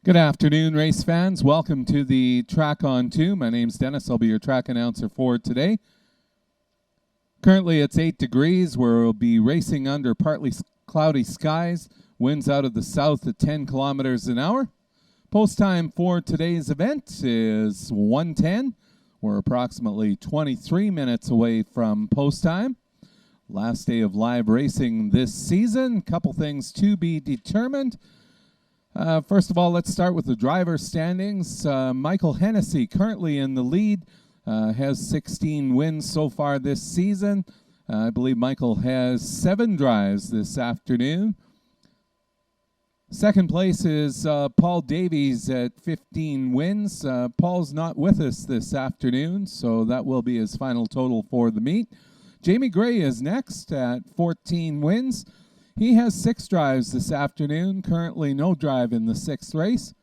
Good afternoon, race fans. Welcome to the Track on 2. My name's Dennis. I'll be your track announcer for today. Currently it's 8 degrees. We'll be racing under partly cloudy skies. Winds out of the south at 10 kilometers an hour. Post time for today's event is 1:10. We're approximately 23 minutes away from post time. Last day of live racing this season. Couple things to be determined. First of all, let's start with the driver standings. Michael Hennessy currently in the lead, has 16 wins so far this season. I believe Michael has 7 drives this afternoon. Second place is Paul Davies at 15 wins. Paul's not with us this afternoon, so that will be his final total for the meet. Jamie Gray is next at 14 wins. He has 6 drives this afternoon, currently no drive in the 6th race.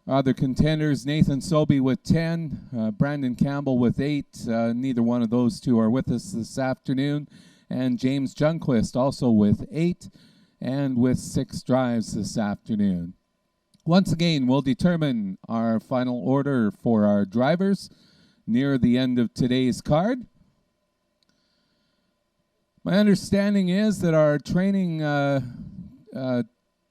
Other contenders, Nathan Sobey with 10, Brandon Campbell with 8. Neither one of those two are with us this afternoon. And James Junquist also with 8 and with 6 drives this afternoon. Once again, we'll determine our final order for our drivers near the end of today's card. My understanding is that our training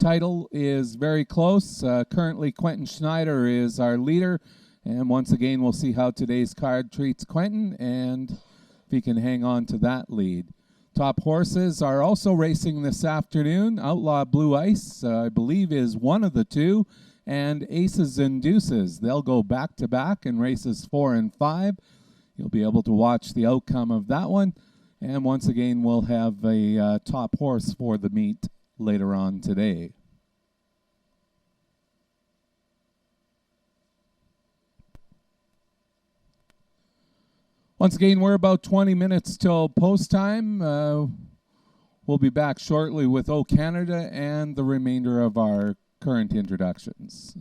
title is very close. Currently, Quentin Schneider is our leader. And once again, we'll see how today's card treats Quentin and if he can hang on to that lead. Top horses are also racing this afternoon. Outlaw Blue Ice, I believe, is one of the two. And Aces and Deuces. They'll go back-to-back in races 4 and 5. You'll be able to watch the outcome of that one. And once again, we'll have a top horse for the meet later on today. Once again, we're about 20 minutes till post time. We'll be back shortly with O Canada and the remainder of our current introductions.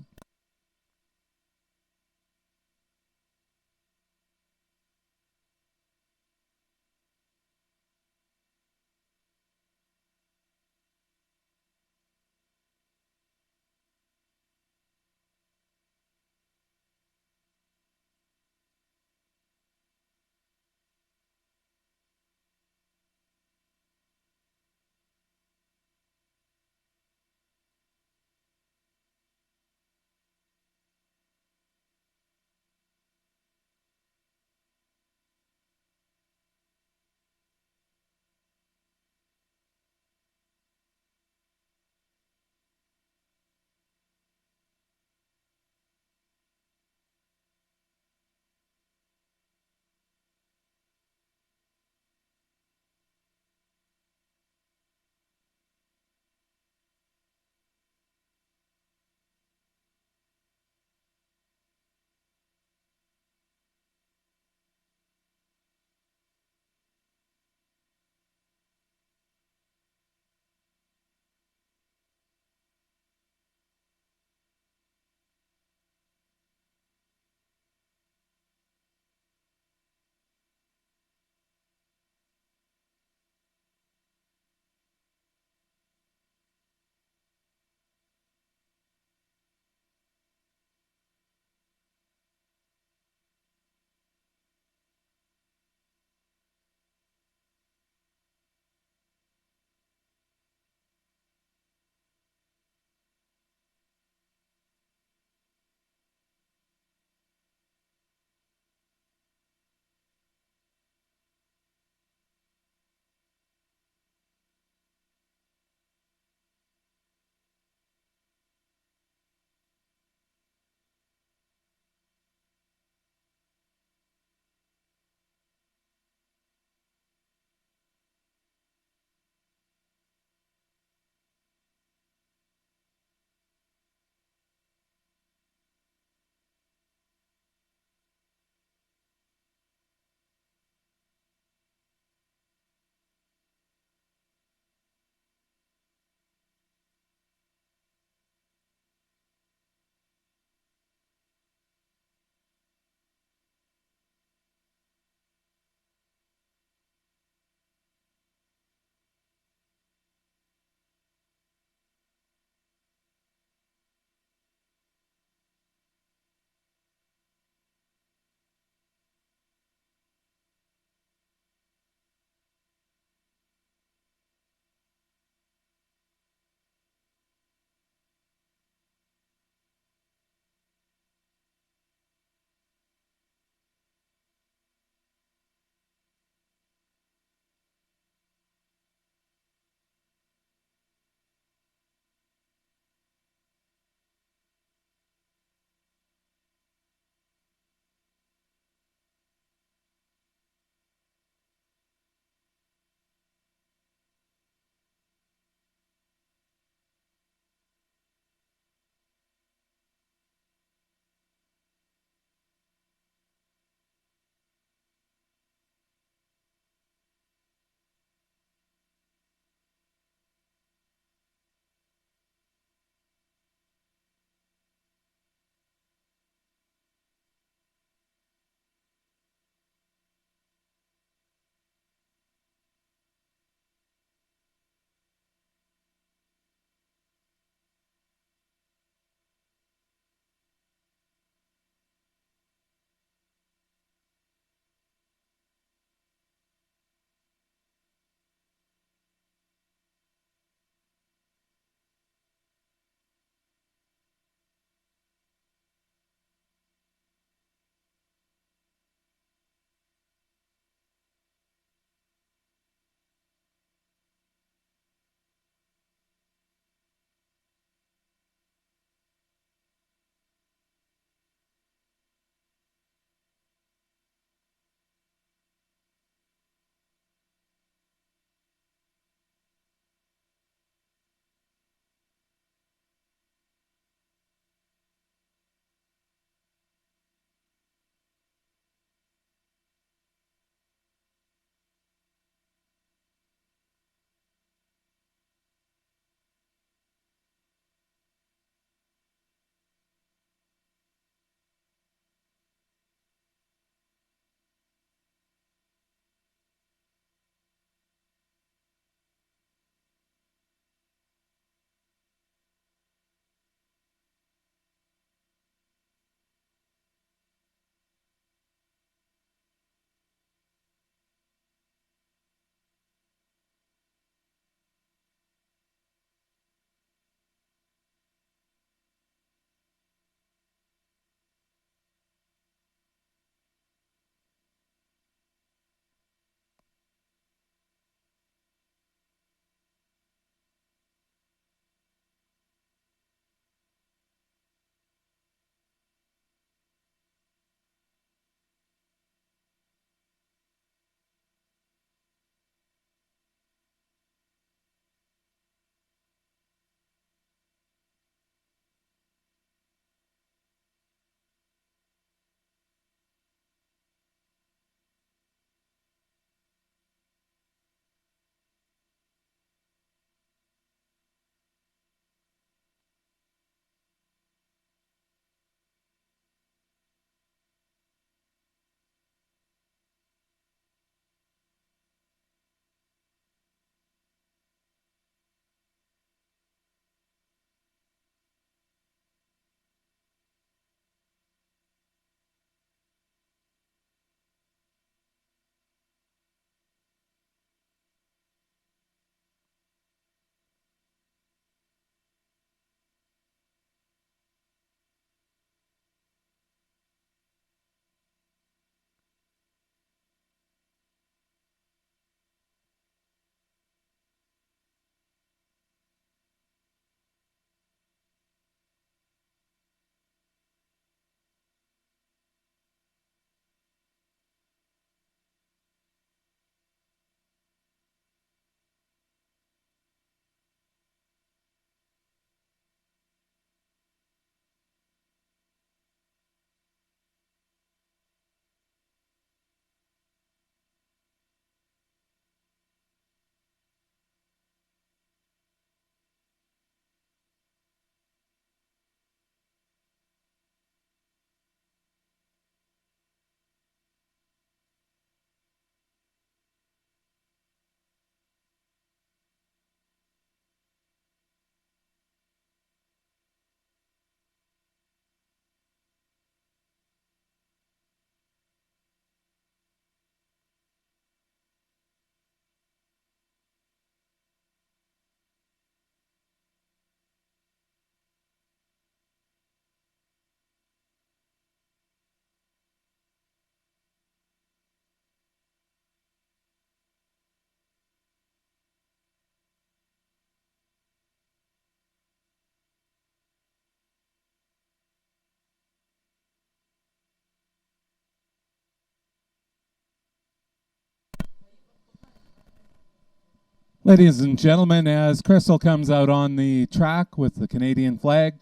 Ladies and gentlemen, as Crystal comes out on the track with the Canadian flag,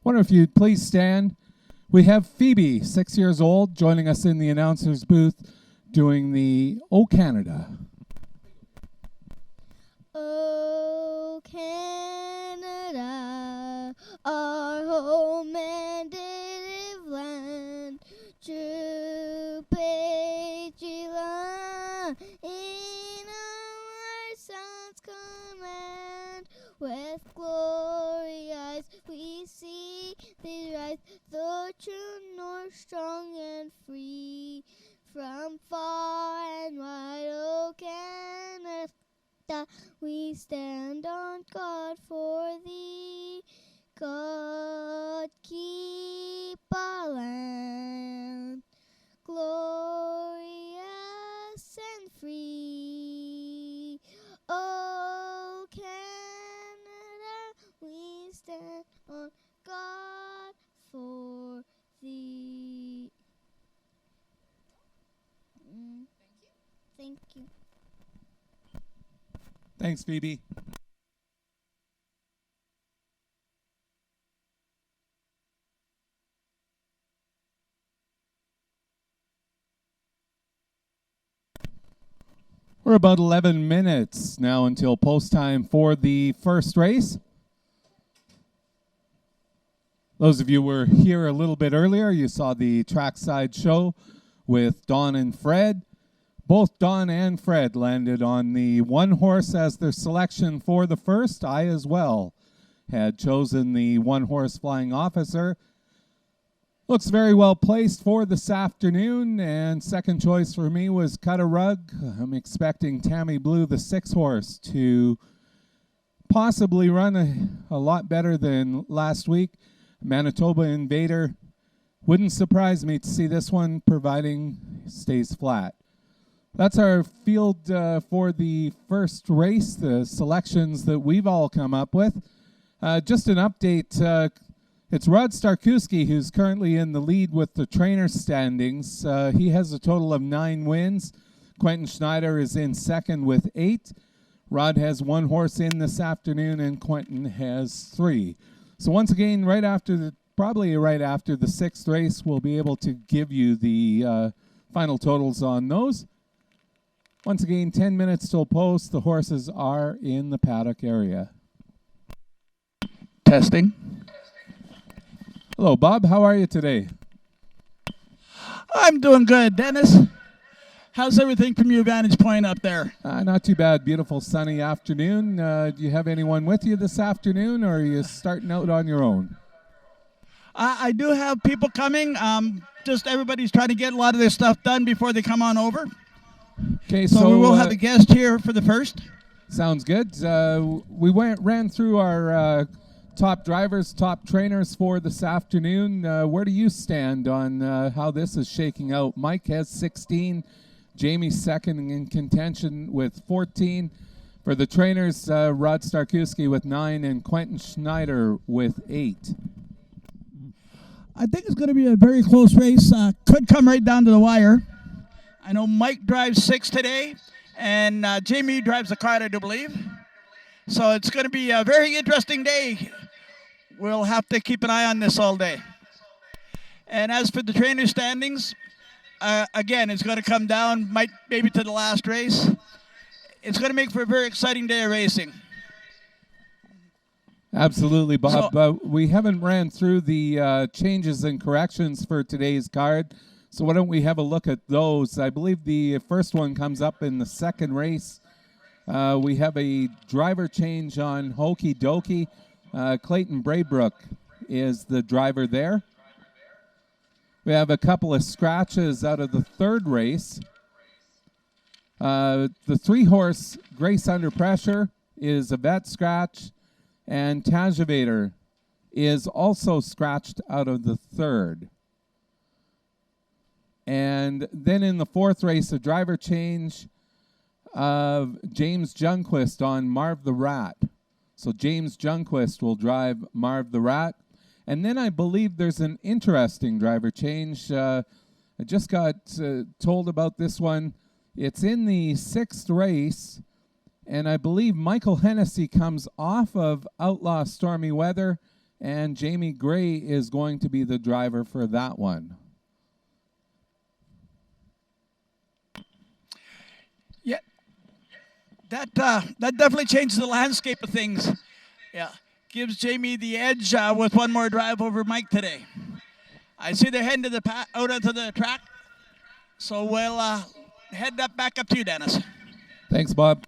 wonder if you'd please stand. We have Phoebe, 6 years old, joining us in the announcer's booth doing the O Canada. O Canada, our home and native land, true patriot in our son's command. With glory eyes we see thee rise, the true north, strong and free. From far and wide, O Canada, we stand on guard for thee. God keep our land glorious and free. O Canada, we stand on guard for thee. Thank you. Thanks, Phoebe. We're about 11 minutes now until post time for the first race. Those of you who were here a little bit earlier, you saw the trackside show with Don and Fred. Both Don and Fred landed on the one horse as their selection for the first. I as well had chosen the one horse Flying Officer. Looks very well placed for this afternoon, and second choice for me was Cut a Rug. I'm expecting Tammy Blue, the 6 horse, to possibly run a lot better than last week. Manitoba Invader wouldn't surprise me to see this one, providing stays flat. That's our field for the first race, the selections that we've all come up with. Just an update, it's Rod Starkowski who's currently in the lead with the trainer standings. He has a total of 9 wins. Quentin Schneider is in second with 8. Rod has 1 horse in this afternoon, and Quentin has 3. So once again, probably right after the 6th race, we'll be able to give you the final totals on those. Once again, 10 minutes till post. The horses are in the paddock area. Testing. Hello, Bob. How are you today? I'm doing good, Dennis. How's everything from your vantage point up there? Not too bad. Beautiful sunny afternoon. Do you have anyone with you this afternoon, or are you starting out on your own? I do have people coming. Just everybody's trying to get a lot of their stuff done before they come on over. Okay, so we will have a guest here for the first. Sounds good. We ran through our top drivers, top trainers for this afternoon. Where do you stand on how this is shaking out? Mike has 16. Jamie's second in contention with 14. For the trainers, Rod Starkowski with 9 and Quentin Schneider with 8. I think it's going to be a very close race. Could come right down to the wire. I know Mike drives 6 today, and Jamie drives the car, I do believe. So it's going to be a very interesting day. We'll have to keep an eye on this all day. And as for the trainer standings, again, it's going to come down maybe to the last race. It's going to make for a very exciting day of racing. Absolutely, Bob. We haven't ran through the changes and corrections for today's card. So why don't we have a look at those? I believe the first one comes up in the second race. We have a driver change on Hokey Dokey. Clayton Braybrook is the driver there. We have a couple of scratches out of the third race. The 3-horse Grace Under Pressure is a vet scratch, and Tajavator is also scratched out of the third. And then in the fourth race, a driver change of James Junquist on Marv the Rat. So James Junquist will drive Marv the Rat. And then I believe there's an interesting driver change. I just got told about this one. It's in the 6th race, And I believe Michael Hennessy comes off of Outlaw Stormy Weather, and Jamie Gray is going to be the driver for that one. Yeah, that definitely changes the landscape of things. Yeah, gives Jamie the edge with one more drive over Mike today. I see they're heading to the out onto the track, so we'll head back up to you, Dennis. Thanks, Bob.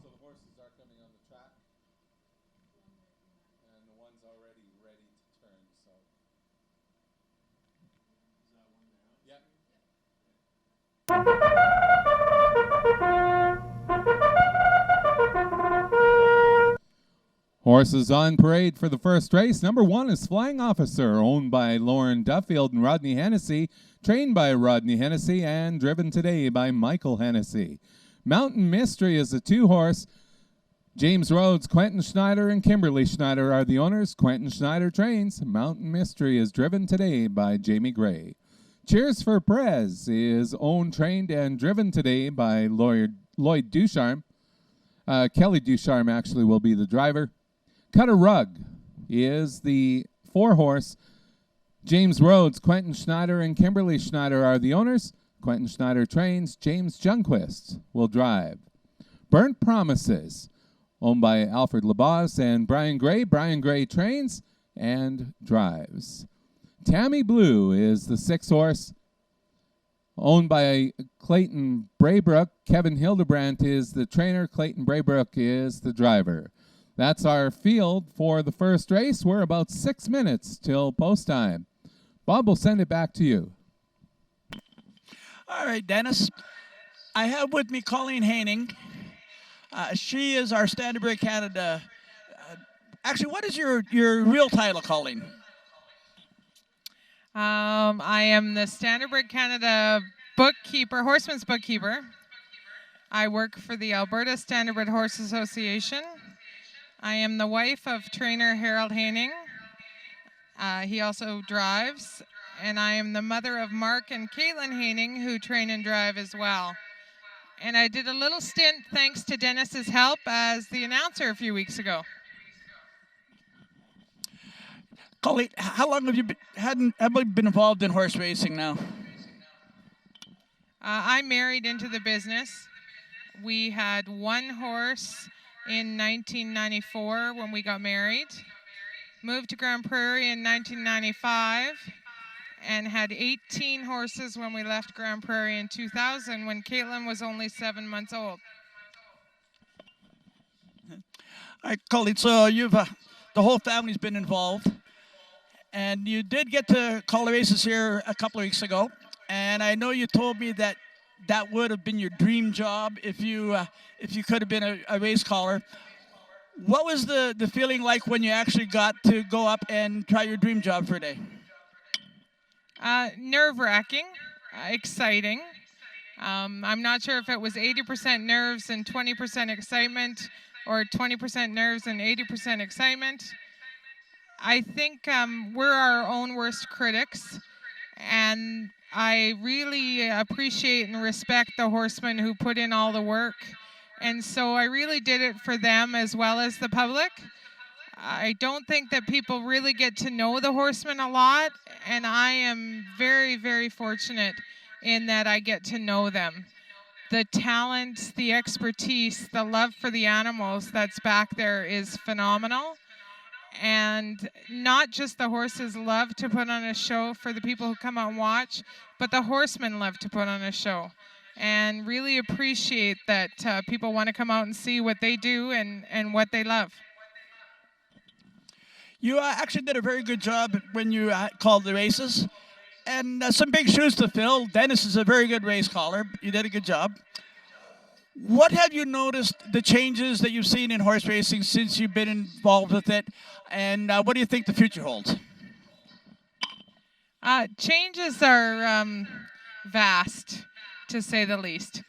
So the horses are coming on the track, and the one's already ready to turn. So. Horses on parade for the first race. Number 1 is Flying Officer, owned by Lauren Duffield and Rodney Hennessy, trained by Rodney Hennessy, and driven today by Michael Hennessy. Mountain Mystery is a 2-horse. James Rhodes, Quentin Schneider, and Kimberly Schneider are the owners. Quentin Schneider trains. Mountain Mystery is driven today by Jamie Gray. Cheers for Prez is owned, trained, and driven today by Lloyd Ducharme. Kelly Ducharme actually will be the driver. Cut a Rug is the 4-horse. James Rhodes, Quentin Schneider, and Kimberly Schneider are the owners. Quentin Schneider trains. James Junquist will drive. Burnt Promises, owned by Alfred Labaz and Brian Gray. Brian Gray trains and drives. Tammy Blue is the 6-horse, owned by Clayton Braybrook. Kevin Hildebrandt is the trainer. Clayton Braybrook is the driver. That's our field for the first race. We're about 6 minutes till post time. Bob, will send it back to you. All right, Dennis. I have with me Colleen Haining. She is our Standardbred Canada. Actually, what is your real title, Colleen? I am the Standardbred Canada bookkeeper, horseman's bookkeeper. I work for the Alberta Standardbred Horse Association. I am the wife of trainer Harold Haining. He also drives. And I am the mother of Mark and Caitlin Haining, who train and drive as well. And I did a little stint, thanks to Dennis's help, as the announcer a few weeks ago. Colleen, how long have you been involved in horse racing now? I married into the business. We had 1 horse in 1994 when we got married. Moved to Grand Prairie in 1995 and had 18 horses when we left Grand Prairie in 2000 when Caitlin was only 7 months old. All right, Colleen, so you've the whole family's been involved. And you did get to call the races here a couple of weeks ago. And I know you told me that that would have been your dream job if you could have been a race caller. What was the feeling like when you actually got to go up and try your dream job for a day? Nerve-wracking, exciting. I'm not sure if it was 80% nerves and 20% excitement or 20% nerves and 80% excitement. I think we're our own worst critics, and I really appreciate and respect the horsemen who put in all the work. And so I really did it for them as well as the public. I don't think that people really get to know the horsemen a lot, and I am very, very fortunate in that I get to know them. The talent, the expertise, the love for the animals that's back there is phenomenal. And not just the horses love to put on a show for the people who come out and watch, but the horsemen love to put on a show. And really appreciate that people want to come out and see what they do and what they love. You actually did a very good job when you called the races. And some big shoes to fill. Dennis is a very good race caller. You did a good job. What have you noticed, the changes that you've seen in horse racing since you've been involved with it? And what do you think the future holds? Changes are vast, to say the least.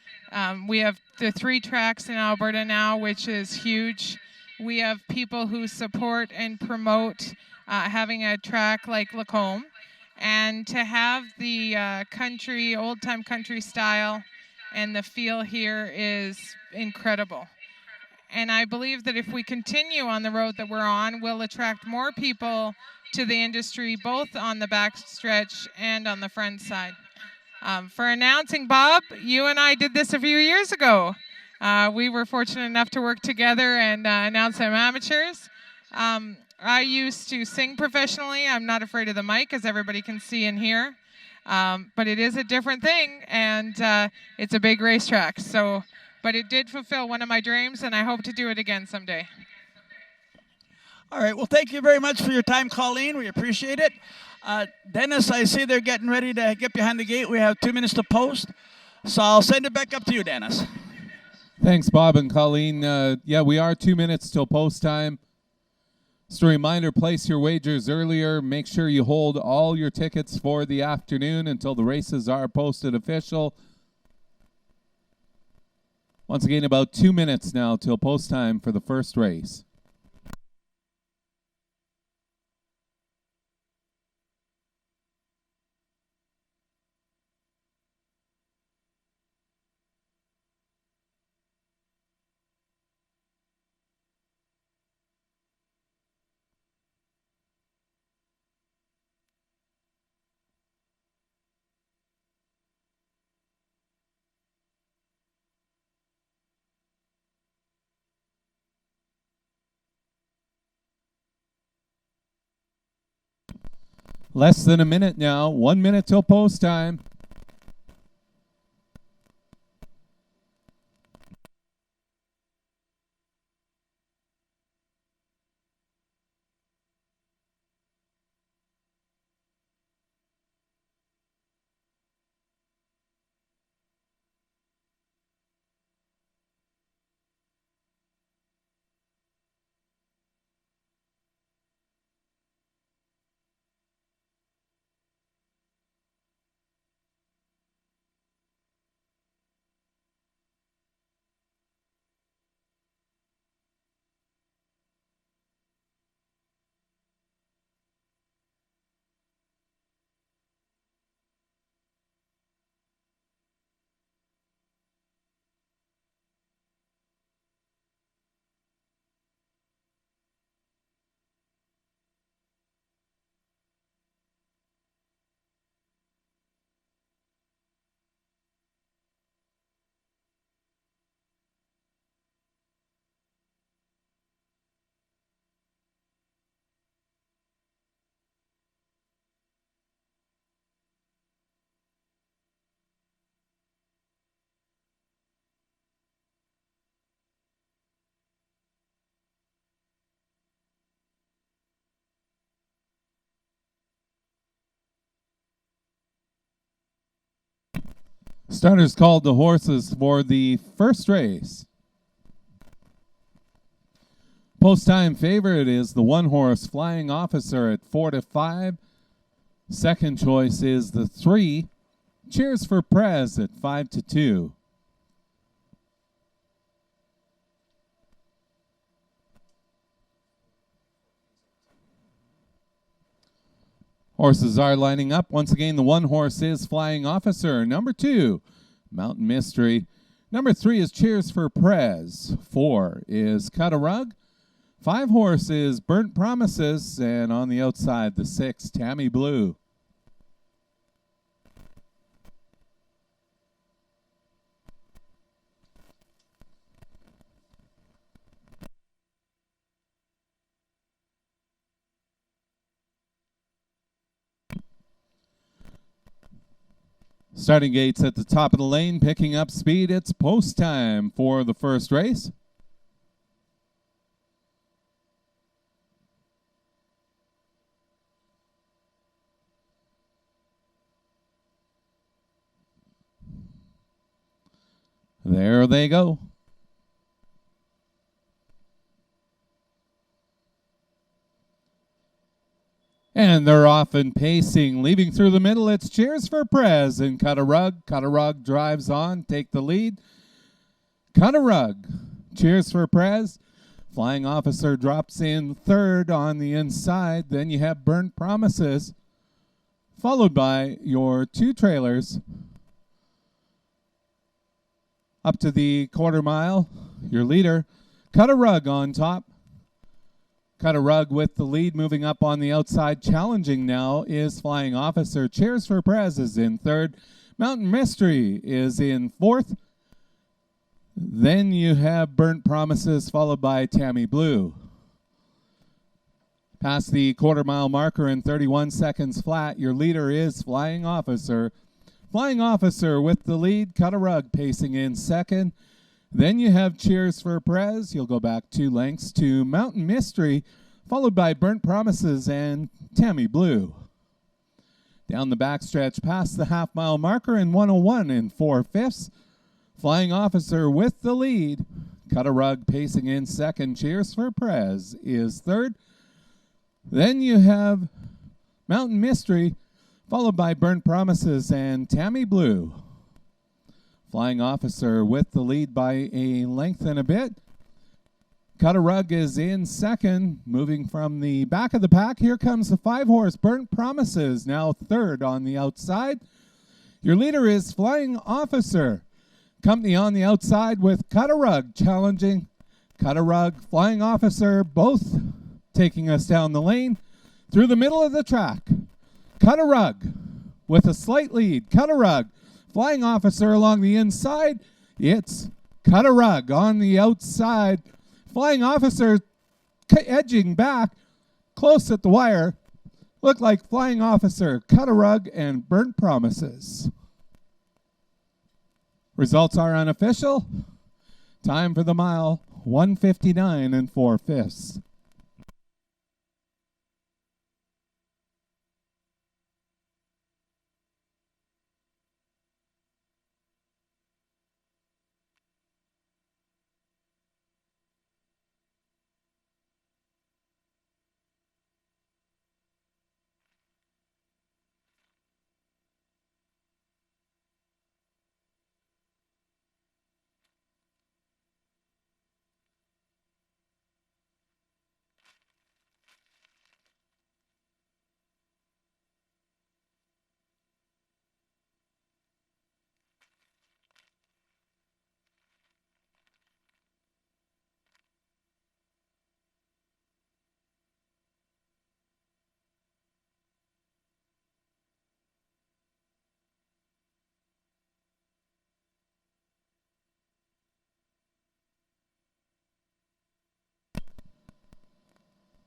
We have the 3 tracks in Alberta now, which is huge. We have people who support and promote having a track like Lacombe. And to have the country, old-time country style, and the feel here is incredible. And I believe that if we continue on the road that we're on, we'll attract more people to the industry, both on the back stretch and on the front side. For announcing, Bob, you and I did this a few years ago. We were fortunate enough to work together and announce some amateurs. I used to sing professionally. I'm not afraid of the mic, as everybody can see and hear. But it is a different thing, and it's a big racetrack. But it did fulfill one of my dreams, and I hope to do it again someday. All right. Well, thank you very much for your time, Colleen. We appreciate it. Dennis, I see they're getting ready to get behind the gate. We have 2 minutes to post. So I'll send it back up to you, Dennis. Thanks, Bob and Colleen. Yeah, we are 2 minutes till post time. Just a reminder, place your wagers earlier. Make sure you hold all your tickets for the afternoon until the races are posted official. Once again, about 2 minutes now till post time for the first race. Less than a minute now. 1 minute till post time. Starters called the horses for the first race. Post time favorite is the 1 horse Flying Officer at 4-5. Second choice is the 3 Cheers for Prez at 5-2. Horses are lining up. Once again, the 1 horse is Flying Officer. Number 2, Mountain Mystery. Number 3 is Cheers for Prez. 4 is Cut a Rug. 5 horse is Burnt Promises. And on the outside, the 6, Tammy Blue. Starting gates at the top of the lane, picking up speed. It's post time for the first race. There they go. And they're off and pacing, leaving through the middle. It's Cheers for Prez and Cut a Rug. Cut a Rug drives on, take the lead. Cut a Rug, Cheers for Prez. Flying Officer drops in third on the inside. Then you have Burnt Promises, followed by your 2 trailers. Up to the quarter mile, your leader, Cut a Rug on top. Cut a Rug with the lead, moving up on the outside. Challenging now is Flying Officer. Cheers for Prez is in third. Mountain Mystery is in fourth. Then you have Burnt Promises, followed by Tammy Blue. Past the quarter mile marker in 31 seconds flat, your leader is Flying Officer. Flying Officer with the lead, Cut a Rug pacing in second. Then you have Cheers for Prez. You'll go back 2 lengths to Mountain Mystery, followed by Burnt Promises and Tammy Blue. Down the backstretch past the half-mile marker in 1:01 and 4/5. Flying Officer with the lead. Cut a Rug pacing in second. Cheers for Prez is third. Then you have Mountain Mystery, followed by Burnt Promises and Tammy Blue. Flying Officer with the lead by a length and a bit. Cut a Rug is in second. Moving from the back of the pack, here comes the 5-horse Burnt Promises, now third on the outside. Your leader is Flying Officer. Company on the outside with Cut a Rug challenging. Cut a Rug, Flying Officer, both taking us down the lane through the middle of the track. Cut a Rug with a slight lead. Cut a Rug, Flying Officer along the inside. It's Cut a Rug on the outside. Flying Officer edging back close at the wire. Look like Flying Officer, Cut a Rug, and Burnt Promises. Results are unofficial. Time for the mile, 1:59 and 4/5.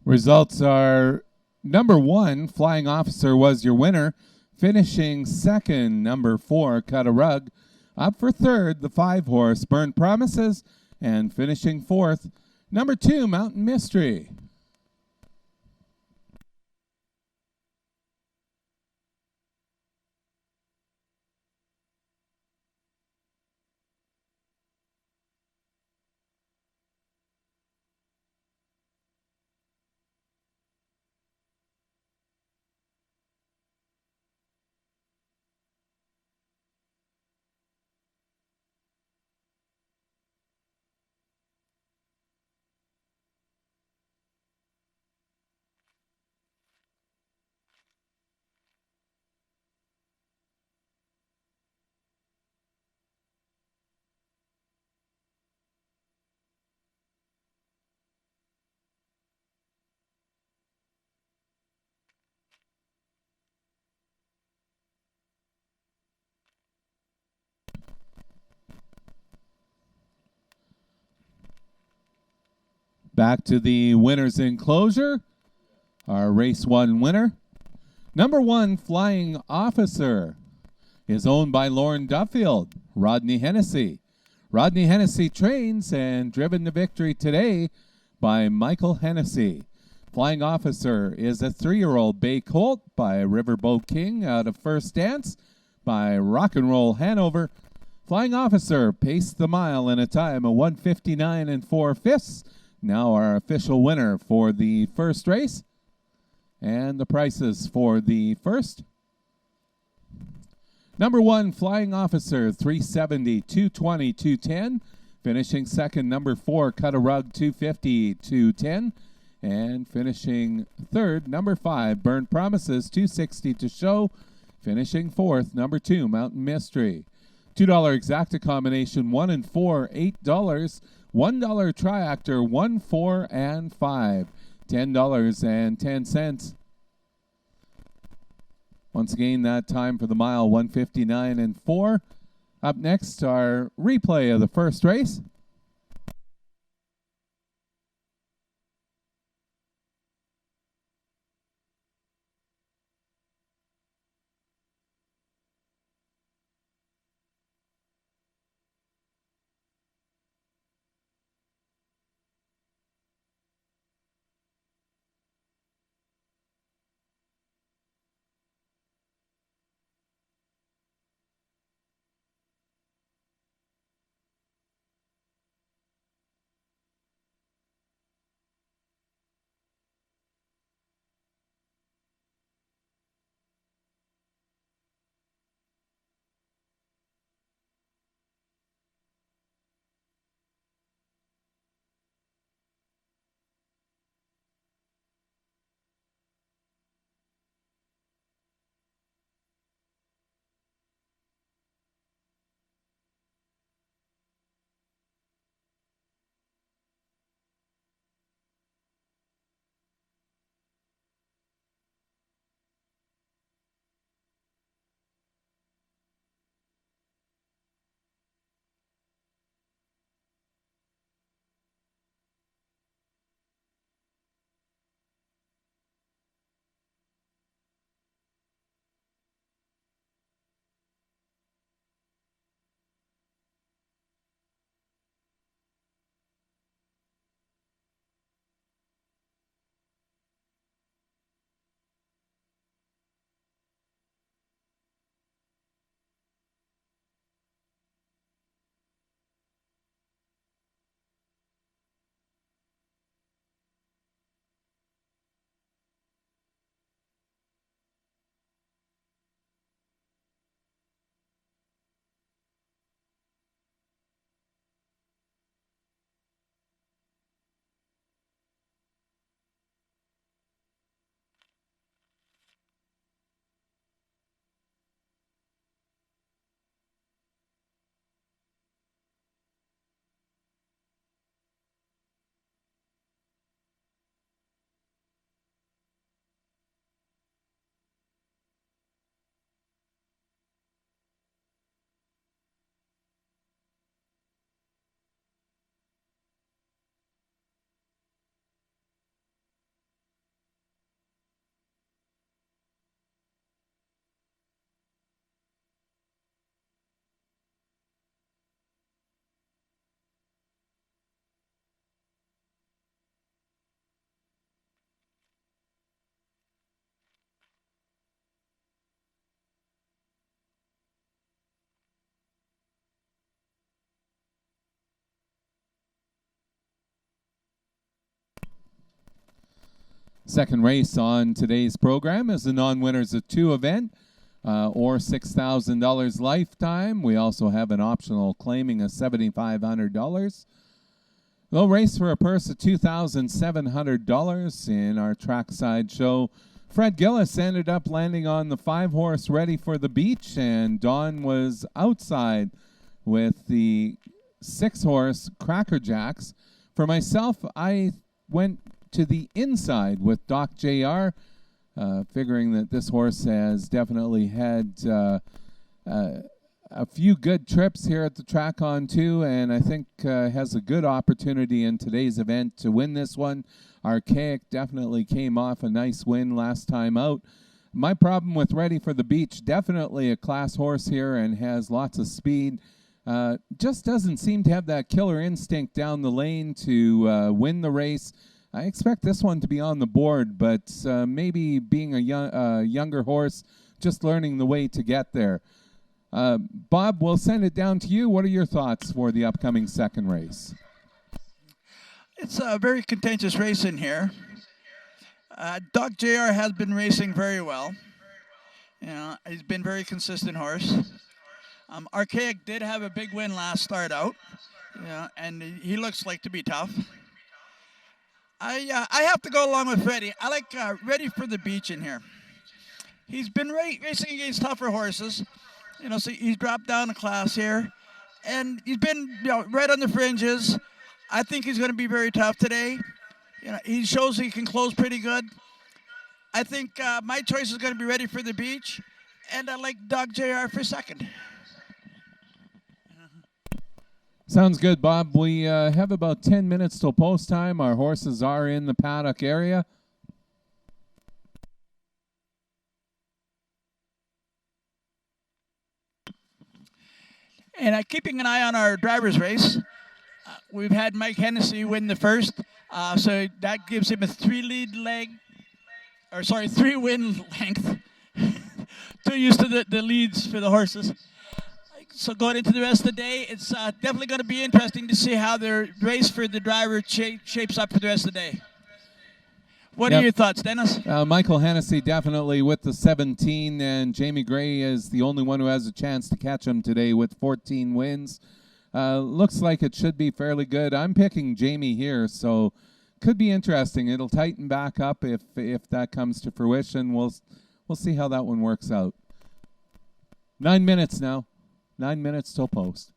Results are number 1, Flying Officer was your winner. Finishing second, number 4, Cut a Rug. Up for third, the 5-horse Burnt Promises. And finishing fourth, number 2, Mountain Mystery. Back to the winner's enclosure. Our race 1 winner. Number 1, Flying Officer, is owned by Lauren Duffield, Rodney Hennessy. Rodney Hennessy trains and driven to victory today by Michael Hennessy. Flying Officer is a 3-year-old bay colt by Riverboat King out of First Dance by Rock and Roll Hanover. Flying Officer paced the mile in a time of 1:59 and 4/5. Now our official winner for the first race. And the prices for the first. Number 1, Flying Officer, $370, $220, $210. Finishing second, number 4, Cut a Rug, $250, $210. And finishing third, number 5, Burnt Promises, $260 to show. Finishing fourth, number 2, Mountain Mystery. $2 exacta combination 1 and 4, $8. $1 triactor 1, 4, and 5, $10.10. Once again, that time for the mile 1:59 and 4. Up next, our replay of the first race. Second race on today's program is the non-winners of 2 event, or $6,000 lifetime. We also have an optional claiming of $7,500. They'll race for a purse of $2,700 in our trackside show. Fred Gillis ended up landing on the 5-horse Ready for the Beach, and Don was outside with the 6-horse Cracker Jacks. For myself, I went to the inside with Doc JR, figuring that this horse has definitely had a few good trips here at the track on 2, and I think has a good opportunity in today's event to win this one. Archaic definitely came off a nice win last time out. My problem with Ready for the Beach, definitely a class horse here and has lots of speed. Just doesn't seem to have that killer instinct down the lane to win the race. I expect this one to be on the board, but maybe being a younger horse, just learning the way to get there. Bob, we'll send it down to you. What are your thoughts for the upcoming second race? It's a very contentious race in here. Doc JR has been racing very well. You know, he's been very consistent horse. Archaic did have a big win last start out, and he looks like to be tough. I have to go along with Ready. I like Ready for the Beach in here. He's been racing against tougher horses. So he's dropped down a class here, and he's been right on the fringes. I think he's going to be very tough today. He shows he can close pretty good. I think my choice is going to be Ready for the Beach, and I like Dog JR for second. Sounds good, Bob. We have about 10 minutes till post time. Our horses are in the paddock area. And keeping an eye on our driver's race, we've had Mike Hennessy win the first, so that gives him a 3-win length. Too used to the leads for the horses. So going into the rest of the day, it's definitely going to be interesting to see how their race for the driver shapes up for the rest of the day. What are your thoughts, Dennis? Michael Hennessy definitely with the 17, and Jamie Gray is the only one who has a chance to catch him today with 14 wins. Looks like it should be fairly good. I'm picking Jamie here, so could be interesting. It'll tighten back up if that comes to fruition. We'll see how that one works out. 9 minutes now. 9 minutes till post.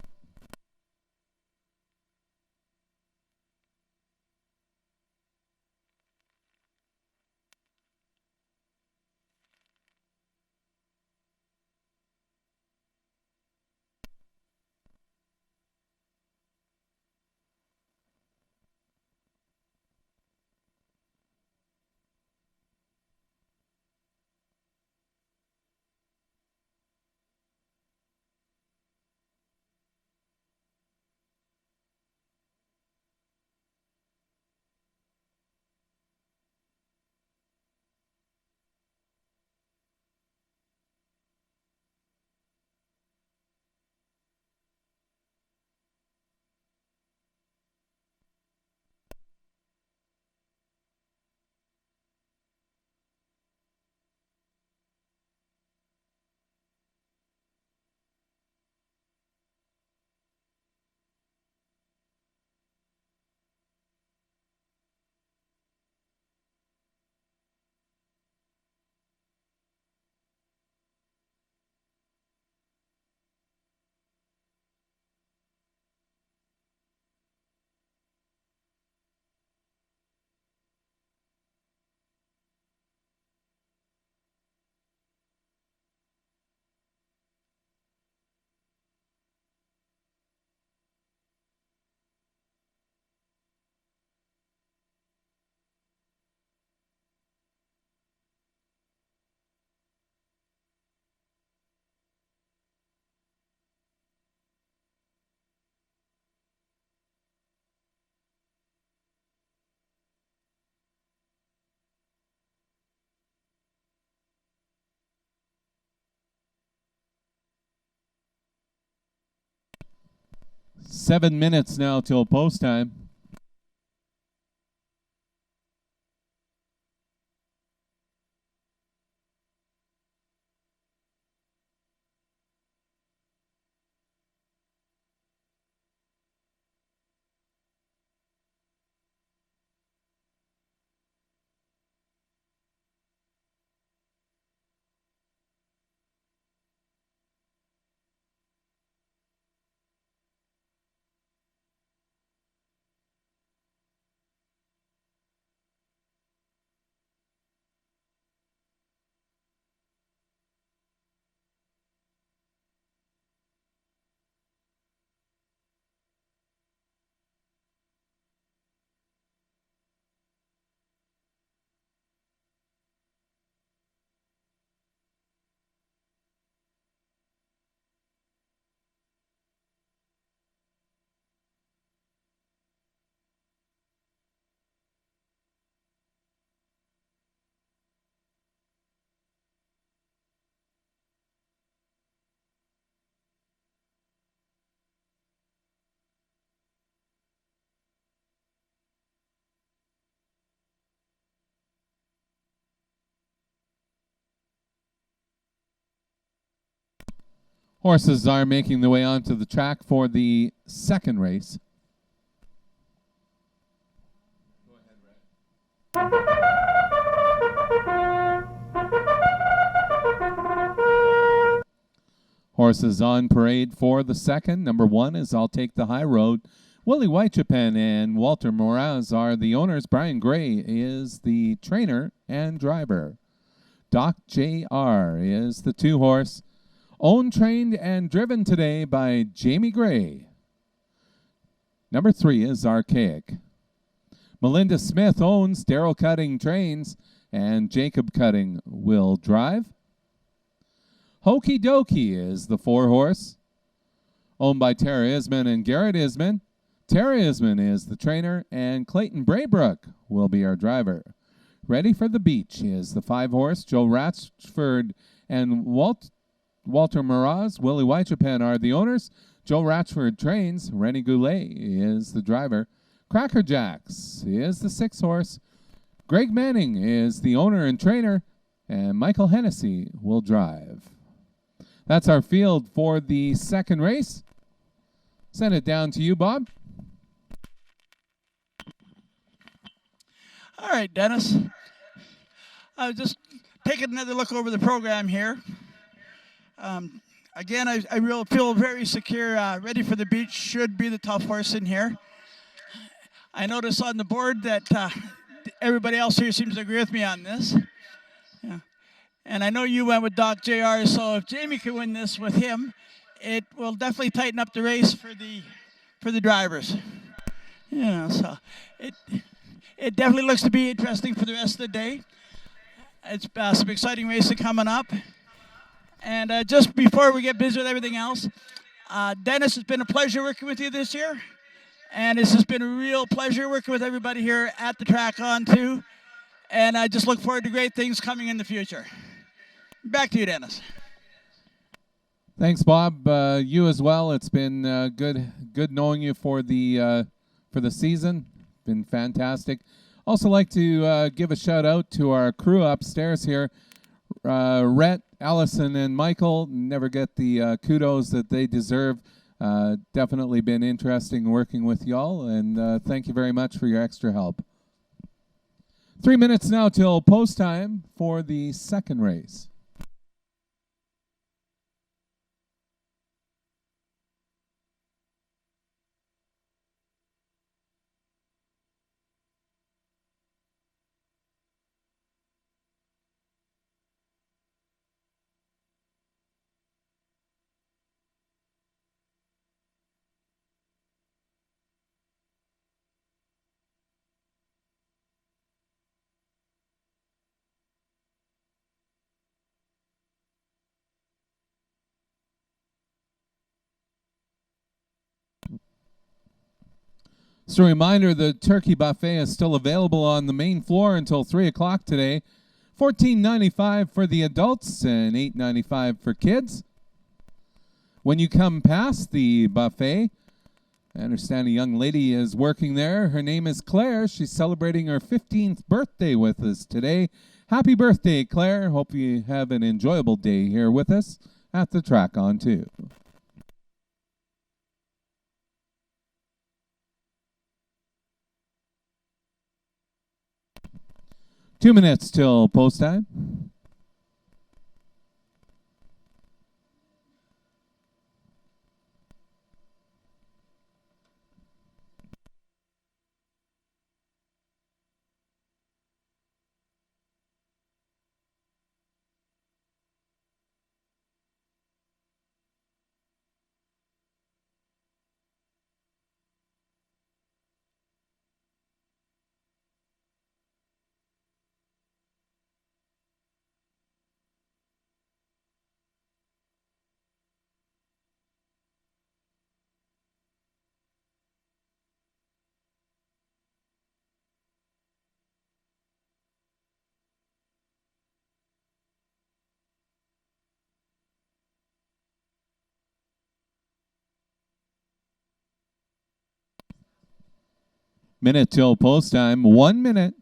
Seven minutes now till post time. Horses are making their way onto the track for the second race. Horses on parade for the second. Number 1 is I'll Take the High Road. Willie Whitechapen and Walter Moraz are the owners. Brian Gray is the trainer and driver. Doc J.R. is the 2-horse. Owned, trained, and driven today by Jamie Gray. Number 3 is Archaic. Melinda Smith owns. Daryl Cutting trains, and Jacob Cutting will drive. Hokey Dokey is the 4-horse, owned by Tara Isman and Garrett Isman. Tara Isman is the trainer, and Clayton Braybrook will be our driver. Ready for the Beach is the 5-horse. Joe Ratchford and Walter Moraz, Willie Whitechapen are the owners. Joe Ratchford trains. Rennie Goulet is the driver. Cracker Jacks is the 6-horse. Greg Manning is the owner and trainer, and Michael Hennessy will drive. That's our field for the second race. Send it down to you, Bob. All right, Dennis. I was just taking another look over the program here. Again, I really feel very secure. Ready for the Beach should be the tough horse in here. I notice on the board that everybody else here seems to agree with me on this. Yeah. And I know you went with Doc JR, so if Jamie can win this with him, it will definitely tighten up the race for the drivers. You know, so it definitely looks to be interesting for the rest of the day. It's some exciting racing coming up. And just before we get busy with everything else, Dennis, it's been a pleasure working with you this year. And it's just been a real pleasure working with everybody here at the Track On 2. And I just look forward to great things coming in the future. Back to you, Dennis. Thanks, Bob. You as well. It's been good knowing you for the season. Been fantastic. Also like to give a shout out to our crew upstairs here. Rhett, Allison, and Michael never get the kudos that they deserve. Definitely been interesting working with y'all, and thank you very much for your extra help. 3 minutes now till post time for the second race. Just a reminder, the turkey buffet is still available on the main floor until 3 o'clock today. $14.95 for the adults and $8.95 for kids. When you come past the buffet, I understand a young lady is working there. Her name is Claire. She's celebrating her 15th birthday with us today. Happy birthday, Claire. Hope you have an enjoyable day here with us at the Track On 2. Two minutes till post time. Minute till post time. 1 minute.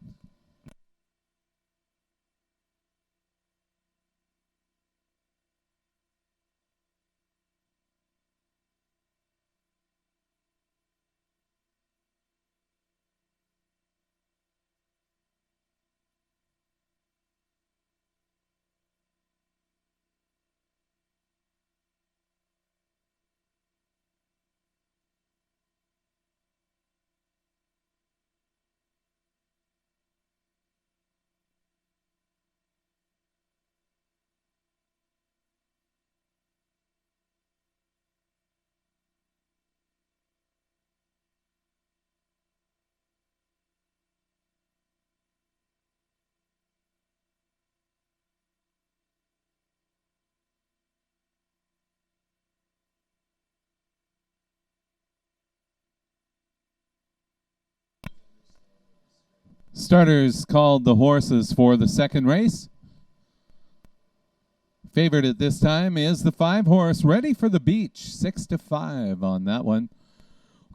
Starters called the horses for the second race. Favorite at this time is the 5-horse Ready for the Beach, 6-5 on that one.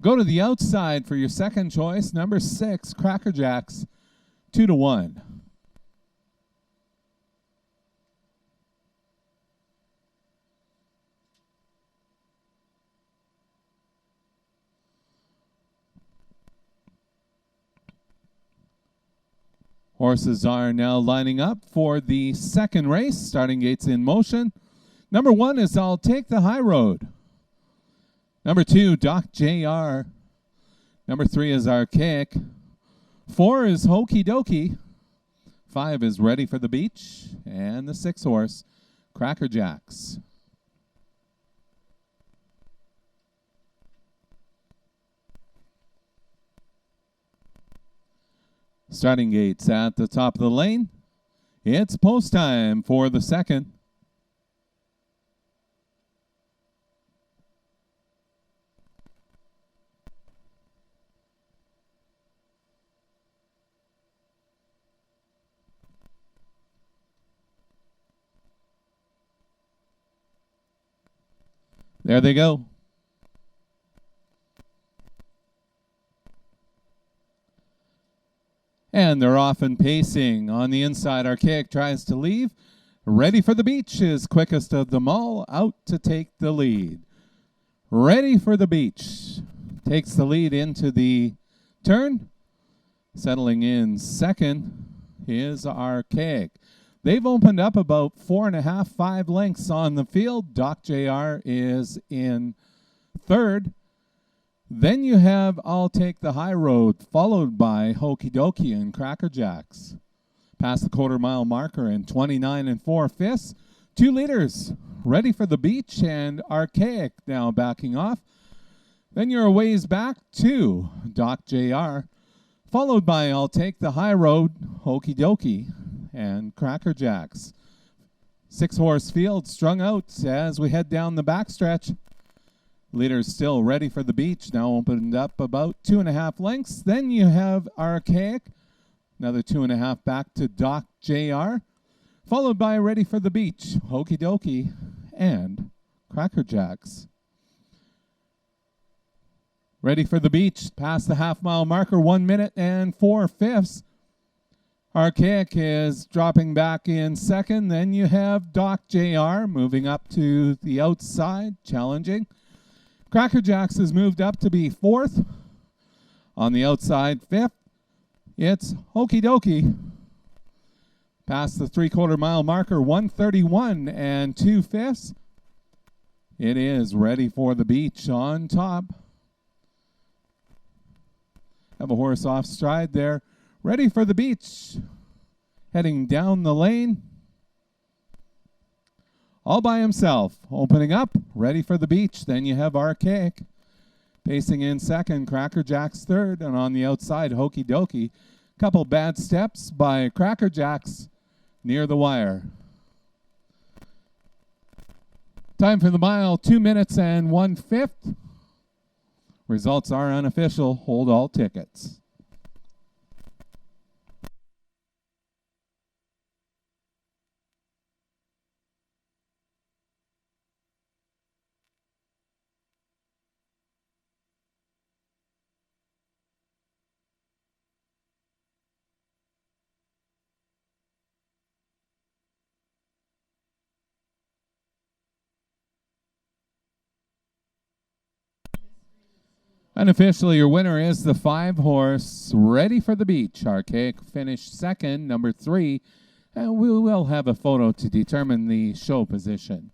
Go to the outside for your second choice, number 6, Cracker Jacks, 2-1. Horses are now lining up for the second race. Starting gates in motion. Number 1 is I'll Take the High Road. Number 2, Doc JR. Number 3 is Archaic. 4 is Hokey Dokey. 5 is Ready for the Beach. And the 6-horse, Cracker Jacks. Starting gates at the top of the lane. It's post time for the second. There they go. And they're off and pacing. On the inside, Archaic tries to leave. Ready for the Beach is quickest of them all, out to take the lead. Ready for the Beach takes the lead into the turn. Settling in second is Archaic. They've opened up about 4.5, 5 lengths on the field. Doc JR is in third. Then you have I'll Take the High Road, followed by Hokey Dokey and Cracker Jacks. Past the quarter-mile marker in 29 4/5. 2 leaders, Ready for the Beach and Archaic now backing off. Then you're a ways back to Doc JR, followed by I'll Take the High Road, Hokey Dokey, and Cracker Jacks. 6-horse field strung out as we head down the backstretch. Leaders still Ready for the Beach, now opened up about 2.5 lengths. Then you have Archaic, another 2.5 back to Doc JR, followed by Ready for the Beach, Hokey Dokey, and Cracker Jacks. Ready for the Beach, past the half-mile marker, 1 minute and 4/5. Archaic is dropping back in second. Then you have Doc JR moving up to the outside, challenging. Cracker Jacks has moved up to be 4th. On the outside, 5th, it's Hokey Dokey. Past the 3/4-mile marker, 1:31 2/5. It is Ready for the Beach on top. Have a horse off stride there. Ready for the Beach. Heading down the lane. All by himself, opening up, Ready for the Beach. Then you have Archaic pacing in second, Cracker Jacks third, and on the outside, Hokey Dokey. Couple bad steps by Cracker Jacks near the wire. Time for the mile, 2 minutes and 1/5. Results are unofficial. Hold all tickets. Unofficially, your winner is the 5-horse Ready for the Beach. Archaic finished second, number 3, and we will have a photo to determine the show position.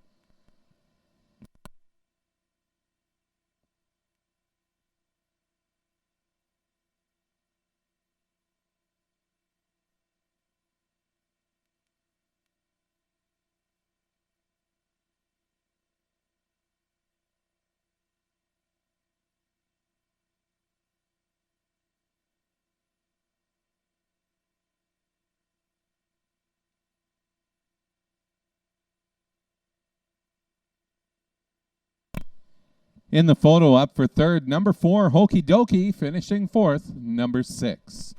In the photo, up for third, number 4, Hokey Dokey, finishing 4th, number 6.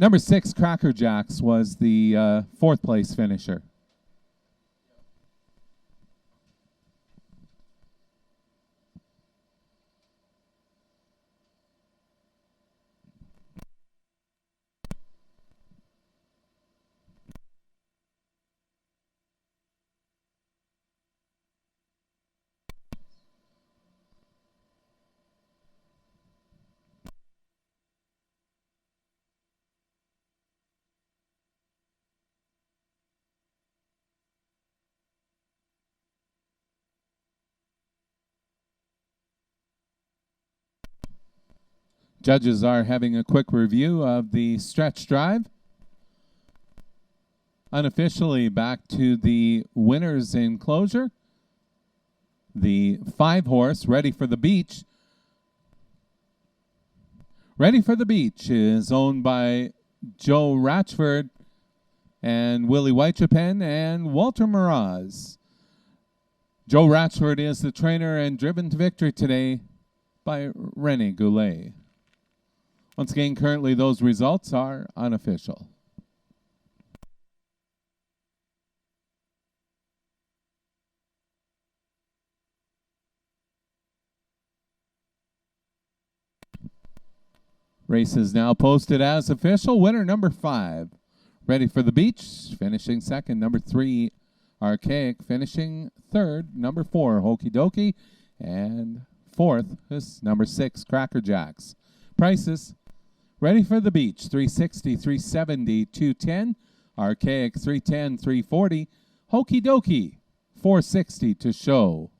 Number 6, Cracker Jacks, was the fourth place finisher. Judges are having a quick review of the stretch drive. Unofficially back to the winner's enclosure. The 5-horse, Ready for the Beach. Ready for the Beach is owned by Joe Ratchford and Willie Whitechapen and Walter Mraz. Joe Ratchford is the trainer and driven to victory today by Rene Goulet. Once again, currently those results are unofficial. Race is now posted as official. Winner number 5, Ready for the Beach, finishing second. Number 3, Archaic, finishing third. Number 4, Hokey Dokey. And fourth is number 6, Cracker Jacks. Prices: Ready for the Beach, $360, $370, $210. Archaic, $310, $340. Hokey Dokey, $460 to show.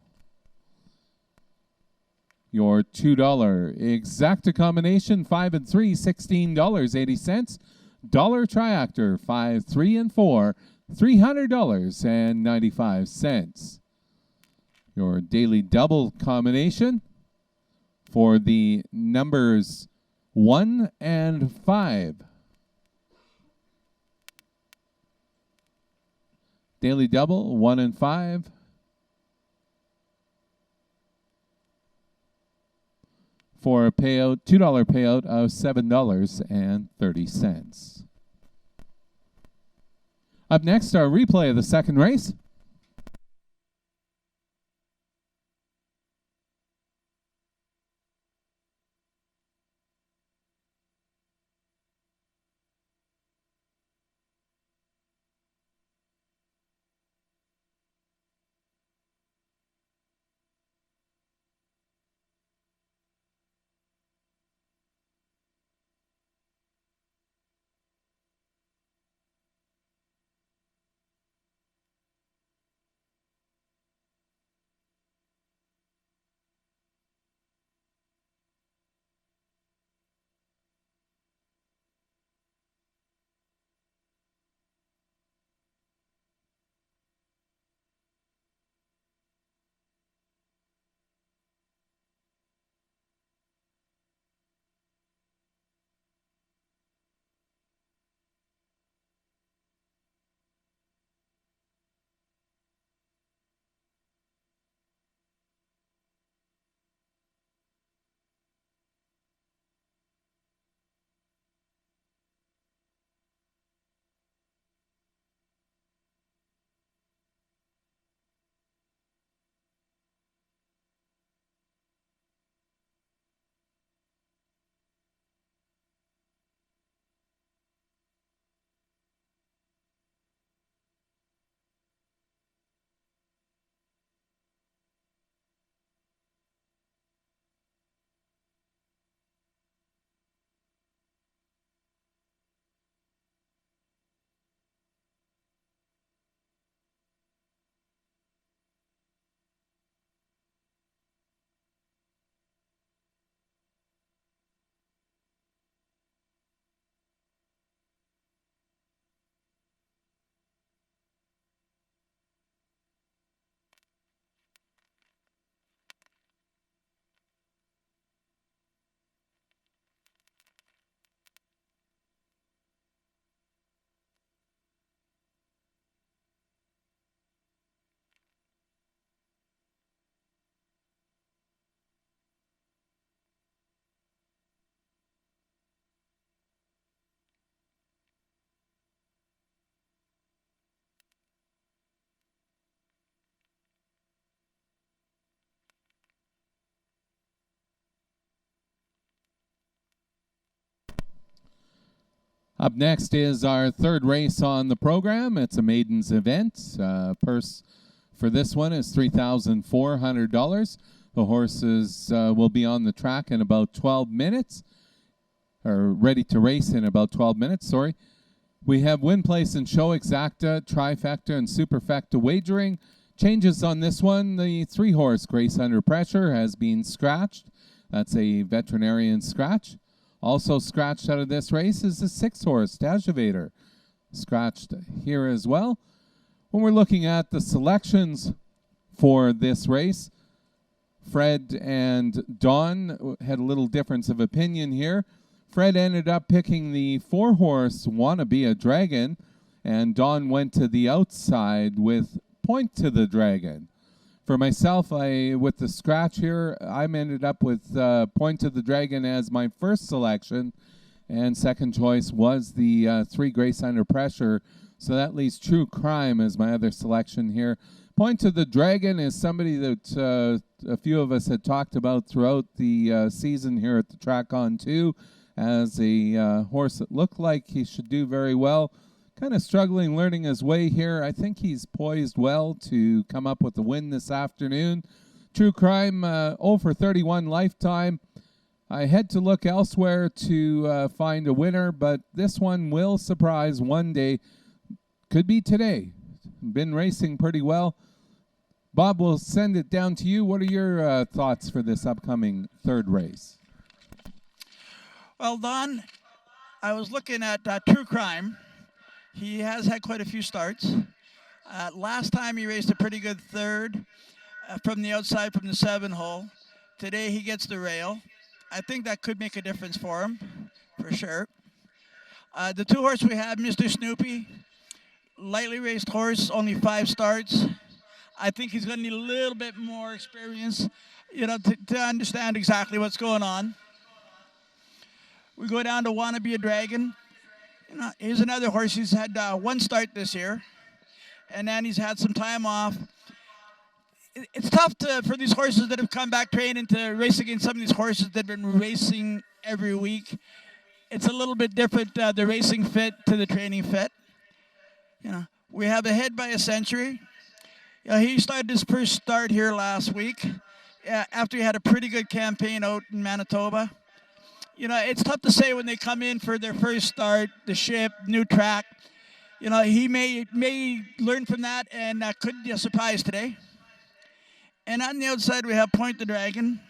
Your $2 exacta combination, 5 and 3, $16.80. Dollar triactor, 5, 3, and 4, $300.95. Your daily double combination for the numbers 1 and 5. Daily double, 1 and 5. For a payout, $2 payout of $7.30. Up next, our replay of the second race. Up next is our third race on the program. It's a maidens event. Purse for this one is $3,400. The horses will be on the track in about 12 minutes, or ready to race in about 12 minutes, sorry. We have win, place, and show exacta, trifecta, and superfecta wagering. Changes on this one. The 3-horse Grace Under Pressure has been scratched. That's a veterinarian scratch. Also scratched out of this race is the 6-horse Tajavator, scratched here as well. When we're looking at the selections for this race, Fred and Don had a little difference of opinion here. Fred ended up picking the 4-horse Wanna Be a Dragon, and Don went to the outside with Point to the Dragon. For myself, with the scratch here, I'm ended up with Point to the Dragon as my first selection, and second choice was the 3 Grace Under Pressure. So that leaves True Crime as my other selection here. Point to the Dragon is somebody that a few of us had talked about throughout the season here at the Track On 2 as a horse that looked like he should do very well. Kind of struggling learning his way here. I think he's poised well to come up with a win this afternoon. True Crime, 0 for 31 lifetime. I had to look elsewhere to find a winner, but this one will surprise one day. Could be today. Been racing pretty well. Bob, we'll send it down to you. What are your thoughts for this upcoming third race? Well, Don, I was looking at True Crime. He has had quite a few starts. Last time he raced a pretty good third from the outside from the 7-hole. Today he gets the rail. I think that could make a difference for him, for sure. The 2-horse we have, Mr. Snoopy, lightly raced horse, only 5 starts. I think he's going to need a little bit more experience, to understand exactly what's going on. We go down to Wanna Be a Dragon. Here's another horse. He's had 1 start this year, and then he's had some time off. It's tough for these horses that have come back training to race against some of these horses that have been racing every week. It's a little bit different, the racing fit to the training fit. We have Ahead by a Century. He started his first start here last week after he had a pretty good campaign out in Manitoba. It's tough to say when they come in for their first start, the ship, new track. He may learn from that, and could be a surprise today. And on the outside, we have Point the Dragon.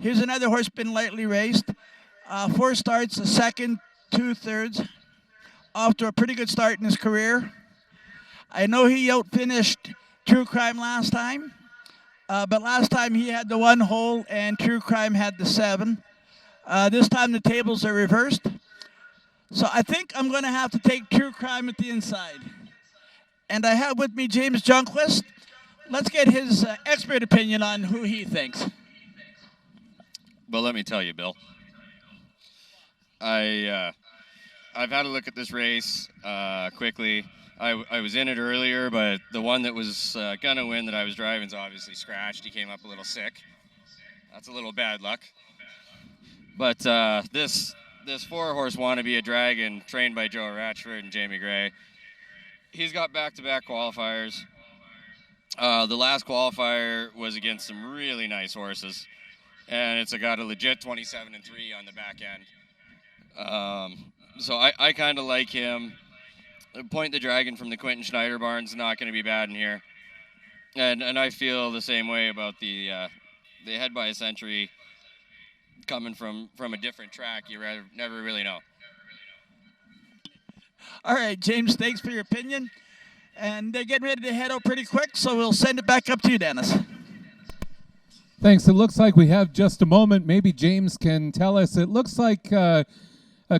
Here's another horse been lightly raced. 4 starts, a second, 2 thirds. Off to a pretty good start in his career. I know he outfinished True Crime last time, but last time he had the 1 hole and True Crime had the 7. This time the tables are reversed. So I think I'm going to have to take True Crime at the inside. And I have with me James Junquist. Let's get his expert opinion on who he thinks. Well, let me tell you, Bill. I've had a look at this race quickly. I was in it earlier, but the one that was going to win that I was driving is obviously scratched. He came up a little sick. That's a little bad luck. But this 4-horse Wanna Be a Dragon, trained by Joe Ratchford and Jamie Gray, he's got back-to-back qualifiers. The last qualifier was against some really nice horses, and it's got a legit 27-3 on the back end. So I kind of like him. Point the Dragon from the Quentin Schneider barn's not going to be bad in here, and I feel the same way about the Ahead by a Century. Coming from a different track, you never really know. All right, James, thanks for your opinion. And they're getting ready to head out pretty quick, so we'll send it back up to you, Dennis. Thanks. It looks like we have just a moment. Maybe James can tell us. It looks like a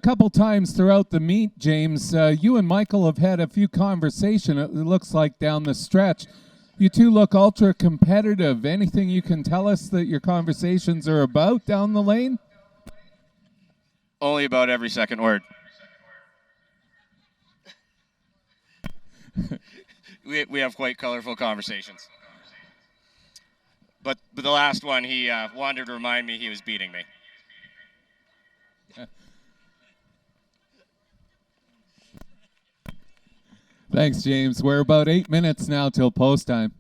couple times throughout the meet, James, you and Michael have had a few conversations, it looks like, down the stretch. You two look ultra competitive. Anything you can tell us that your conversations are about down the lane? Only about every second word. We have quite colorful conversations. But the last one, he wanted to remind me he was beating me. Thanks, James. We're about 8 minutes now till post time.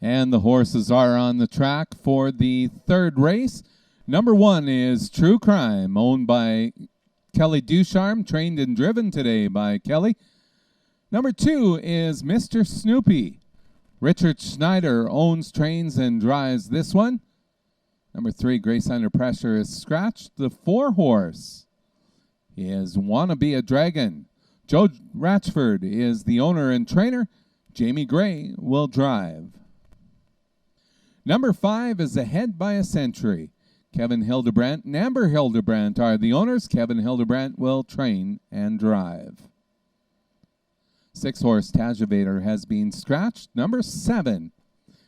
And the horses are on the track for the third race. Number 1 is True Crime, owned by Kelly Ducharme, trained and driven today by Kelly. Number 2 is Mr. Snoopy. Richard Schneider owns, trains, and drives this one. Number 3, Grace Under Pressure, is scratched. The 4 horse is Wanna Be a Dragon. Joe Ratchford is the owner and trainer. Jamie Gray will drive. Number 5 is Ahead by a Century. Kevin Hildebrandt and Amber Hildebrandt are the owners. Kevin Hildebrandt will train and drive. 6 horse Tajavator has been scratched. Number 7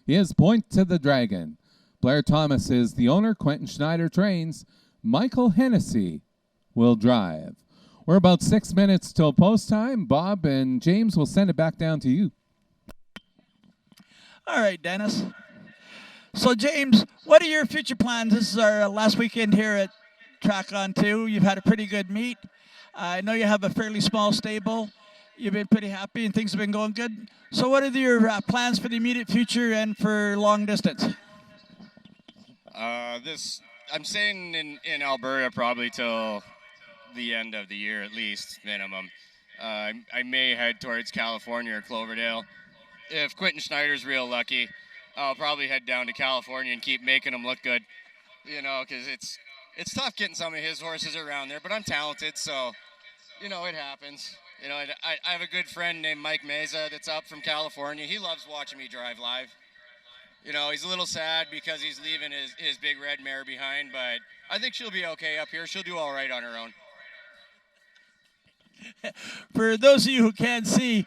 is Point to the Dragon. Blair Thomas is the owner. Quentin Schneider trains. Michael Hennessy will drive. We're about 6 minutes till post time. Bob and James will send it back down to you. All right, Dennis. So, James, what are your future plans? This is our last weekend here at Track On 2. You've had a pretty good meet. I know you have a fairly small stable. You've been pretty happy and things have been going good. So what are your plans for the immediate future and for long distance? I'm staying in Alberta probably till the end of the year at least, minimum. I may head towards California or Cloverdale. If Quentin Schneider's real lucky, I'll probably head down to California and keep making him look good, you know, because it's tough getting some of his horses around there, but I'm talented, so, you know, it happens. You know, I have a good friend named Mike Meza that's up from California. He loves watching me drive live. You know, he's a little sad because he's leaving his big red mare behind, but I think she'll be okay up here. She'll do all right on her own. For those of you who can't see,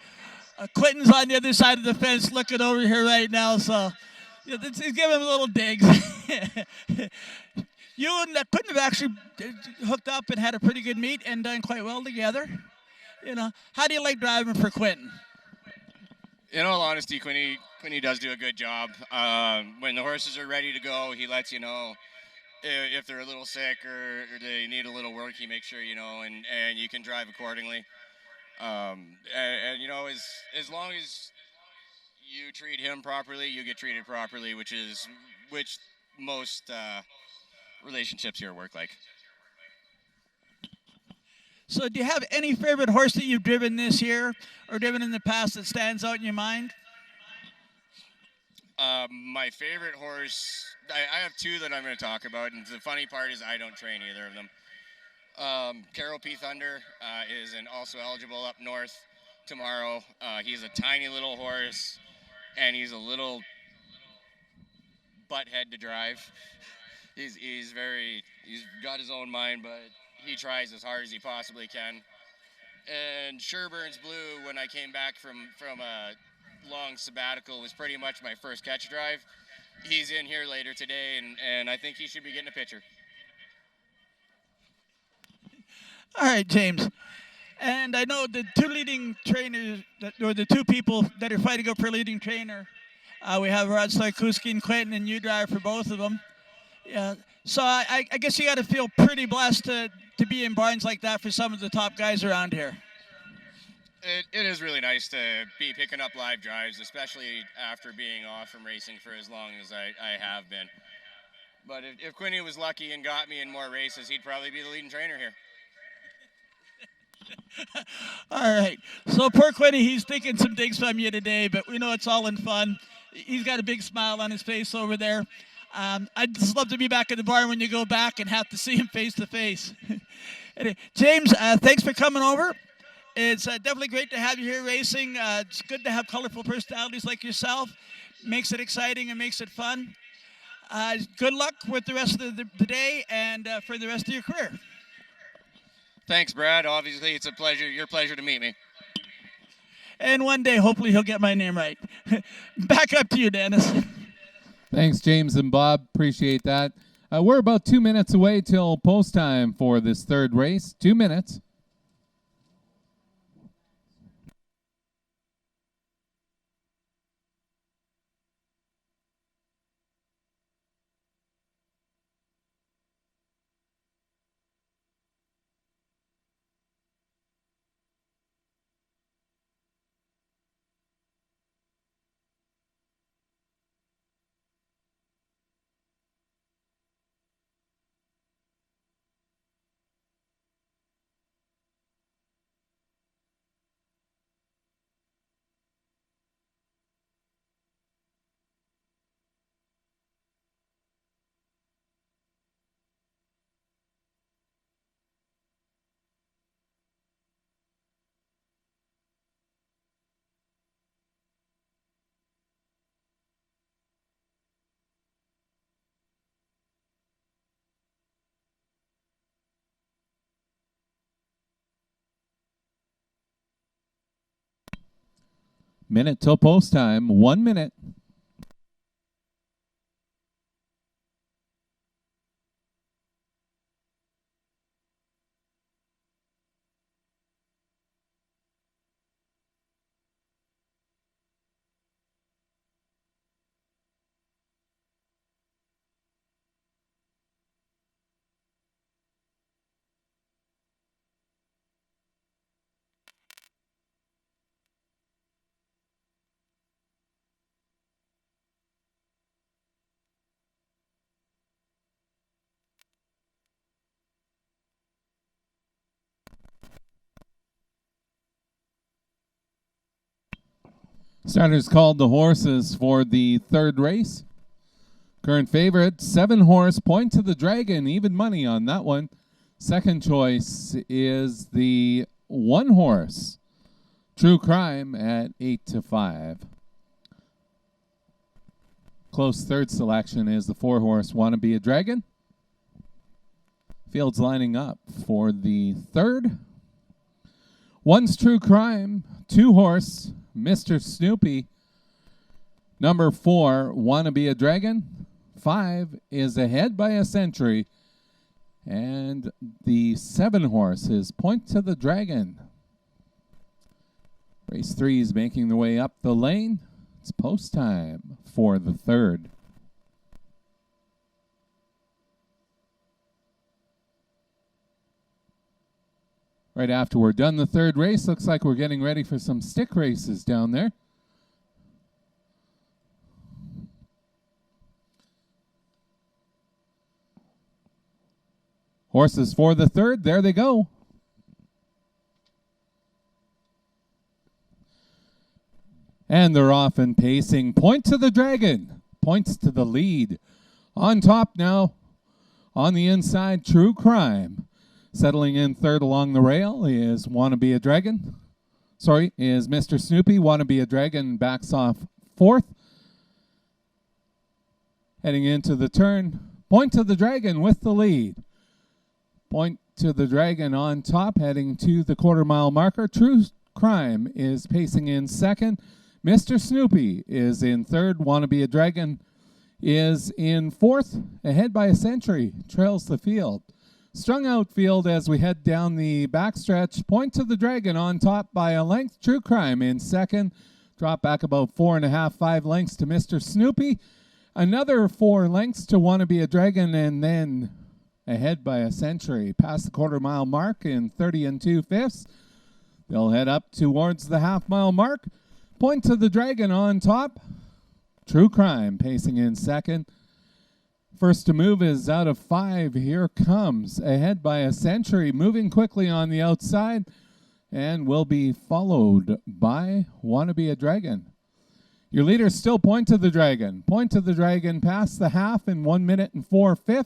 Quentin's on the other side of the fence looking over here right now, so he's giving him a little digs. You and Quentin have actually hooked up and had a pretty good meet and done quite well together. You know, how do you like driving for Quentin? In all honesty, Quinny does do a good job. When the horses are ready to go, he lets you know if they're a little sick or they need a little work. He makes sure you know, and you can drive accordingly. And you know, as long as you treat him properly, you get treated properly, which most relationships here work like. So do you have any favorite horse that you've driven this year or driven in the past that stands out in your mind? My favorite horse, I have two that I'm going to talk about, and the funny part is I don't train either of them. Carol P. Thunder is also eligible up north tomorrow. He's a tiny little horse, and he's a little butthead to drive. He's got his own mind, but he tries as hard as he possibly can. And Sherburne's Blue, when I came back from a long sabbatical, was pretty much my first catch drive. He's in here later today, and I think he should be getting a picture. All right, James. And I know the two leading trainers, or the two people that are fighting up for leading trainer, we have Rod Slarkowski and Quentin, and you drive for both of them. Yeah. So I guess you got to feel pretty blessed to be in barns like that for some of the top guys around here. It is really nice to be picking up live drives, especially after being off from racing for as long as I have been. But if Quinny was lucky and got me in more races, he'd probably be the leading trainer here. All right. So poor Quinny, he's taking some digs from you today, but we know it's all in fun. He's got a big smile on his face over there. I'd just love to be back at the barn when you go back and have to see him face to face. James, thanks for coming over. It's definitely great to have you here racing. It's good to have colorful personalities like yourself. Makes it exciting and makes it fun. Good luck with the rest of the day and for the rest of your career. Thanks, Brad. Obviously, it's a pleasure. Your pleasure to meet me. And one day, hopefully, he'll get my name right. Back up to you, Dennis. Thanks, James and Bob. Appreciate that. We're about 2 minutes away till post time for this third race. 2 minutes. Minute till post time. 1 minute. Starters called the horses for the third race. Current favorite, 7 horse, Point to the Dragon, even money on that one. Second choice is the 1 horse, True Crime, at 8-5. Close third selection is the 4 horse, Wanna Be a Dragon. Fields lining up for the third. 1's True Crime, 2 horse, Mr. Snoopy. Number 4, Wanna Be a Dragon. 5 is Ahead by a Century. And the 7 horse is Point to the Dragon. Race 3 is making the way up the lane. It's post time for the third. Right after we're done the third race, looks like we're getting ready for some stick races down there. Horses for the third, there they go. And they're off and pacing. Point to the Dragon, points to the lead. On top now, on the inside, True Crime. Settling in third along the rail is Wanna Be a Dragon. Is Mr. Snoopy. Wanna Be a Dragon backs off fourth. Heading into the turn, Point to the Dragon with the lead. Point to the Dragon on top, heading to the quarter-mile marker. True Crime is pacing in second. Mr. Snoopy is in third. Wanna Be a Dragon is in fourth. Ahead by a Century trails the field. Strung out field as we head down the backstretch. Point to the Dragon on top by a length. True Crime in second. Drop back about 4.5, 5 lengths to Mr. Snoopy. Another 4 lengths to Wanna Be a Dragon, and then Ahead by a Century past the quarter-mile mark in 30 2/5. They'll head up towards the half-mile mark. Point to the Dragon on top. True Crime pacing in second. First to move is out of 5. Here comes Ahead by a Century, moving quickly on the outside, and will be followed by Wanna Be a Dragon. Your leaders still Point to the Dragon. Point to the Dragon past the half in 1 minute and 4/5.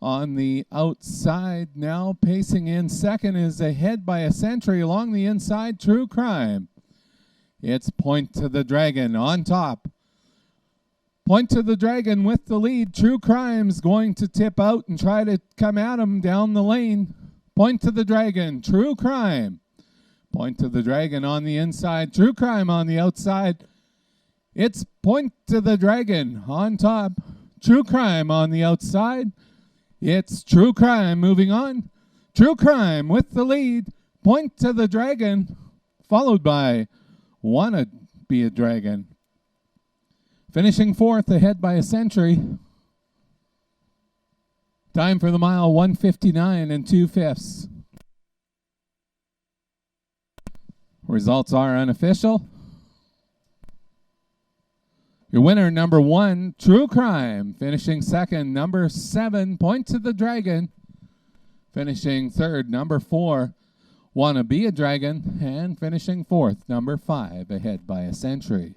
on the outside now. Pacing in second is ahead by a century along the inside. True Crime. It's Point to the Dragon on top. Point to the Dragon with the lead. True Crime's going to tip out and try to come at him down the lane. Point to the Dragon. True Crime. Point to the Dragon on the inside. True Crime on the outside. It's Point to the Dragon on top. True Crime on the outside. It's True Crime moving on. True Crime with the lead. Point to the Dragon, followed by Wanna Be a Dragon. Finishing fourth, ahead by a century. Time for the mile, 1:59 and 2/5. Results are unofficial. Your winner, number 1, True Crime. Finishing second, number 7, Point to the Dragon. Finishing third, number 4, Wanna Be a Dragon. And finishing fourth, number 5, ahead by a century.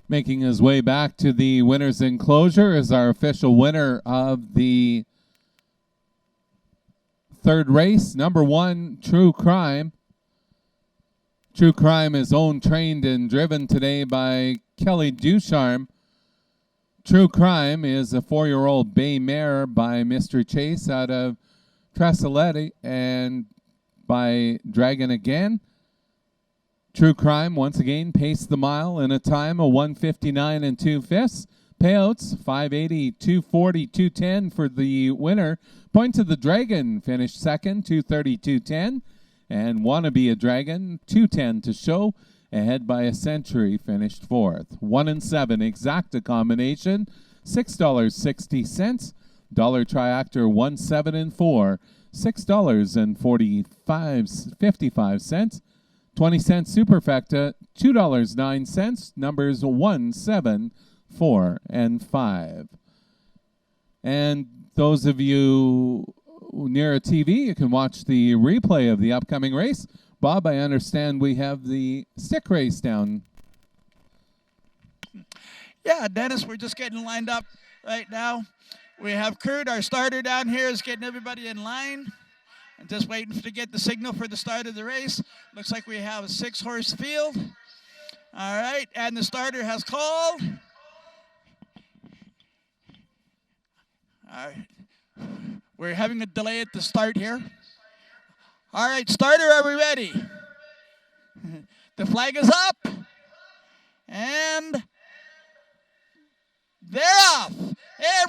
Making his way back to the winner's enclosure is our official winner of the third race, number 1, True Crime. True Crime is owned, trained, and driven today by Kelly Ducharme. True Crime is a 4-year-old bay mare by Mystery Chase out of Trasaletti and by Dragon Again. True Crime, once again, paced the mile in a time of 1:59 and 2/5. Payouts, $580, $240, $210 for the winner. Point to the Dragon finished second, $230, $210. And Wanna Be a Dragon, $210 to show. Ahead by a century, finished fourth. 1 and 7, exacta combination, $6.60. Dollar Triactor, 1, 7, and 4, $6.55. 20-cent Superfecta, $2.09. Numbers 1, 7, 4, and 5. And those of you near a TV, you can watch the replay of the upcoming race. Bob, I understand we have the stick race down. Yeah, Dennis, we're just getting lined up right now. We have Kurt, our starter down here, is getting everybody in line. And just waiting to get the signal for the start of the race. Looks like we have a 6-horse field. All right, and the starter has called. All right. We're having a delay at the start here. All right, starter, are we ready? The flag is up. And they're off. And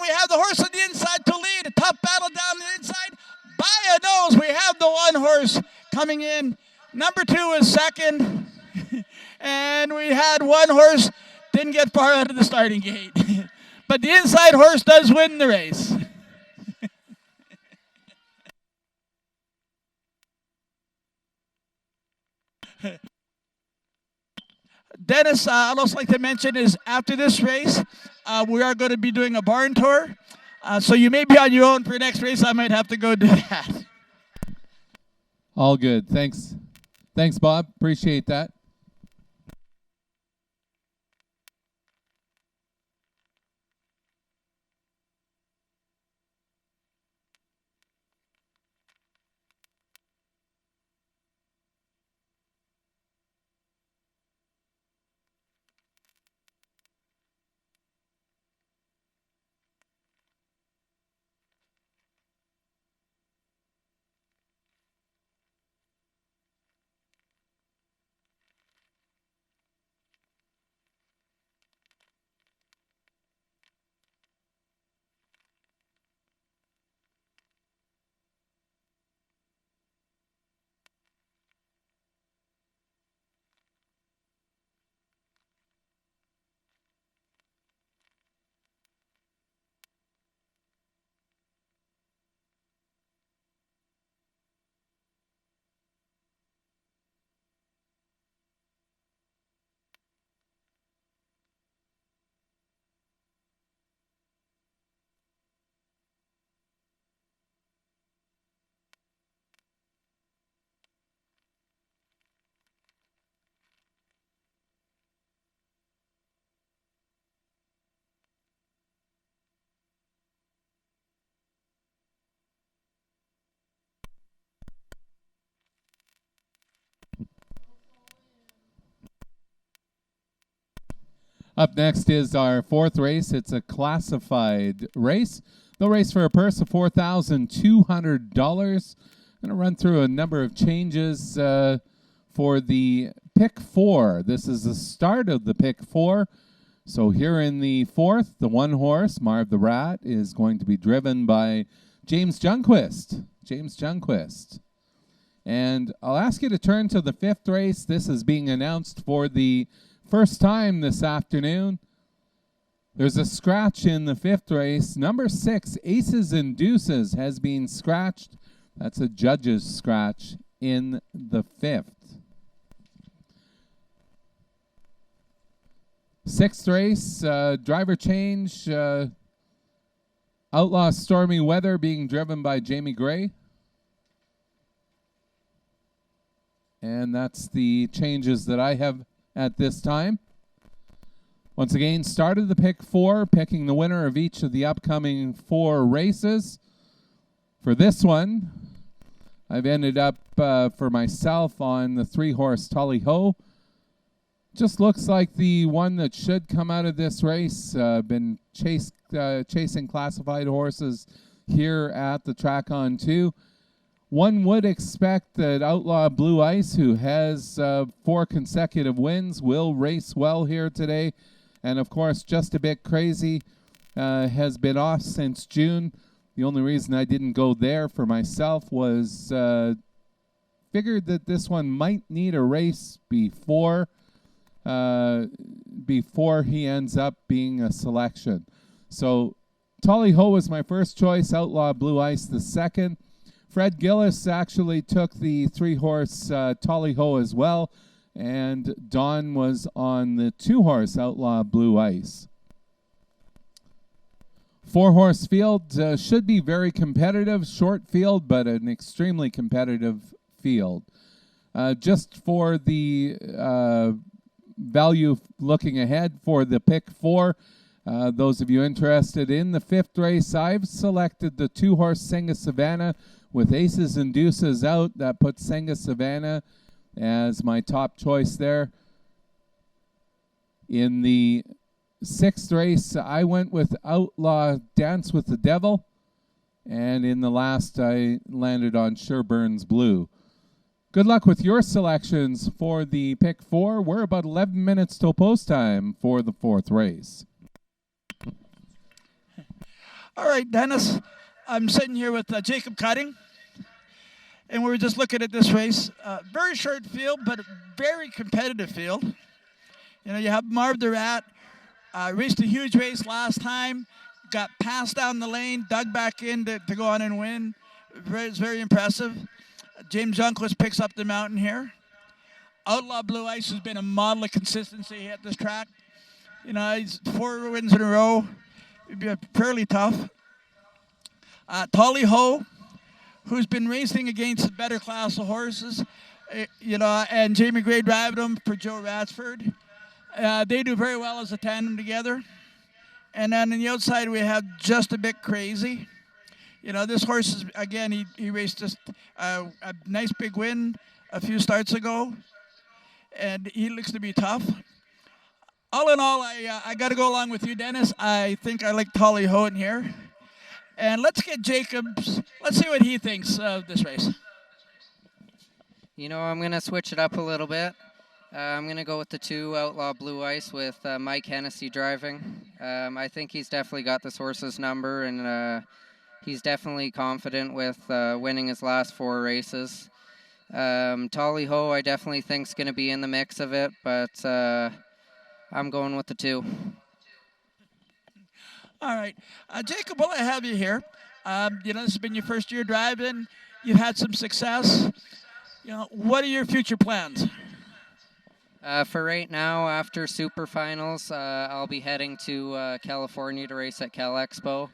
we have the horse on the inside to lead. A tough battle down the inside. By a nose, we have the one horse coming in. Number 2 is second. And we had one horse didn't get far out of the starting gate. But the inside horse does win the race. Dennis, I'd also like to mention is after this race, we are going to be doing a barn tour. So you may be on your own for the next race. I might have to go do that. All good. Thanks. Thanks, Bob. Appreciate that. Up next is our fourth race. It's a classified race. They'll race for a purse of $4,200. Going to run through a number of changes for the pick 4. This is the start of the pick 4. So here in the fourth, the one horse, Marv the Rat, is going to be driven by James Junquist. James Junquist. And I'll ask you to turn to the fifth race. This is being announced for the first time this afternoon. There's a scratch in the fifth race. Number 6, Aces and Deuces, has been scratched. That's a judge's scratch in the fifth. Sixth race, driver change. Outlaw Stormy Weather being driven by Jamie Gray. And that's the changes that I have at this time. Once again, started the pick 4, picking the winner of each of the upcoming 4 races. For this one, I've ended up for myself on the 3-horse Tally Ho. Just looks like the one that should come out of this race. Been chasing classified horses here at the Track on 2. One would expect that Outlaw Blue Ice, who has 4 consecutive wins, will race well here today. And of course, Just a Bit Crazy has been off since June. The only reason I didn't go there for myself was figured that this one might need a race before he ends up being a selection. So Tally Ho was my first choice, Outlaw Blue Ice the second. Fred Gillis actually took the 3-horse Tally Ho as well, and Don was on the 2-horse Outlaw Blue Ice. 4-horse field should be very competitive, short field, but an extremely competitive field. Just for the value looking ahead for the pick 4, those of you interested in the 5th race, I've selected the 2-horse Senga Savannah with Aces and Deuces out. That puts Senga Savannah as my top choice there. In the 6th race, I went with Outlaw Dance with the Devil. And in the last, I landed on Sherburne's Blue. Good luck with your selections for the pick 4. We're about 11 minutes till post time for the 4th race. All right, Dennis. I'm sitting here with Jacob Cutting, and we were just looking at this race. Very short field, but very competitive field. You know, you have Marv the Rat, raced a huge race last time, got passed down the lane, dug back in to go on and win. It's very impressive. James Junquist picks up the mountain here. Outlaw Blue Ice has been a model of consistency at this track. You know, he's 4 wins in a row. It'd be fairly tough. Tolly Ho, who's been racing against a better class of horses, you know, and Jamie Gray driving them for Joe Ratsford. They do very well as a tandem together. And then on the outside, we have Just a Bit Crazy. You know, this horse is, again, he raced just a nice big win a few starts ago, and he looks to be tough. All in all, I got to go along with you, Dennis. I think I like Tolly Ho in here. And let's get Jacobs. Let's see what he thinks of this race. You know, I'm going to switch it up a little bit. I'm going to go with the 2 Outlaw Blue Ice with Mike Hennessy driving. I think he's definitely got this horse's number, and he's definitely confident with winning his last 4 races. Tolly Ho, I definitely think is going to be in the mix of it, but I'm going with the 2. All right. Jacob, while I have you here, you know, this has been your first year driving. You've had some success. You know, what are your future plans? For right now, after Super Finals, I'll be heading to California to race at Cal Expo.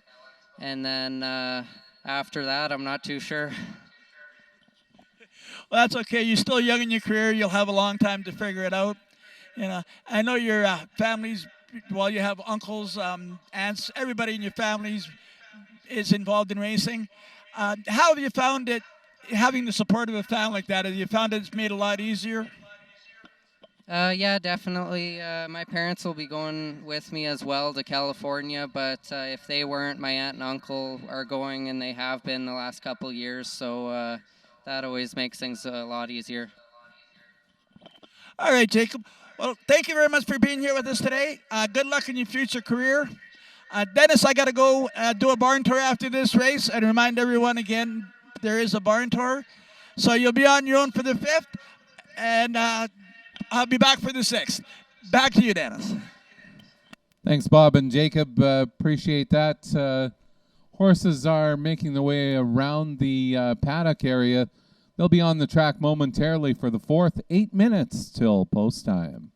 And then after that, I'm not too sure. Well, that's okay. You're still young in your career. You'll have a long time to figure it out. You know, I know your family's, well, you have uncles, aunts, everybody in your families is involved in racing. How have you found it, having the support of a family like that? Have you found it's made it a lot easier? Yeah, definitely. My parents will be going with me as well to California, but if they weren't, my aunt and uncle are going, and they have been the last couple of years, so that always makes things a lot easier. All right, Jacob. Well, thank you very much for being here with us today. Good luck in your future career. Dennis, I got to go do a barn tour after this race, and remind everyone again, there is a barn tour. So you'll be on your own for the 5th, and I'll be back for the 6th. Back to you, Dennis. Thanks, Bob and Jacob. Appreciate that. Horses are making their way around the paddock area. They'll be on the track momentarily for the 4th. 8 minutes till post time.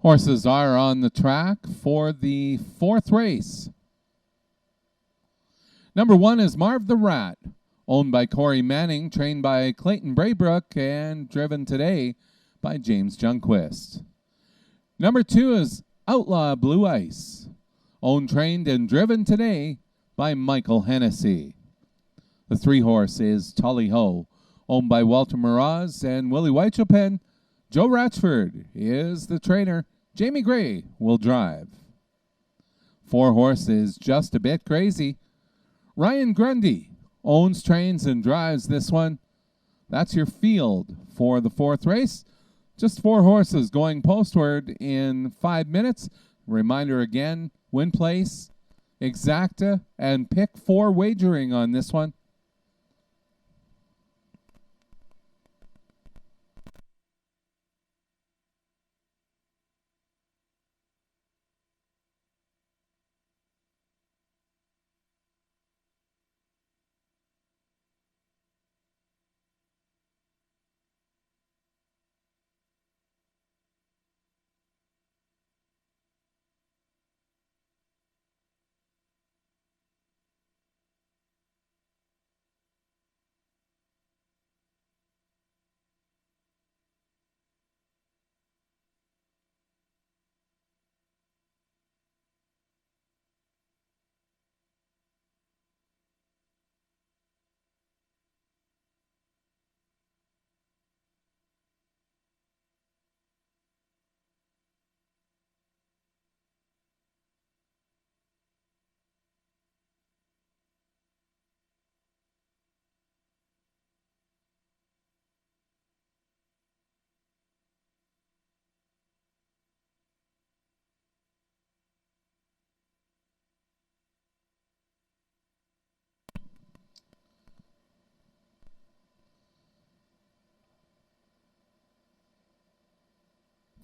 Horses are on the track for the 4th race. Number 1 is Marv the Rat, owned by Corey Manning, trained by Clayton Braybrook, and driven today by James Junquist. Number 2 is Outlaw Blue Ice, owned, trained, and driven today by Michael Hennessy. The 3-horse is Tolly Ho, owned by Walter Miraz and Willie Whitechapin. Joe Ratchford is the trainer. Jamie Gray will drive. 4-horse is Just a Bit Crazy. Ryan Grundy owns, trains, and drives this one. That's your field for the 4th race. Just 4 horses going postward in 5 minutes. Reminder again, win place, exacta, and pick 4 wagering on this one.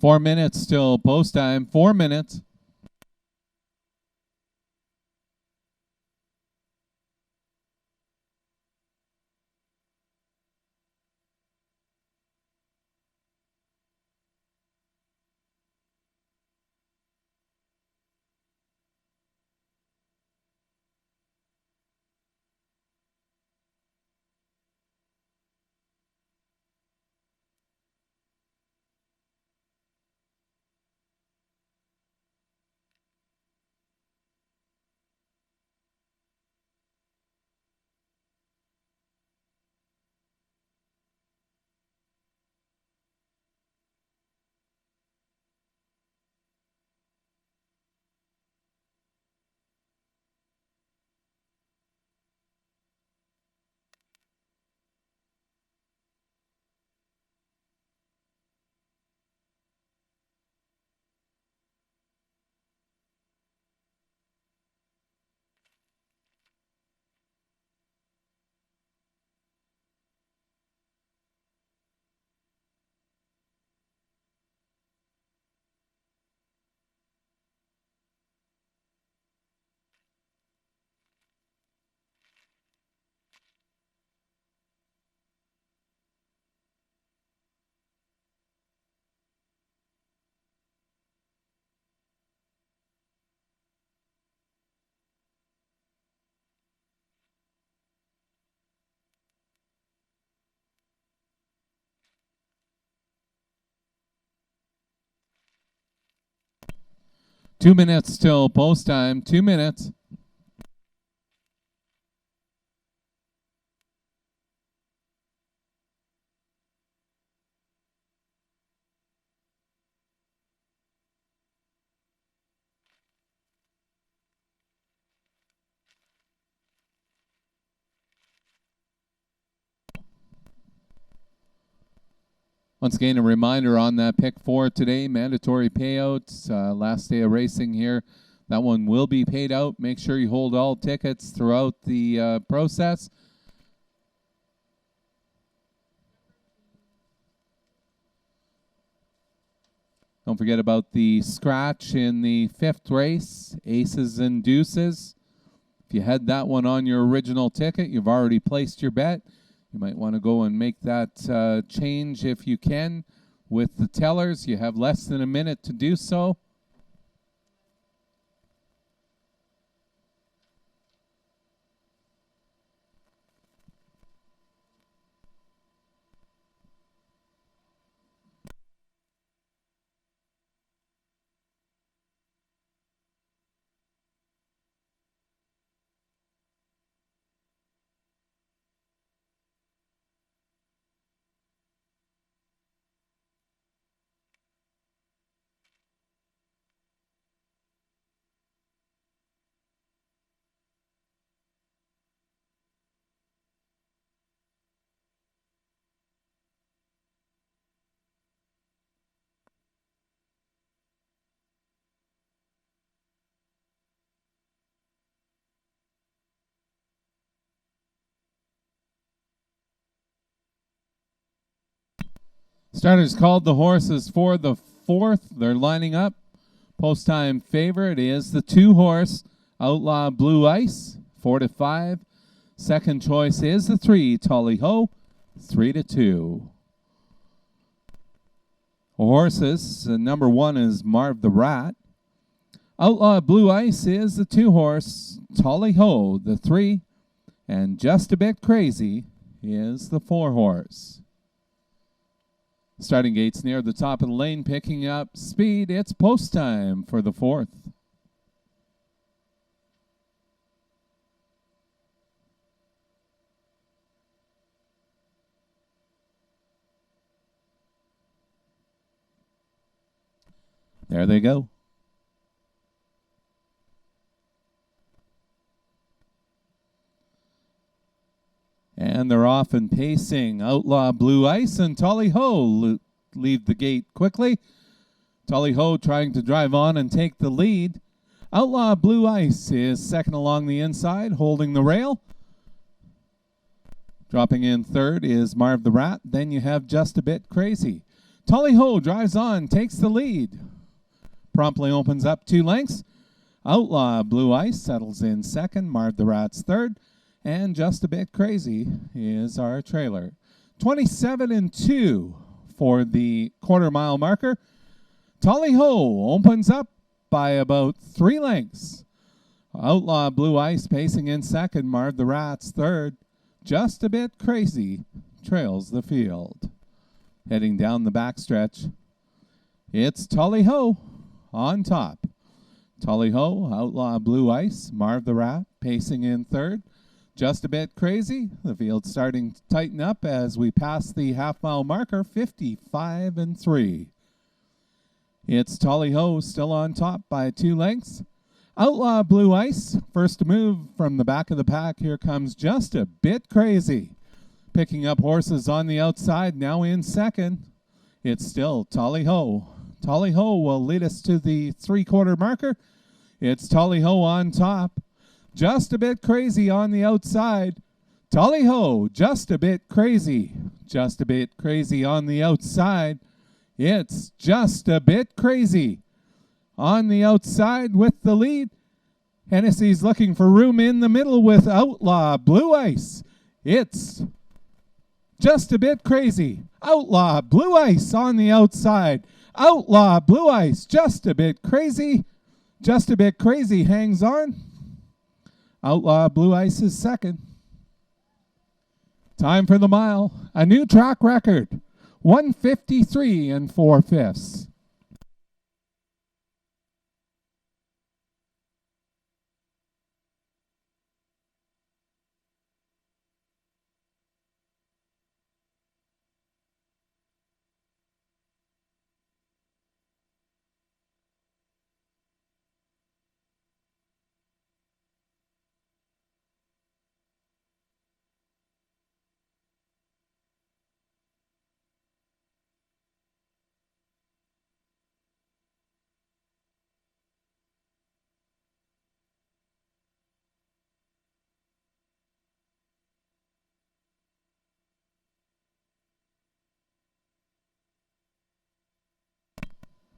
Four minutes till post time. 4 minutes. Two minutes till post time. 2 minutes. Once again, a reminder on that pick 4 today, mandatory payouts, last day of racing here. That one will be paid out. Make sure you hold all tickets throughout the process. Don't forget about the scratch in the 5th race, aces and deuces. If you had that one on your original ticket, you've already placed your bet. You might want to go and make that change if you can with the tellers. You have less than a minute to do so. Starters called the horses for the fourth. They're lining up. Post time favorite is the 2-horse Outlaw Blue Ice, 4-5. Second choice is the 3 Tally Ho, 3-2. Horses, number 1 is Marv the Rat. Outlaw Blue Ice is the 2-horse Tally Ho, the 3. And Just a Bit Crazy is the 4-horse. Starting gates near the top of the lane, picking up speed. It's post time for the fourth. There they go. And they're off and pacing. Outlaw Blue Ice and Tally Ho leave the gate quickly. Tally Ho trying to drive on and take the lead. Outlaw Blue Ice is second along the inside, holding the rail. Dropping in third is Marv the Rat. Then you have Just a Bit Crazy. Tally Ho drives on, takes the lead. Promptly opens up 2 lengths. Outlaw Blue Ice settles in second. Marv the Rat's third. And Just a Bit Crazy is our trailer. 27-2 for the quarter-mile marker. Tally Ho opens up by about 3 lengths. Outlaw Blue Ice pacing in second. Marv the Rat's third. Just a Bit Crazy trails the field. Heading down the backstretch, it's Tally Ho on top. Tally Ho, Outlaw Blue Ice, Marv the Rat pacing in third. Just a Bit Crazy. The field starting to tighten up as we pass the half-mile marker, 55-3. It's Tally Ho still on top by 2 lengths. Outlaw Blue Ice, first to move from the back of the pack. Here comes Just a Bit Crazy. Picking up horses on the outside, now in second. It's still Tally Ho. Tally Ho will lead us to the 3/4 marker. It's Tally Ho on top. Just a Bit Crazy on the outside. Tally Ho, Just a Bit Crazy. Just a Bit Crazy on the outside. It's Just a Bit Crazy on the outside with the lead. Hennessy's looking for room in the middle with Outlaw Blue Ice. It's Just a Bit Crazy. Outlaw Blue Ice on the outside. Outlaw Blue Ice, Just a Bit Crazy. Just a Bit Crazy hangs on. Outlaw Blue Ice is second. Time for the mile. A new track record. 1:53 4/5.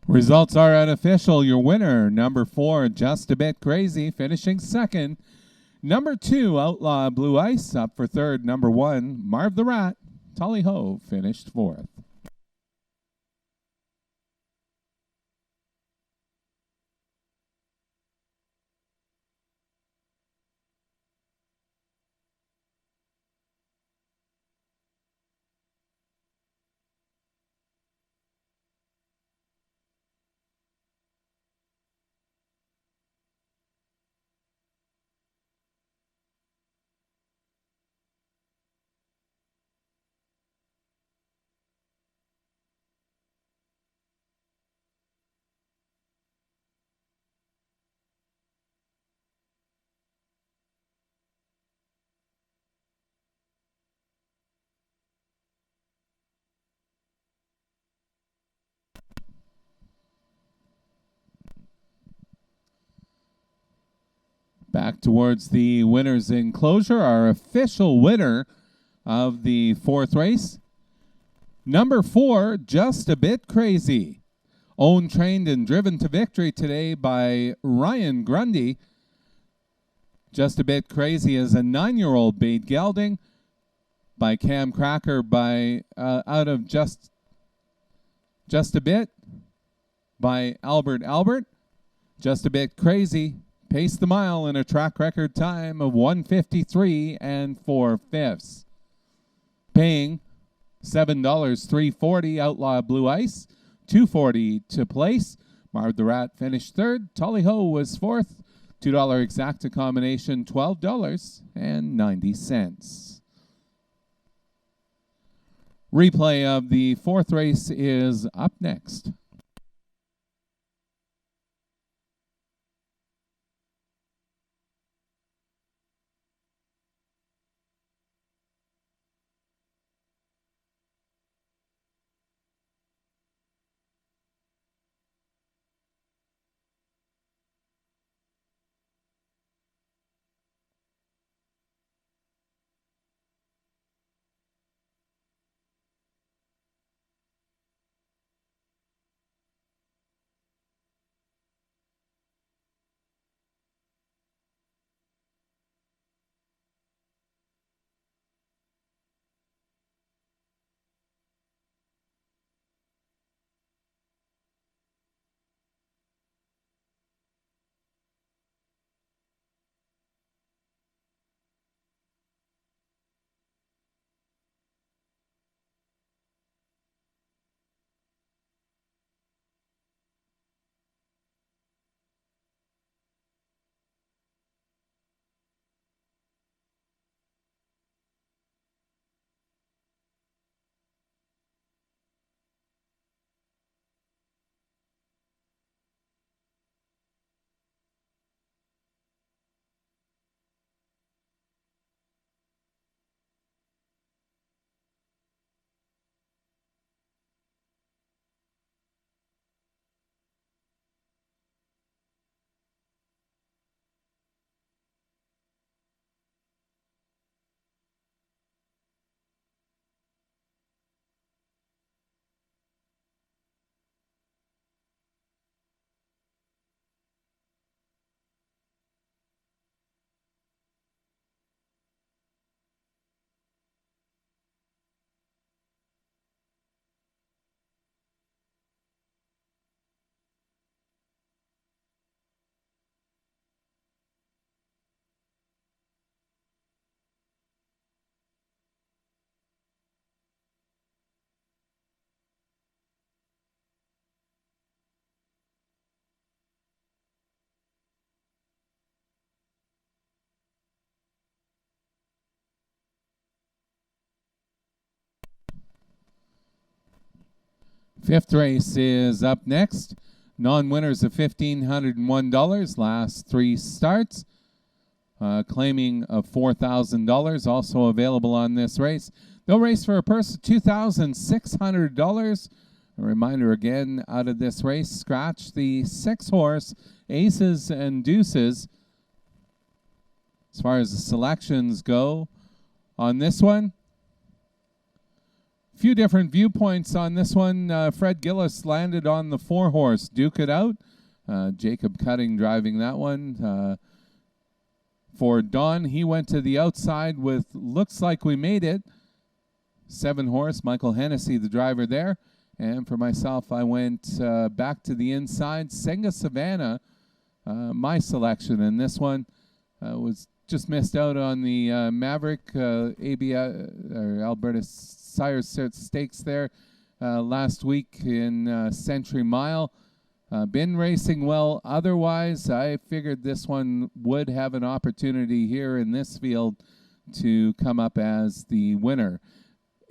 Results are unofficial. Your winner, number 4, Just a Bit Crazy, finishing second. Number 2, Outlaw Blue Ice, up for third. Number 1, Marv the Rat. Tally Ho finished fourth. Back towards the winner's enclosure, our official winner of the fourth race. Number 4, Just a Bit Crazy. Owned, trained, and driven to victory today by Ryan Grundy. Just a Bit Crazy is a 9-year-old Bade Gelding by Cam Cracker out of Just a Bit by Albert. Just a Bit Crazy paced the mile in a track record time of 1:53 4/5. Paying $7, $3.40 Outlaw Blue Ice, $2.40 to place. Marv the Rat finished third. Tolly Ho was fourth. $2 exacta combination, $12.90. Replay of the 4th race is up next. Fifth race is up next. Non-winners of $1,501. Last 3 starts. Claiming of $4,000. Also available on this race. They'll race for a purse of $2,600. A reminder again, out of this race, scratch the 6-horse Aces and Deuces. As far as the selections go on this one, few different viewpoints on this one. Fred Gillis landed on the 4-horse Duke It Out. Jacob Cutting driving that one. For Don, he went to the outside with Looks Like We Made It. 7-horse Michael Hennessy, the driver there. And for myself, I went back to the inside. Senga Savannah, my selection. And this one was just missed out on the Maverick or Alberta Sire Stakes there last week in Century Mile. Been racing well otherwise. I figured this one would have an opportunity here in this field to come up as the winner.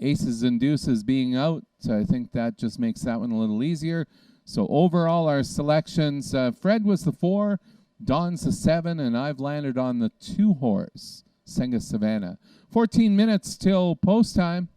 Aces and Deuces being out, so I think that just makes that one a little easier. So overall, our selections, Fred was the 4, Don's the 7, and I've landed on the 2-horse, Senga Savannah. 14 minutes till post time.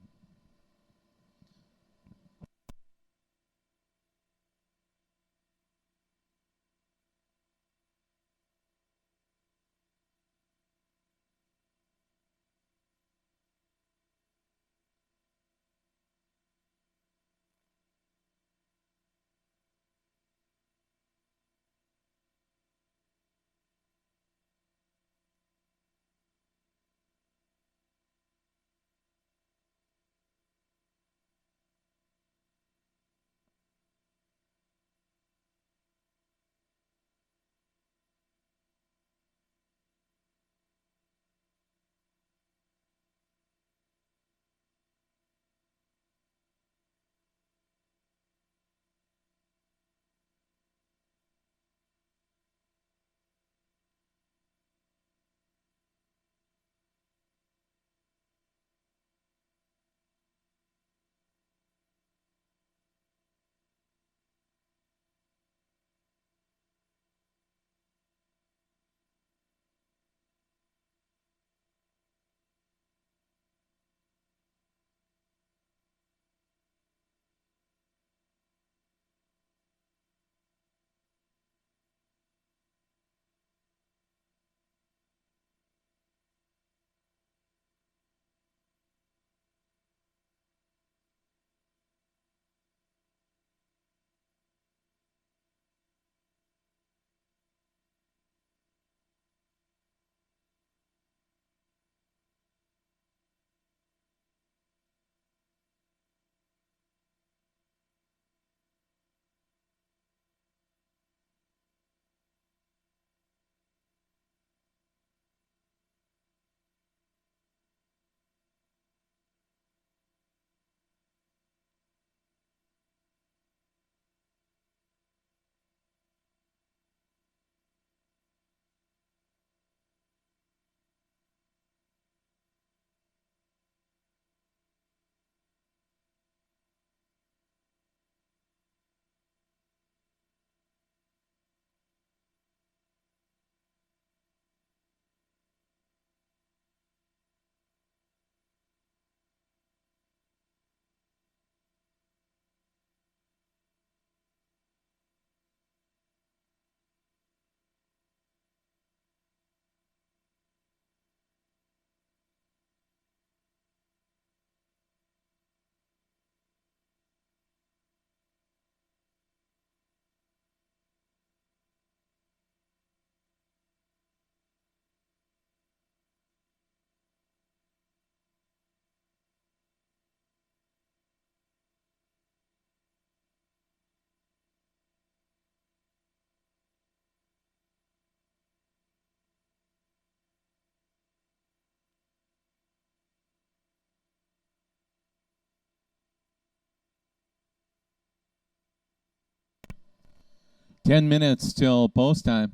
10 minutes till post time.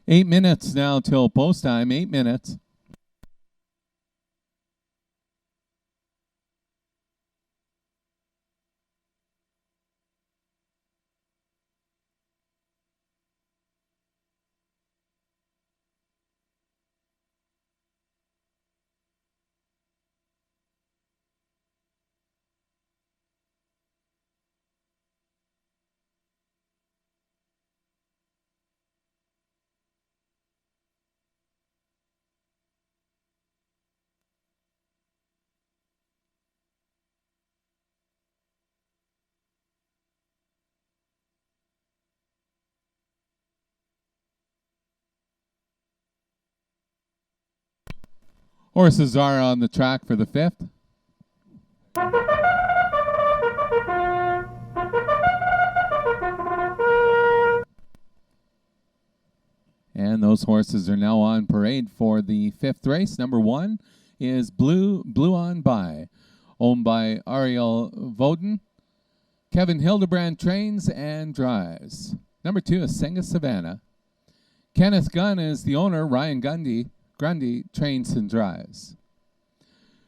Eight minutes now till post time. 8 minutes. Horses are on the track for the 5th. And those horses are now on parade for the 5th race. Number 1 is Blue On By, owned by Ariel Voden. Kevin Hildebrand trains and drives. Number 2 is Senga Savannah. Kenneth Gunn is the owner. Ryan Grundy trains and drives.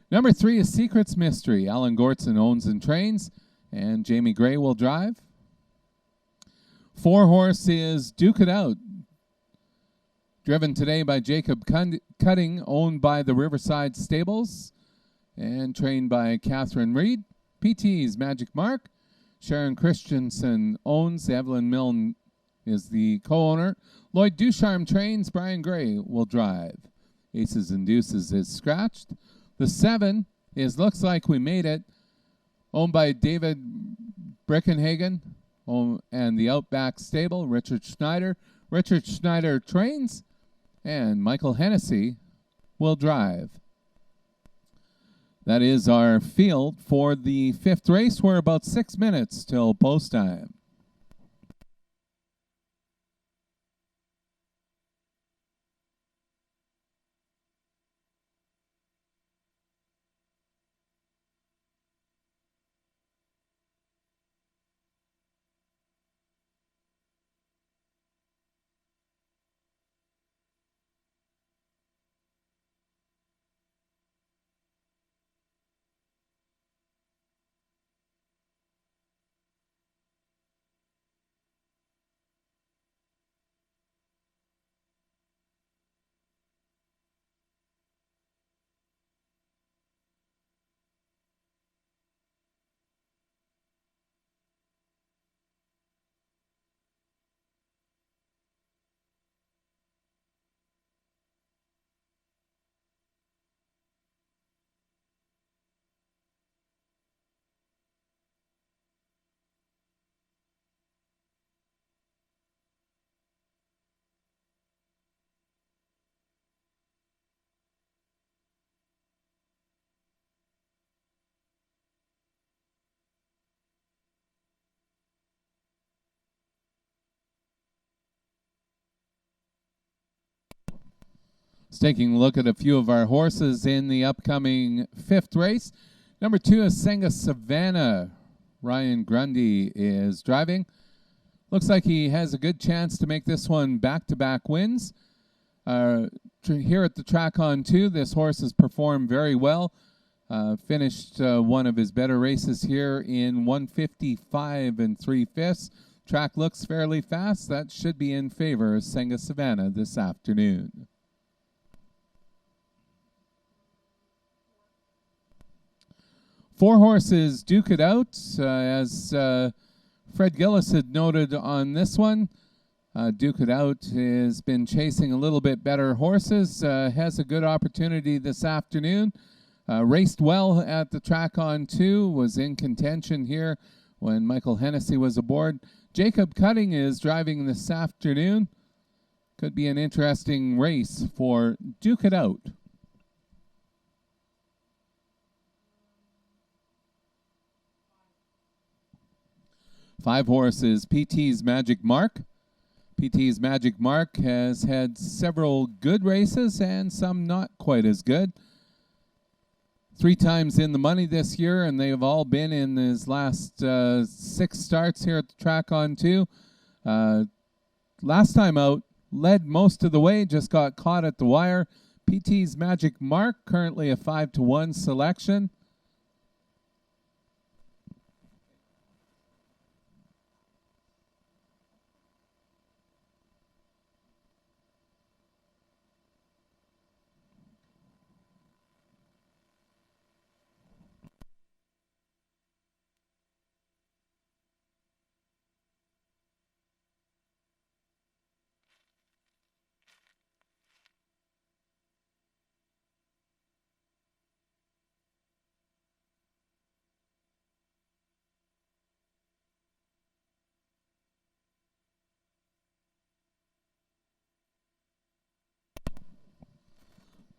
Number 3 is Secrets Mystery. Alan Gortson owns and trains, and Jamie Gray will drive. 4 horse is Duke It Out, driven today by Jacob Cutting, owned by the Riverside Stables, and trained by Catherine Reed. PT's Magic Mark. Sharon Christensen owns. Evelyn Milne is the co-owner. Lloyd Ducharme trains. Brian Gray will drive. Aces and Deuces is scratched. The 7 is Looks Like We Made It, owned by David Brickenhagen and the Outback Stable, Richard Schneider. Richard Schneider trains, and Michael Hennessy will drive. That is our field for the 5th race. We're about 6 minutes till post time. Just taking a look at a few of our horses in the upcoming 5th race. Number 2 is Senga Savannah. Ryan Grundy is driving. Looks like he has a good chance to make this one back-to-back wins. Here at the track on 2, this horse has performed very well. Finished one of his better races here in 155 3/5. Track looks fairly fast. That should be in favor of Senga Savannah this afternoon. Four horses duke it out, as Fred Gillis had noted on this one. Duke It Out has been chasing a little bit better horses, has a good opportunity this afternoon. Raced well at the track on 2, was in contention here when Michael Hennessy was aboard. Jacob Cutting is driving this afternoon. Could be an interesting race for Duke It Out. Five horses, PT's Magic Mark. PT's Magic Mark has had several good races and some not quite as good. 3 times in the money this year, and they have all been in his last 6 starts here at the track on 2. Last time out, led most of the way, just got caught at the wire. PT's Magic Mark, currently a 5-1 selection.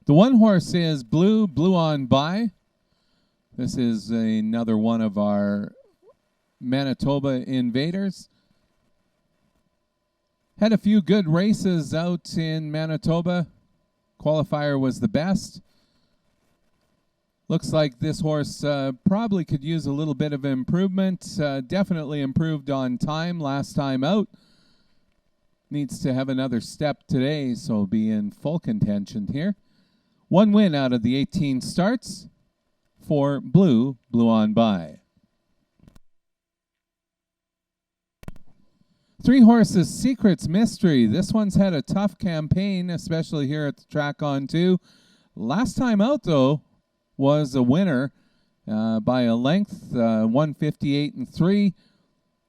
The one horse is Blue On By. This is another one of our Manitoba Invaders. Had a few good races out in Manitoba. Qualifier was the best. Looks like this horse probably could use a little bit of improvement. Definitely improved on time last time out. Needs to have another step today, so will be in full contention here. 1 win out of the 18 starts for Blue On By. 3 horses, Secret's Mystery. This one's had a tough campaign, especially here at the track on 2. Last time out, though, was a winner by a length, 158 3.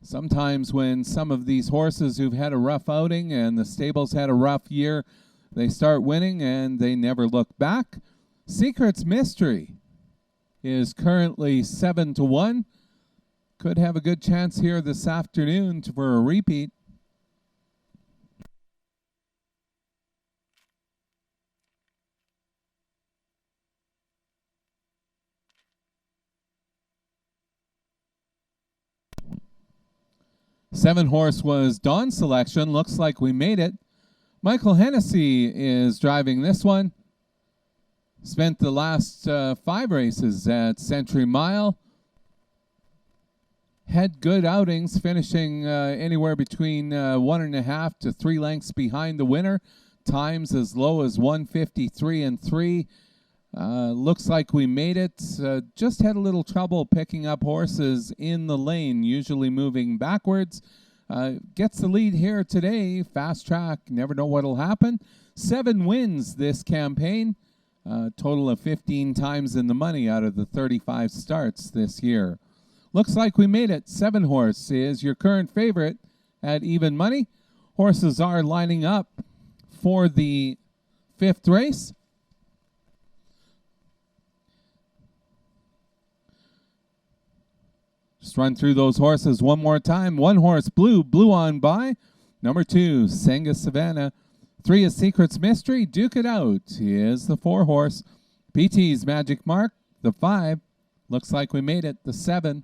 Sometimes when some of these horses who've had a rough outing and the stable's had a rough year, they start winning and they never look back. Secret's Mystery is currently 7-1. Could have a good chance here this afternoon for a repeat. Seven horse was Dawn's selection. Looks like we made it. Michael Hennessy is driving this one. Spent the last 5 races at Century Mile. Had good outings, finishing anywhere between 1.5 to 3 lengths behind the winner. Times as low as 153 3. Looks like we made it. Just had a little trouble picking up horses in the lane, usually moving backwards. Gets the lead here today. Fast track, never know what'll happen. 7 wins this campaign. Total of 15 times in the money out of the 35 starts this year. Looks like we made it. 7 horse is your current favorite at even money. Horses are lining up for the 5th race. Just run through those horses one more time. 1 horse, Blue On By. Number 2, Senga Savannah. 3 is Secret's Mystery. Duke It Out is the 4 horse. PT's Magic Mark, the 5. Looks like we made it, the 7.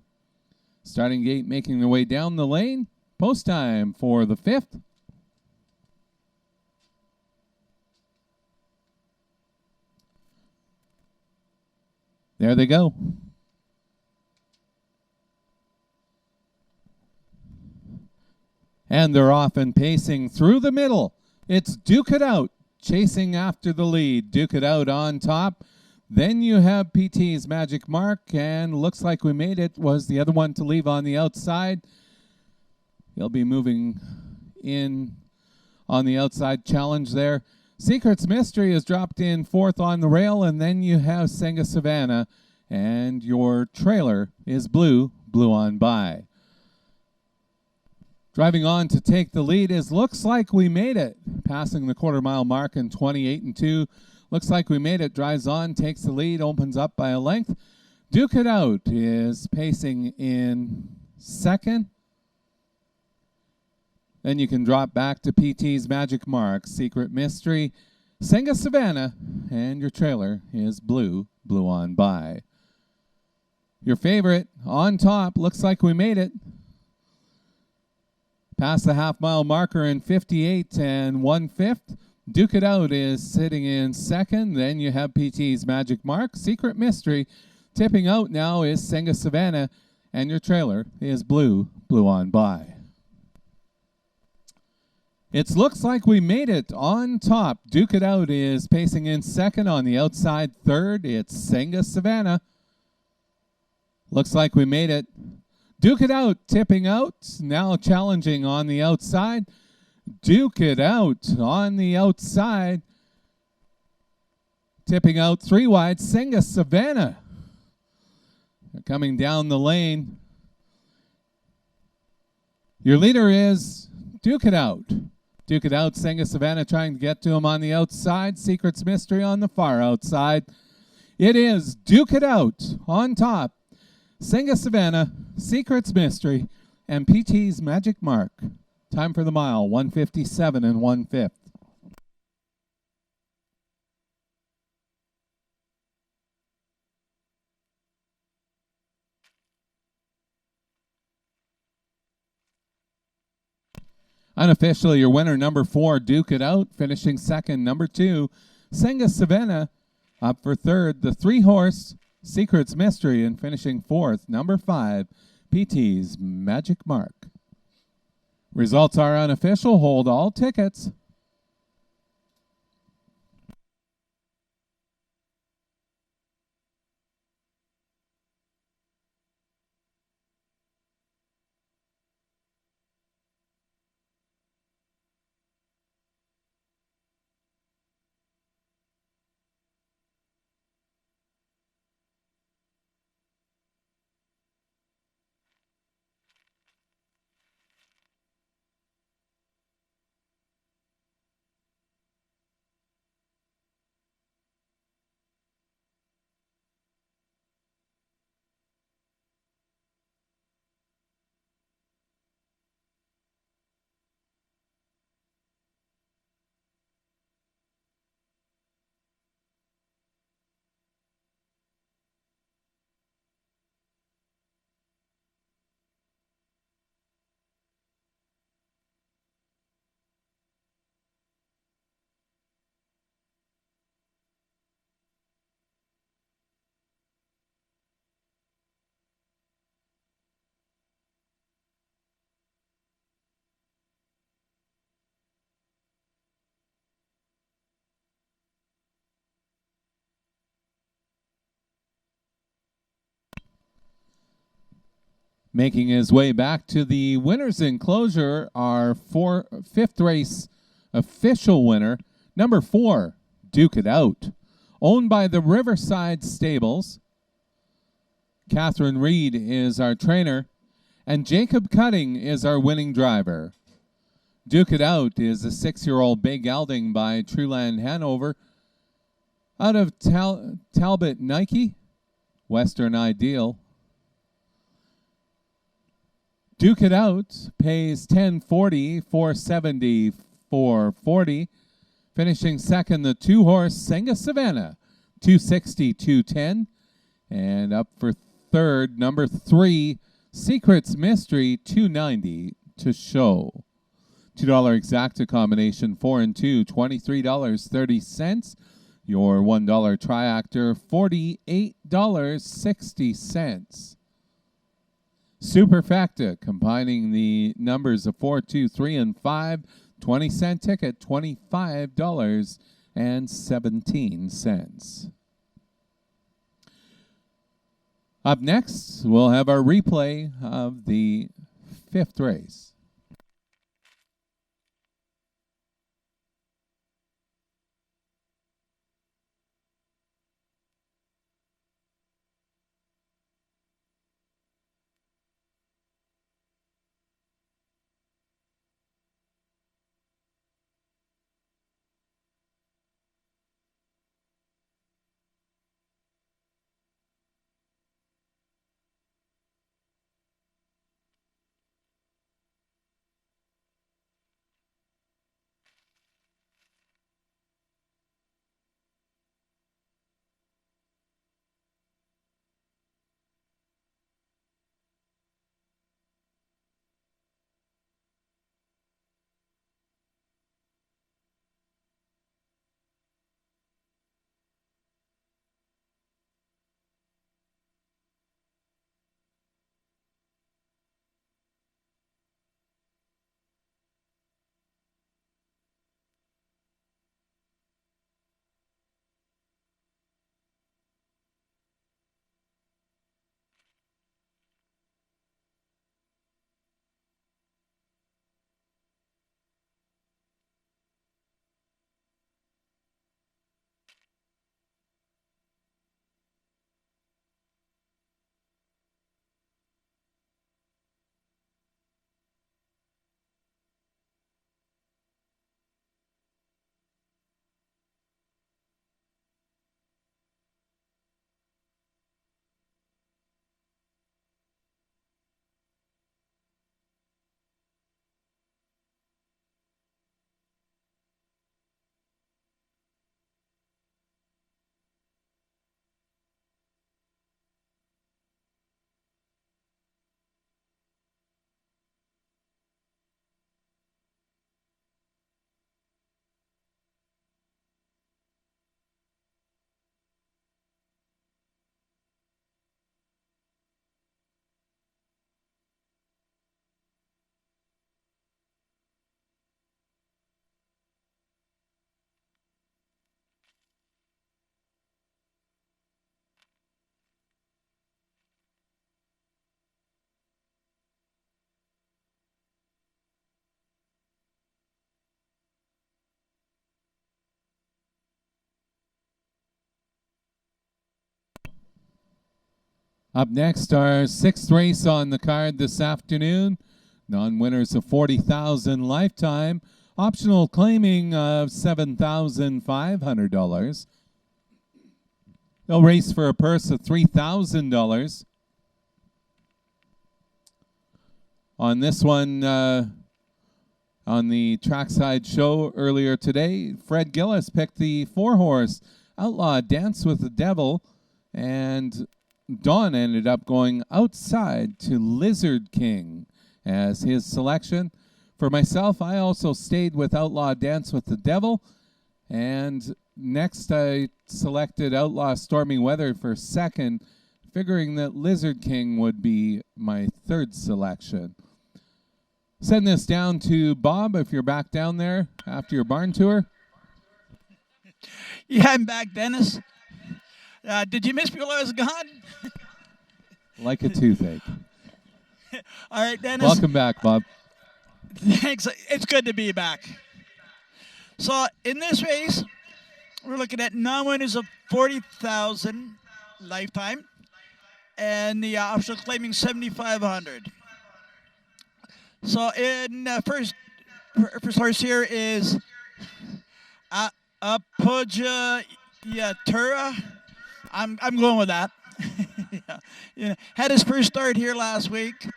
Starting gate making their way down the lane. Post time for the 5th. There they go. And they're off and pacing through the middle. It's Duke It Out chasing after the lead. Duke It Out on top. Then you have PT's Magic Mark, and looks like We Made It was the other one to leave on the outside. He'll be moving in on the outside challenge there. Secret's Mystery has dropped in fourth on the rail, and then you have Senga Savannah, and your trailer is Blue on by. Driving on to take the lead is Looks Like We Made It, passing the quarter-mile mark in 28-2. Looks Like We Made It drives on, takes the lead, opens up by a length. Duke It Out is pacing in second. Then you can drop back to PT's Magic Mark, Secret Mystery, Senga Savannah, and your trailer is Blue on by. Your favorite on top, Looks Like We Made It. Past the half-mile marker in 58 1/5. Duke It Out is sitting in second. Then you have PT's Magic Mark. Secret Mystery tipping out now is Senga Savannah, and your trailer is Blue on by. It Looks Like We Made It on top. Duke It Out is pacing in second. On the outside third, it's Senga Savannah. Looks Like We Made It. Duke It Out tipping out, now challenging on the outside. Duke It Out on the outside. Tipping out three wide, Senga Savannah. They're coming down the lane. Your leader is Duke It Out. Duke It Out, Senga Savannah trying to get to him on the outside. Secret's Mystery on the far outside. It is Duke It Out on top. Senga Savannah, Secret's Mystery, and PT's Magic Mark. Time for the mile, 1:57 1/5. Unofficially, your winner, number 4, Duke It Out, finishing second. Number 2, Senga Savannah, up for third. The 3-horse, Secret's Mystery, and finishing fourth. Number 5, PT's Magic Mark. Results are unofficial. Hold all tickets. Making his way back to the winner's enclosure, our fifth race official winner, number 4, Duke It Out, owned by the Riverside Stables. Catherine Reed is our trainer, and Jacob Cutting is our winning driver. Duke It Out is a 6-year-old bay gelding by Trueland Hanover out of Talbot Nike, Western Ideal. Duke It Out pays $10.40, $4.70, $4.40. Finishing second, the 2-horse Senga Savannah, $2.60, $2.10. And up for third, number 3, Secret's Mystery, $2.90 to show. $2 exacta combination, 4 and 2, $23.30. Your $1 triactor, $48.60. Superfecta, combining the numbers of 4, 2, 3, and 5, 20-cent ticket, $25.17. Up next, we'll have our replay of the 5th race. Up next, our 6th race on the card this afternoon. Non-winners of $40,000 lifetime. Optional claiming of $7,500. They'll race for a purse of $3,000. On this one, on the trackside show earlier today, Fred Gillis picked the 4-horse Outlaw Dance with the Devil, and Don ended up going outside to Lizard King as his selection. For myself, I also stayed with Outlaw Dance with the Devil, and next I selected Outlaw Stormy Weather for second, figuring that Lizard King would be my 3rd selection. Send this down to Bob if you're back down there after your barn tour. Yeah, I'm back, Dennis. Did you miss me while I was gone? Like a toothache. All right, Dennis. Welcome back, Bob. Thanks. It's good to be back. So in this race, we're looking at non-winners of $40,000 lifetime, and the optional claiming $7,500. So in first horse here is Apoja Yatura. I'm going with that. Yeah. Had his first start here last week.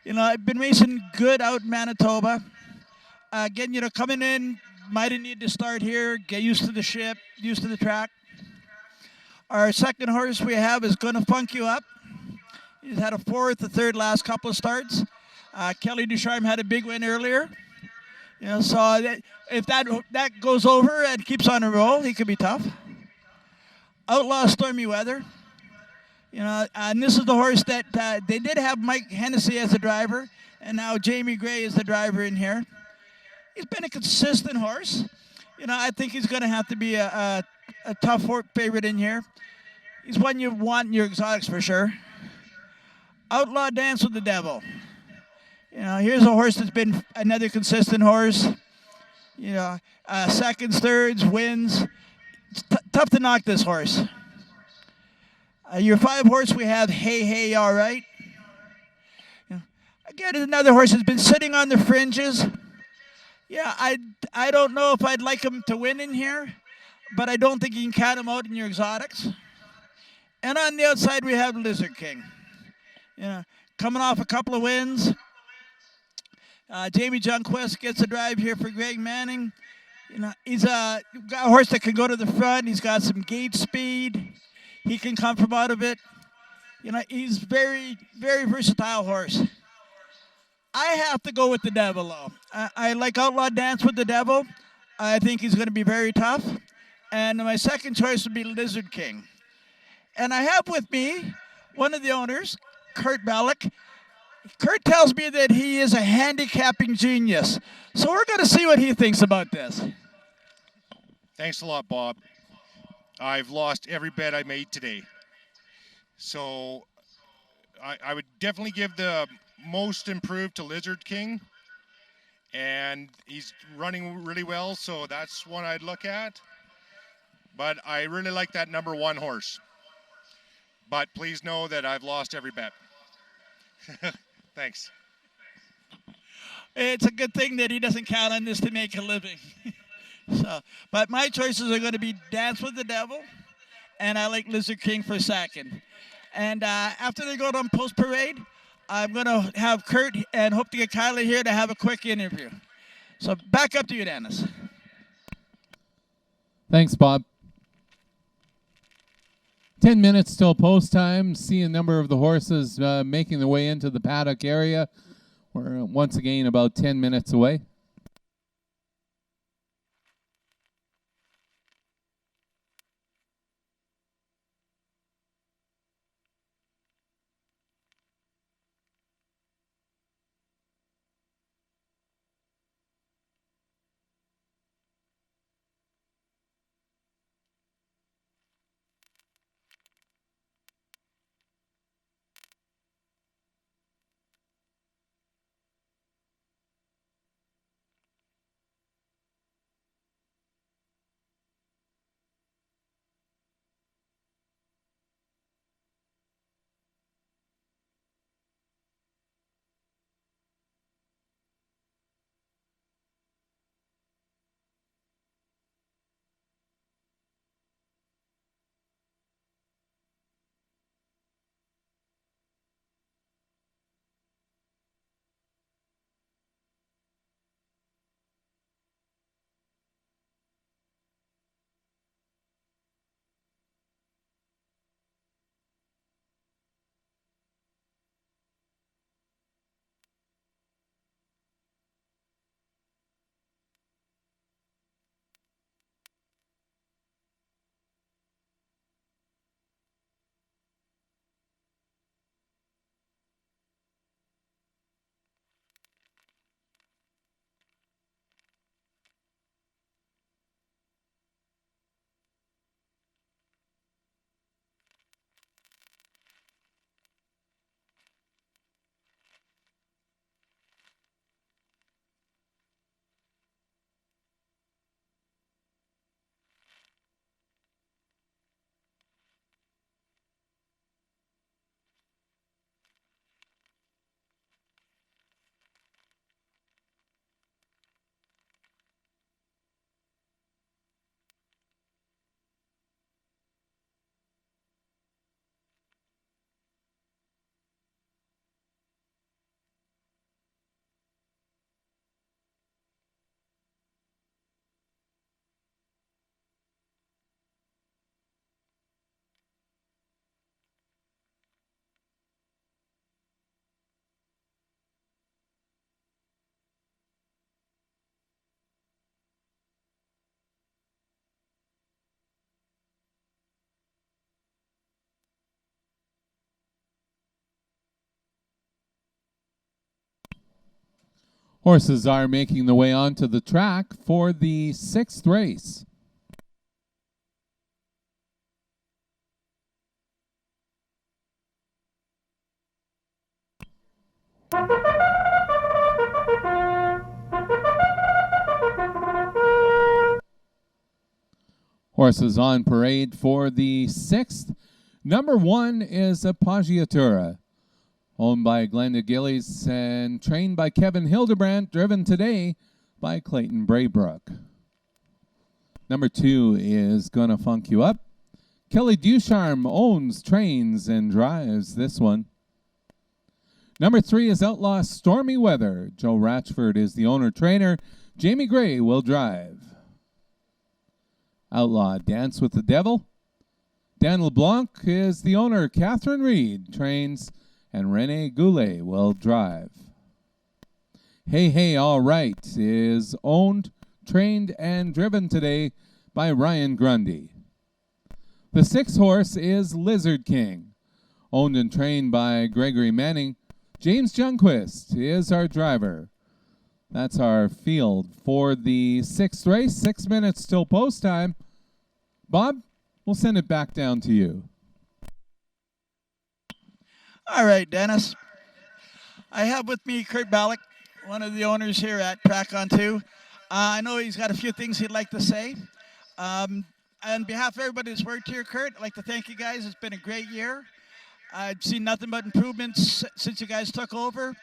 I've been racing good out in Manitoba. Again, coming in, might have needed to start here, get used to the ship, used to the track. Our second horse we have is Gonna Funk You Up. He's had a 4th, the 3rd last couple of starts. Kelly Ducharme had a big win earlier. So if that goes over and keeps on a roll, he could be tough. Outlaw Stormy Weather. You know, and this is the horse that they did have Mike Hennessy as the driver, and now Jamie Gray is the driver in here. He's been a consistent horse. You know, I think he's going to have to be a tough favorite in here. He's one you want in your exotics for sure. Outlaw Dance with the Devil. You know, here's a horse that's been another consistent horse. You know, seconds, thirds, wins. It's tough to knock this horse. Your 5 horse, we have Hey Hey All Right. You know, again, another horse has been sitting on the fringes. Yeah, I don't know if I'd like him to win in here, but I don't think you can count him out in your exotics. And on the outside, we have Lizard King. You know, coming off a couple of wins. Jamie Junquist gets a drive here for Greg Manning. You know, he's got a horse that can go to the front. He's got some gate speed. He can come from out of it. You know, he's very, very versatile horse. I have to go with the Devil, though. I like Outlaw Dance with the Devil. I think he's going to be very tough. And my second choice would be Lizard King. And I have with me one of the owners, Kurt Ballack. Kurt tells me that he is a handicapping genius. So we're going to see what he thinks about this. Thanks a lot, Bob. I've lost every bet I made today. So I would definitely give the most improved to Lizard King. And he's running really well, so that's one I'd look at. But I really like that number 1 horse. But please know that I've lost every bet. Thanks. It's a good thing that he doesn't count on this to make a living. But my choices are going to be Dance with the Devil, and I like Lizard King for second. And after they go on post parade, I'm going to have Kurt and hope to get Kylie here to have a quick interview. So back up to you, Dennis. Thanks, Bob. 10 minutes till post time. See a number of the horses making their way into the paddock area. We're once again about 10 minutes away. Horses are making the way onto the track for the 6th race. Horses on parade for the 6th. Number 1 is Appoggiatura, owned by Glenda Gillies and trained by Kevin Hildebrandt, driven today by Clayton Braybrook. Number 2 is Gonna Funk You Up. Kelly Ducharme owns, trains, and drives this one. Number 3 is Outlaw Stormy Weather. Joe Ratchford is the owner-trainer. Jamie Gray will drive. Outlaw Dance with the Devil. Dan LeBlanc is the owner. Catherine Reed trains, and Rene Goulet will drive. Hey Hey All Right is owned, trained, and driven today by Ryan Grundy. The 6th horse is Lizard King, owned and trained by Gregory Manning. James Junquist is our driver. That's our field for the 6th race. 6 minutes till post time. Bob, we'll send it back down to you. All right, Dennis. I have with me Kurt Ballack, one of the owners here at Track on 2. I know he's got a few things he'd like to say. On behalf of everybody that's worked here, Kurt, I'd like to thank you guys. It's been a great year. I've seen nothing but improvements since you guys took over.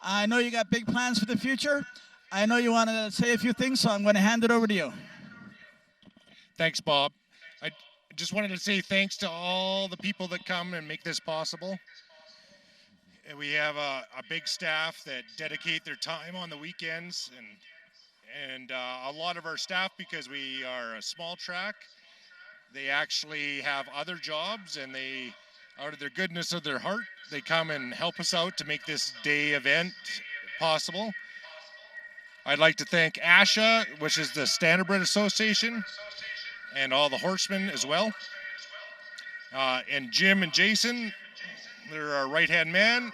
I know you got big plans for the future. I know you want to say a few things, so I'm going to hand it over to you. Thanks, Bob. I just wanted to say thanks to all the people that come and make this possible. And we have a big staff that dedicate their time on the weekends, and a lot of our staff, because we are a small track, they actually have other jobs, and they, out of their goodness of their heart, they come and help us out to make this day event possible. I'd like to thank ASHA, which is the Standardbred Association, and all the horsemen as well. And Jim and Jason, they're our right-hand man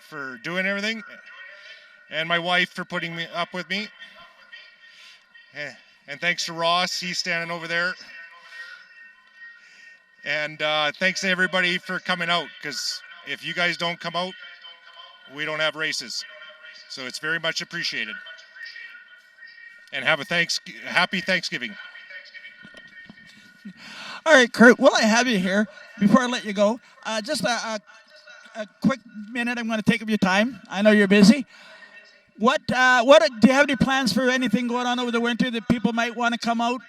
for doing everything. And my wife for putting me up with me. And thanks to Ross, he's standing over there. And thanks to everybody for coming out, because if you guys don't come out, we don't have races. So it's very much appreciated. And have a happy Thanksgiving. All right, Kurt, while I have you here, before I let you go, just a quick minute I'm going to take of your time. I know you're busy. Do you have any plans for anything going on over the winter that people might want to come out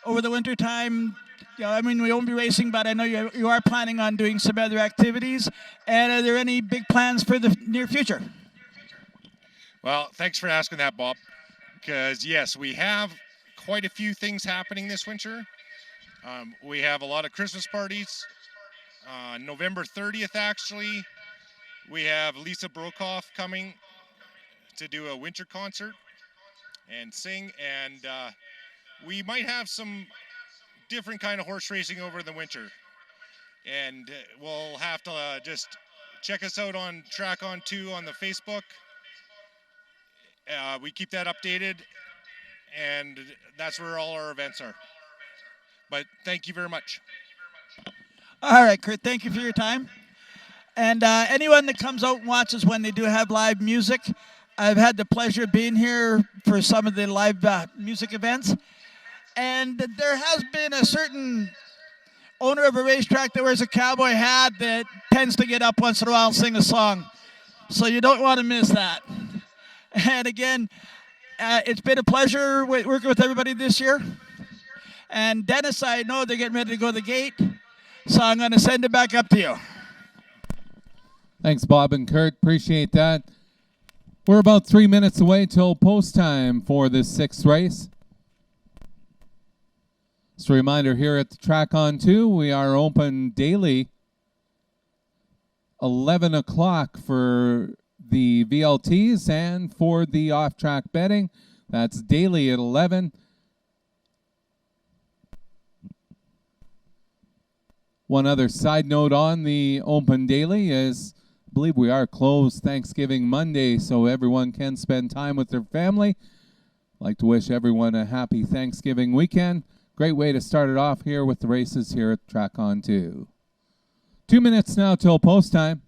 over the winter time? You know, I mean, we won't be racing, but I know you are planning on doing some other activities. And are there any big plans for the near future? Well, thanks for asking that, Bob. Because, yes, we have quite a few things happening this winter. We have a lot of Christmas parties. November 30th, actually, we have Lisa Brokoff coming to do a winter concert and sing. And we might have some different kind of horse racing over the winter. And we'll have to just check us out on Track on 2 on the Facebook. We keep that updated, and that's where all our events are. But thank you very much. All right, Kurt, thank you for your time. And anyone that comes out and watches when they do have live music, I've had the pleasure of being here for some of the live music events. And there has been a certain owner of a racetrack that wears a cowboy hat that tends to get up once in a while and sing a song. So you don't want to miss that. And again, it's been a pleasure working with everybody this year. And Dennis, I know they're getting ready to go to the gate, so I'm going to send it back up to you. Thanks, Bob and Kurt. Appreciate that. We're about 3 minutes away till post time for this 6th race. Just a reminder here at the Track on 2, we are open daily 11 o'clock for the VLTs and for the off-track betting. That's daily at 11. One other side note on the open daily is believe we are closed Thanksgiving Monday, so everyone can spend time with their family. I'd like to wish everyone a happy Thanksgiving weekend. Great way to start it off here with the races here at Track On 2. 2 minutes now till post time.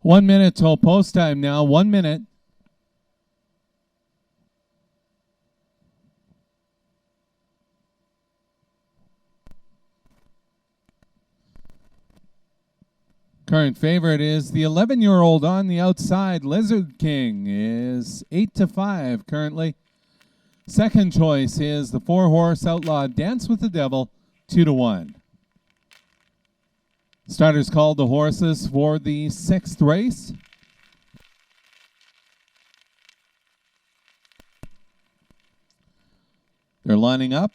One minute till post time now. 1 minute. Current favorite is the 11-year-old on the outside. Lizard King is 8-5 currently. Second choice is the 4-horse Outlaw Dance with the Devil, 2-1. Starters called the horses for the 6th race. They're lining up.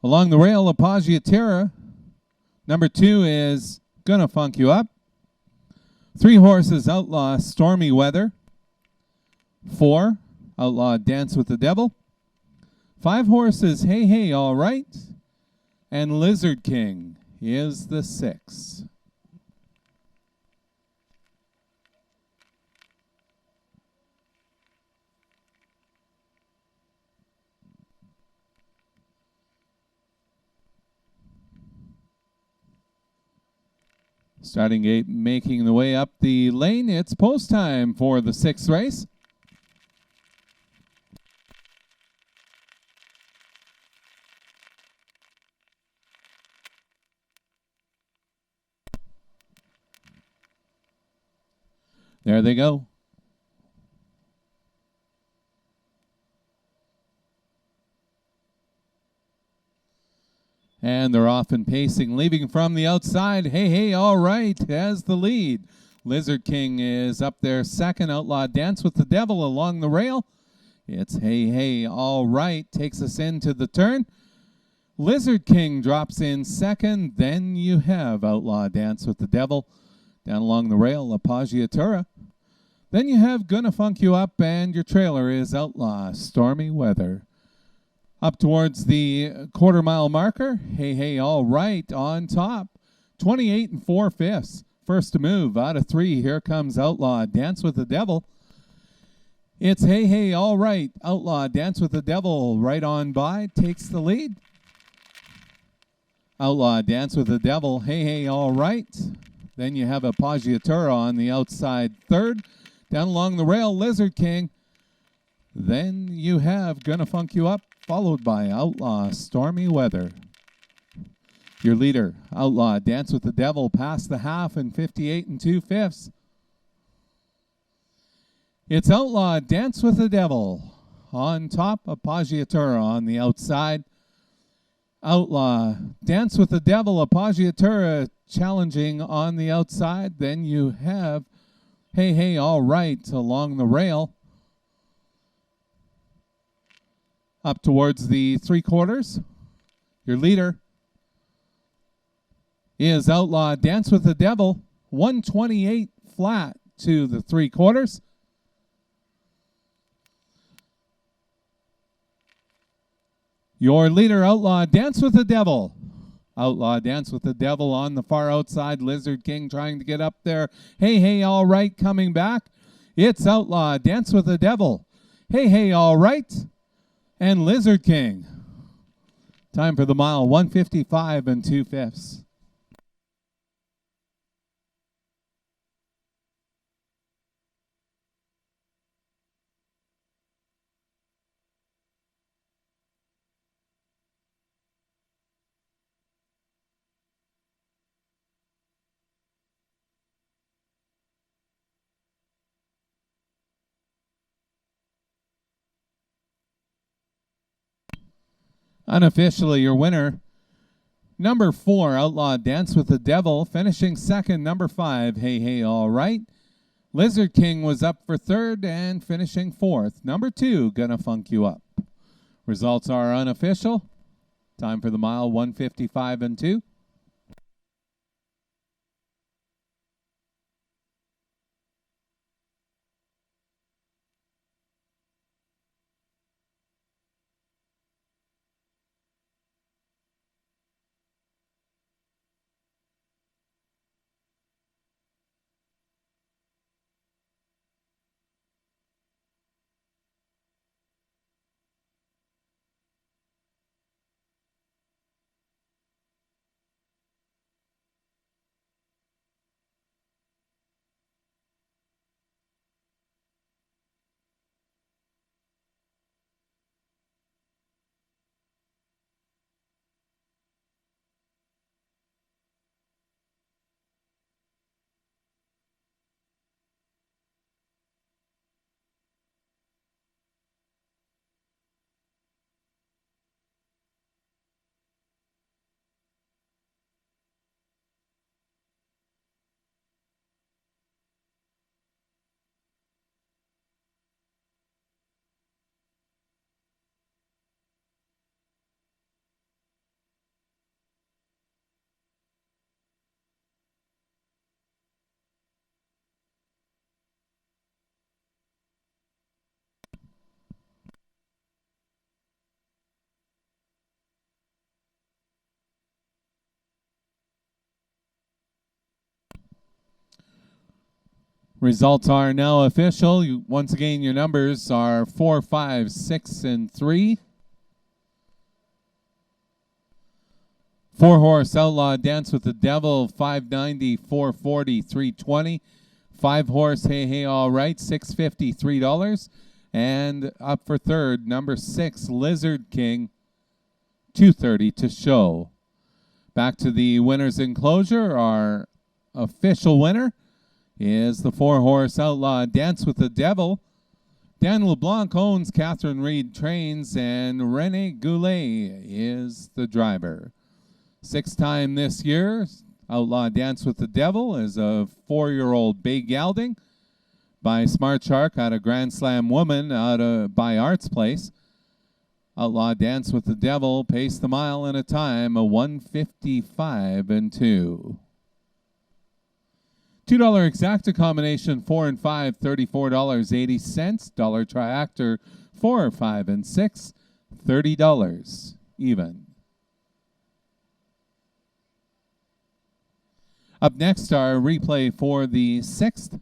Along the rail, Appoggiatura. Number 2 is Gonna Funk You Up. 3 horses, Outlaw Stormy Weather. 4, Outlaw Dance with the Devil. 5 horses, Hey Hey All Right. And Lizard King is the 6. Starting gate making the way up the lane. It's post time for the 6th race. There they go. And they're off and pacing, leaving from the outside. Hey, hey, all right, has the lead. Lizard King is up there second. Outlaw Dance with the Devil along the rail. It's Hey, hey, all right, takes us into the turn. Lizard King drops in second. Then you have Outlaw Dance with the Devil. Down along the rail, Appoggiatura. Then you have Gonna Funk You Up, and your trailer is Outlaw Stormy Weather. Up towards the quarter-mile marker, Hey Hey All Right on top. 28 4/5. First to move out of 3. Here comes Outlaw Dance with the Devil. It's Hey Hey All Right. Outlaw Dance with the Devil right on by. Takes the lead. Outlaw Dance with the Devil. Hey Hey All Right. Then you have Appoggiatura on the outside third. Down along the rail, Lizard King. Then you have Gonna Funk You Up, followed by Outlaw Stormy Weather. Your leader, Outlaw Dance with the Devil, past the half in 58 2/5. It's Outlaw Dance with the Devil on top, Appoggiatura on the outside. Outlaw Dance with the Devil, Appoggiatura challenging on the outside. Then you have Hey Hey All Right along the rail. Up towards the 3/4. Your leader is Outlaw Dance with the Devil. 128 flat to the 3/4. Your leader, Outlaw Dance with the Devil. Outlaw Dance with the Devil on the far outside. Lizard King trying to get up there. Hey, hey, all right, coming back. It's Outlaw Dance with the Devil. Hey, hey, all right. And Lizard King. Time for the mile, 155 and 2/5. Unofficially, your winner, number 4, Outlaw Dance with the Devil. Finishing second, number 5, Hey Hey All Right. Lizard King was up for third and finishing fourth. Number 2, Gonna Funk You Up. Results are unofficial. Time for the mile, 155 and 2. Results are now official. Once again, your numbers are 4, 5, 6, and 3. 4-horse Outlaw Dance with the Devil, 590, 440, 320. 5-horse Hey Hey All Right, $6.50, $3. And up for third, number 6, Lizard King, $2.30 to show. Back to the winner's enclosure. Our official winner is the 4-horse Outlaw Dance with the Devil. Dan LeBlanc owns, Catherine Reed trains, and Rene Goulet is the driver. 6th time this year, Outlaw Dance with the Devil is a 4-year-old bay gelding by Smart Shark out of Grand Slam Woman by Arts Place. Outlaw Dance with the Devil paced the mile in a time of 155 and 2. $2 exacta combination, 4 and 5, $34.80. Dollar triactor, 4, 5, and 6, $30 even. Up next, our replay for the 6th.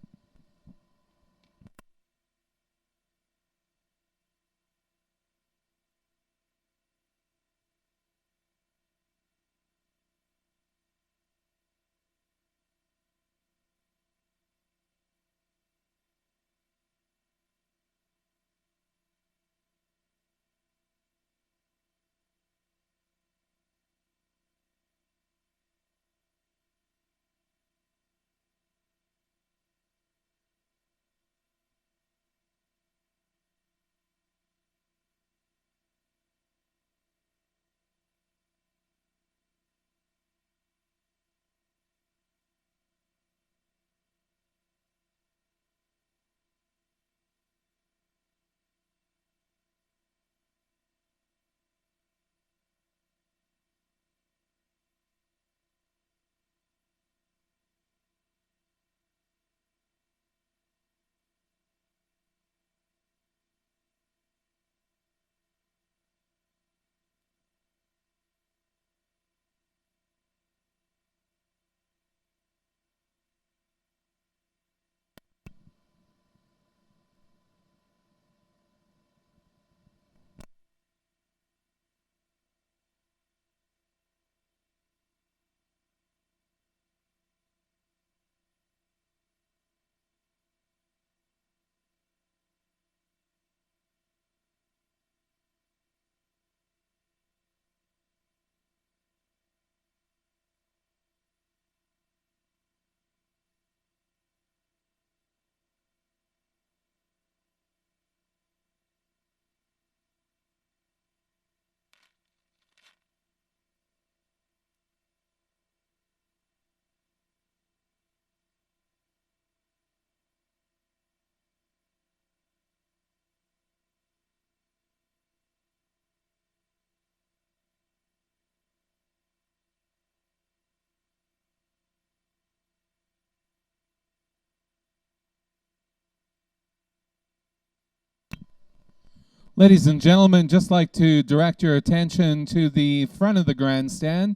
Ladies and gentlemen, just like to direct your attention to the front of the grandstand.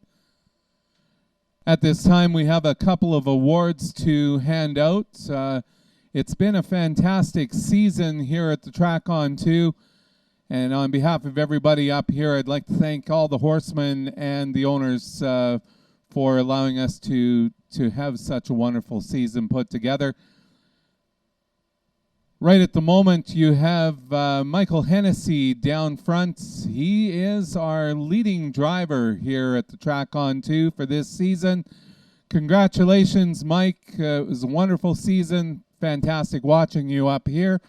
At this time, we have a couple of awards to hand out. It's been a fantastic season here at the Track On 2. And on behalf of everybody up here, I'd like to thank all the horsemen and the owners for allowing us to have such a wonderful season put together. Right at the moment, you have Michael Hennessy down front. He is our leading driver here at the Track On 2 for this season. Congratulations, Mike. It was a wonderful season. Fantastic watching you up here.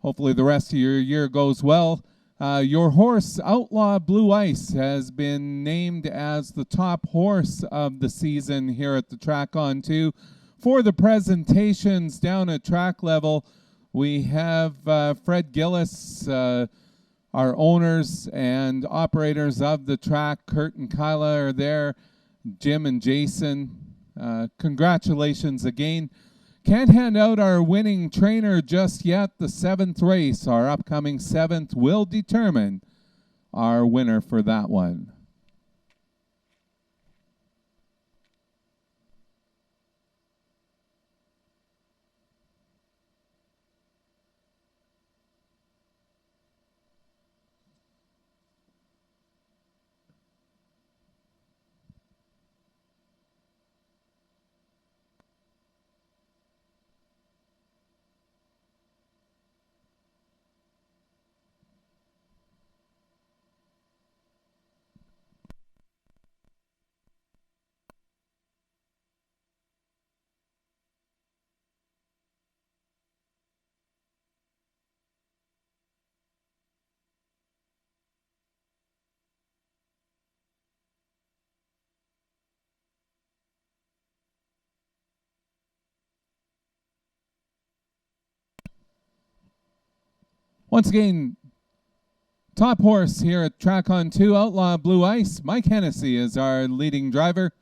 Hopefully the rest of your year goes well. Your horse, Outlaw Blue Ice, has been named as the top horse of the season here at the Track On 2. For the presentations down at track level, we have Fred Gillis, our owners and operators of the track. Kurt and Kyla are there, Jim and Jason. Congratulations again. Can't hand out our winning trainer just yet. The 7th race, our upcoming 7th, will determine our winner for that one. Once again, top horse here at Track On 2, Outlaw Blue Ice. Mike Hennessy is our leading driver.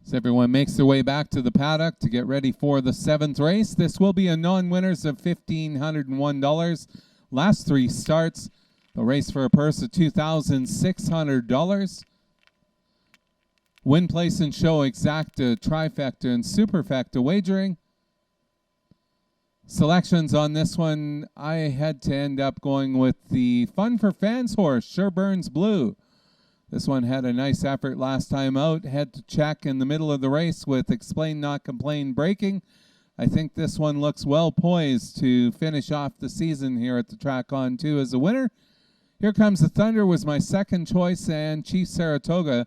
As everyone makes their way back to the paddock to get ready for the 7th race, this will be a non-winners of $1,501. Last 3 starts, the race for a purse of $2,600. Win, place, and show exacta, trifecta, and superfecta wagering. Selections on this one, I had to end up going with the Fun for Fans horse, Sherburne's Blue. This one had a nice effort last time out. Had to check in the middle of the race with Explain Not Complain breaking. I think this one looks well poised to finish off the season here at the Track On 2 as a winner. Here Comes the Thunder was my second choice, and Chief Saratoga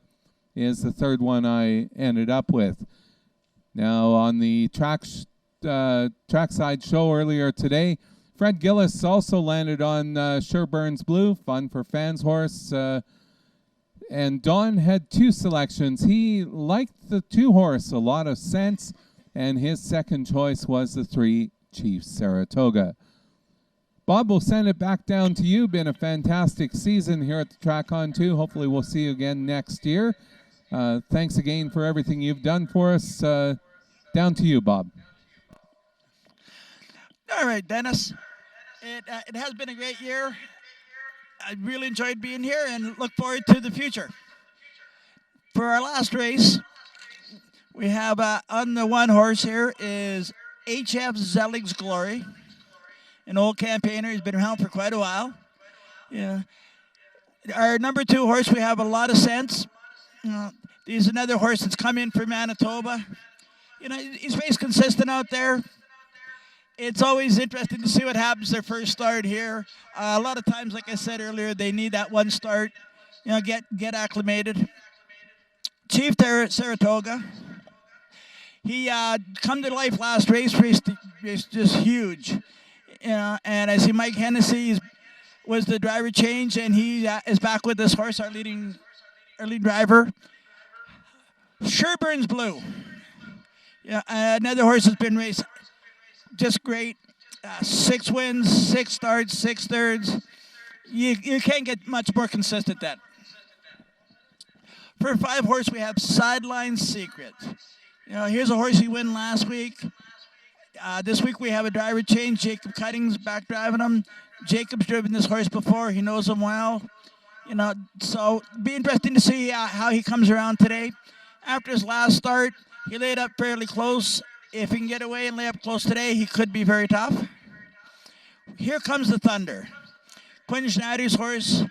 is the third one I ended up with. Now on the trackside show earlier today, Fred Gillis also landed on Sherburne's Blue, Fun for Fans horse. And Don had 2 selections. He liked the 2 horse, a lot of sense, and his second choice was the 3, Chief Saratoga. Bob, we'll send it back down to you. Been a fantastic season here at the Track On 2. Hopefully we'll see you again next year. Thanks again for everything you've done for us. Down to you, Bob. All right, Dennis. It has been a great year. I really enjoyed being here and look forward to the future. For our last race, we have on the 1 horse here is H.F. Zelling's Glory, an old campaigner. He's been around for quite a while. Yeah. Our number 2 horse, we have a lot of sense. He's another horse that's come in for Manitoba. He's very consistent out there. It's always interesting to see what happens their first start here. A lot of times, like I said earlier, they need that one start, get acclimated. Chief Saratoga, he come to life last race just huge. And I see Mike Hennessy was the driver change, and he is back with this horse, our lead driver. Sherburne's Blue. Another horse has been raced just great. 6 wins, 6 starts, 6 thirds. You can't get much more consistent than that. For 5 horse, we have Sideline Secret. Here's a horse he won last week. This week we have a driver change. Jacob Cutting's back driving him. Jacob's driven this horse before. He knows him well. So it'll be interesting to see how he comes around today. After his last start, he laid up fairly close. If he can get away and lay up close today, he could be very tough. Here comes the Thunder. Quinn Schneider's horse.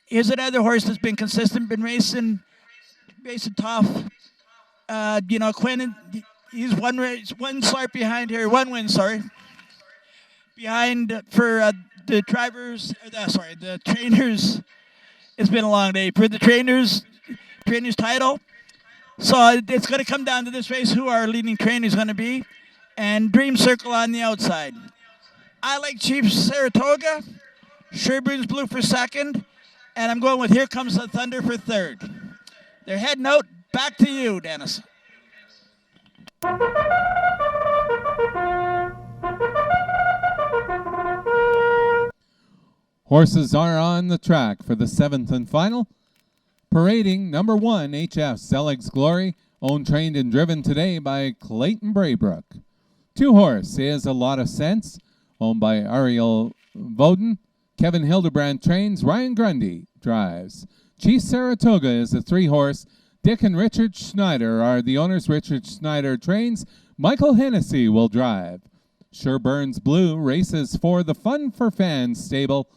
Here's another horse that's been consistent, been racing tough. Quinn, he's one start behind here, 1 win, sorry. Behind for the trainers. It's been a long day for the trainers title. So it's going to come down to this race, who our leading trainer is going to be, and Dream Circle on the outside. I like Chief Saratoga, Sherburne's Blue for 2nd, and I'm going with Here Comes the Thunder for 3rd. They're heading out. Back to you, Dennis. Horses are on the track for the 7th and final. Parading number 1, HF Zelig's Glory, owned, trained, and driven today by Clayton Braybrook. 2 horse is A Lot of Sense, owned by Ariel Voden. Kevin Hildebrand trains, Ryan Grundy drives. Chief Saratoga is a 3 horse. Dick and Richard Schneider are the owners. Richard Schneider trains. Michael Hennessy will drive. Sherburne's Blue races for the Fun for Fans stable.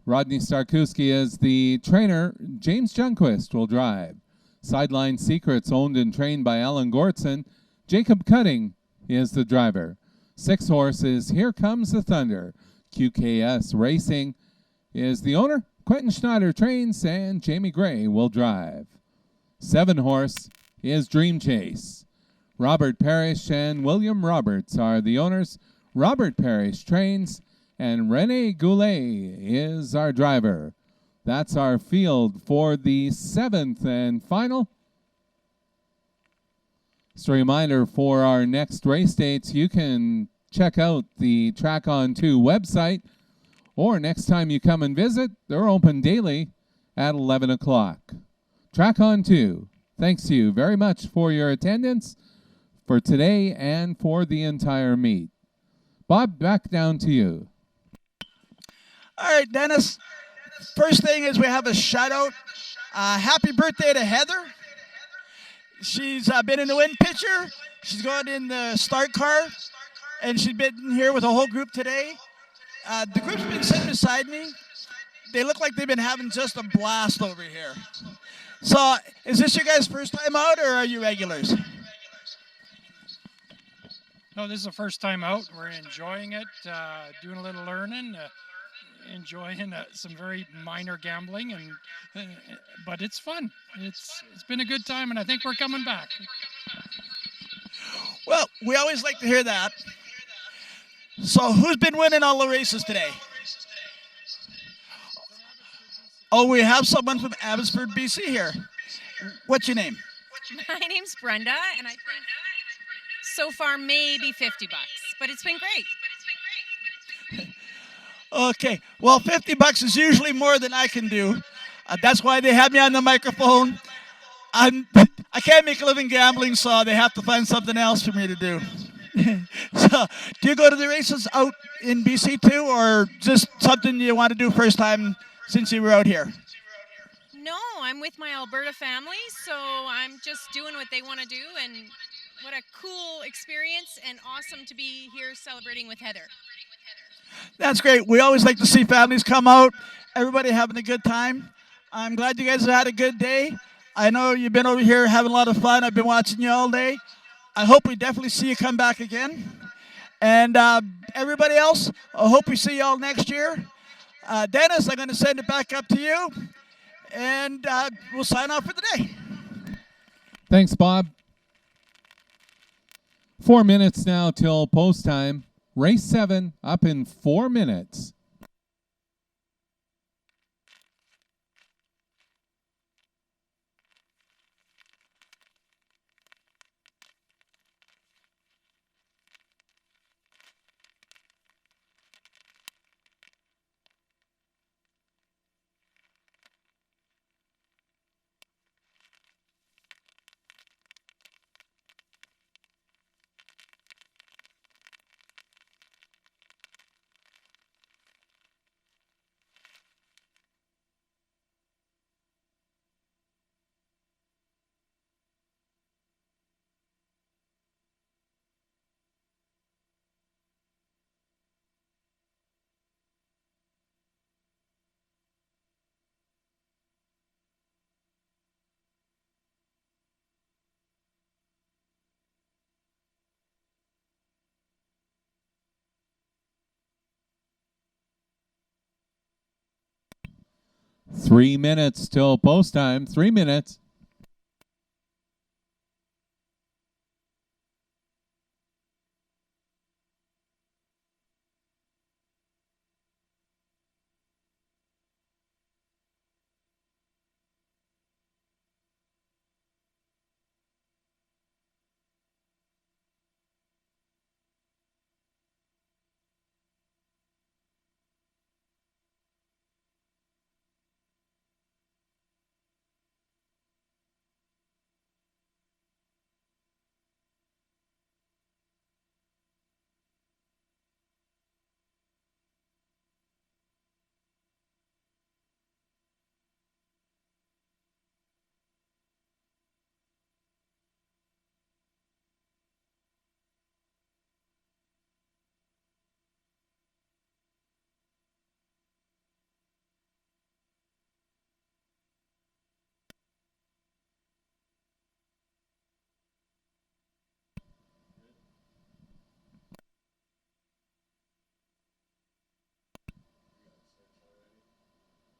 Rodney Starkowski is the trainer. James Junquist will drive. Sideline Secrets, owned and trained by Alan Gortson. Jacob Cutting is the driver. 6 horses, Here Comes the Thunder. QKS Racing is the owner. Quentin Schneider trains, and Jamie Gray will drive. 7 horse is Dream Chase. Robert Parrish and William Roberts are the owners. Robert Parrish trains, and Rene Goulet is our driver. That's our field for the 7th and final. Just a reminder for our next race dates, you can check out the Track On 2 website, or next time you come and visit, they're open daily at 11 o'clock. Track On 2, thanks to you very much for your attendance for today and for the entire meet. Bob, back down to you. All right, Dennis. First thing is we have a shout-out. Happy birthday to Heather. She's been in the wind pitcher. She's gone in the start car, and she's been here with a whole group today. The group's been sitting beside me. They look like they've been having just a blast over here. So, is this your guys' first time out, or are you regulars? No, this is the first time out. We're enjoying it, doing a little learning, enjoying some very minor gambling, but it's fun. It's been a good time, and I think we're coming back. Well, we always like to hear that. So, who's been winning all the races today? Oh, we have someone from Abbotsford, BC here. What's your name? My name's Brenda, and I think so far maybe $50, but it's been great. Okay, well, $50 is usually more than I can do. That's why they have me on the microphone. I can't make a living gambling, so they have to find something else for me to do. So, do you go to the races out in BC too, or just something you want to do first time since you were out here? No, I'm with my Alberta family, so I'm just doing what they want to do, and what a cool experience, and awesome to be here celebrating with Heather. That's great. We always like to see families come out, everybody having a good time. I'm glad you guys have had a good day. I know you've been over here having a lot of fun. I've been watching you all day. I hope we definitely see you come back again. And everybody else, I hope we see you all next year. Dennis, I'm going to send it back up to you. And we'll sign off for the day. Thanks, Bob. 4 minutes now till post time. Race 7 up in 4 minutes. Three minutes till post time. 3 minutes.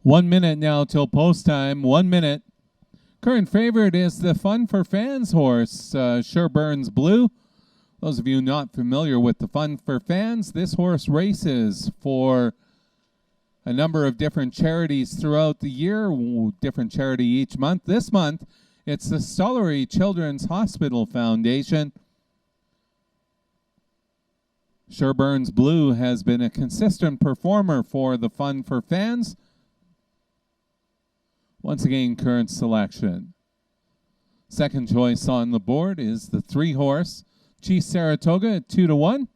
One minute now till post time. 1 minute. Current favorite is the Fun for Fans horse, Sherburne's Blue. Those of you not familiar with the Fun for Fans, this horse races for a number of different charities throughout the year, different charity each month. This month, it's the Stollery Children's Hospital Foundation. Sherburne's Blue has been a consistent performer for the Fun for Fans. Once again, current selection. Second choice on the board is the 3-horse Chief Saratoga at 2-1.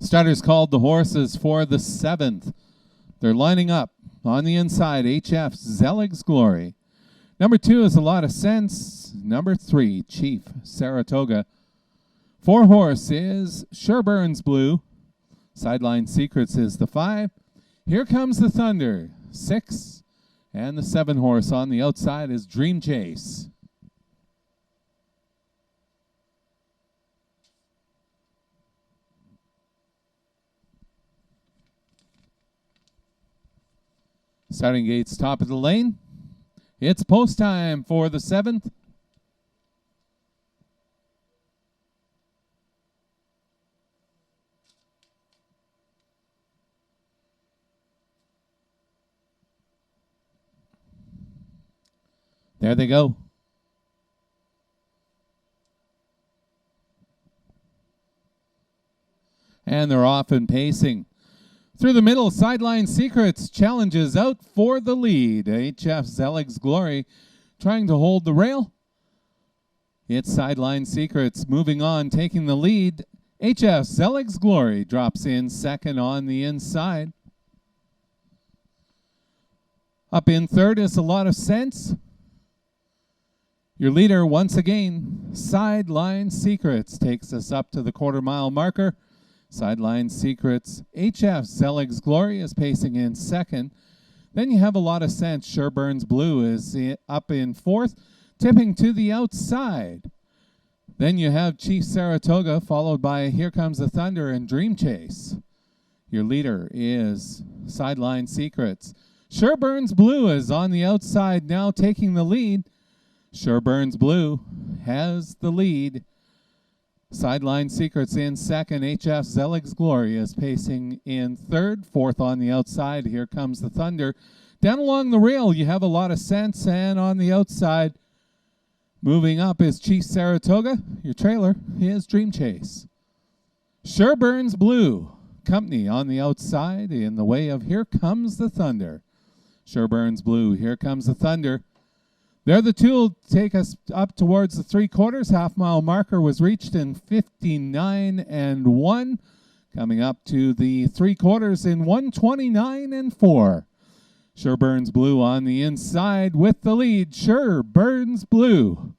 Starters called the horses for the 7th. They're lining up on the inside. HF Zelig's Glory. Number 2 is A Lot of Sense. Number 3, Chief Saratoga. 4-horse is Sherburne's Blue. Sideline Secrets is the 5. Here Comes the Thunder, 6. And the 7-horse on the outside is Dream Chase. Starting gates top of the lane. It's post time for the 7th. There they go. and they're off and pacing. Through the middle, Sideline Secrets challenges out for the lead. HF Zelig's Glory trying to hold the rail. It's Sideline Secrets moving on, taking the lead. HF Zelig's Glory drops in second on the inside. Up in third is A Lot of Sense. Your leader, once again, Sideline Secrets, takes us up to the quarter-mile marker. Sideline Secrets, HF Zelig's Glory is pacing in second. Then you have A Lot of Sense. Sherburne's Blue is up in fourth, tipping to the outside. Then you have Chief Saratoga, followed by Here Comes the Thunder and Dream Chase. Your leader is Sideline Secrets. Sherburne's Blue is on the outside now, taking the lead. Sherburne's Blue has the lead. Sideline Secrets in second. HF Zelig's Glory is pacing in third. Fourth on the outside, Here Comes the Thunder. Down along the rail, you have A Lot of Sense, and on the outside, moving up is Chief Saratoga. Your trailer is Dream Chase. Sherburne's Blue company on the outside in the way of Here Comes the Thunder. Sherburne's Blue, Here Comes the Thunder. They're the two will take us up towards the three-quarters. Half-mile marker was reached in 59 and 1. Coming up to the three-quarters in 129 and 4. Sherburne's Blue on the inside with the lead. Sherburne's Blue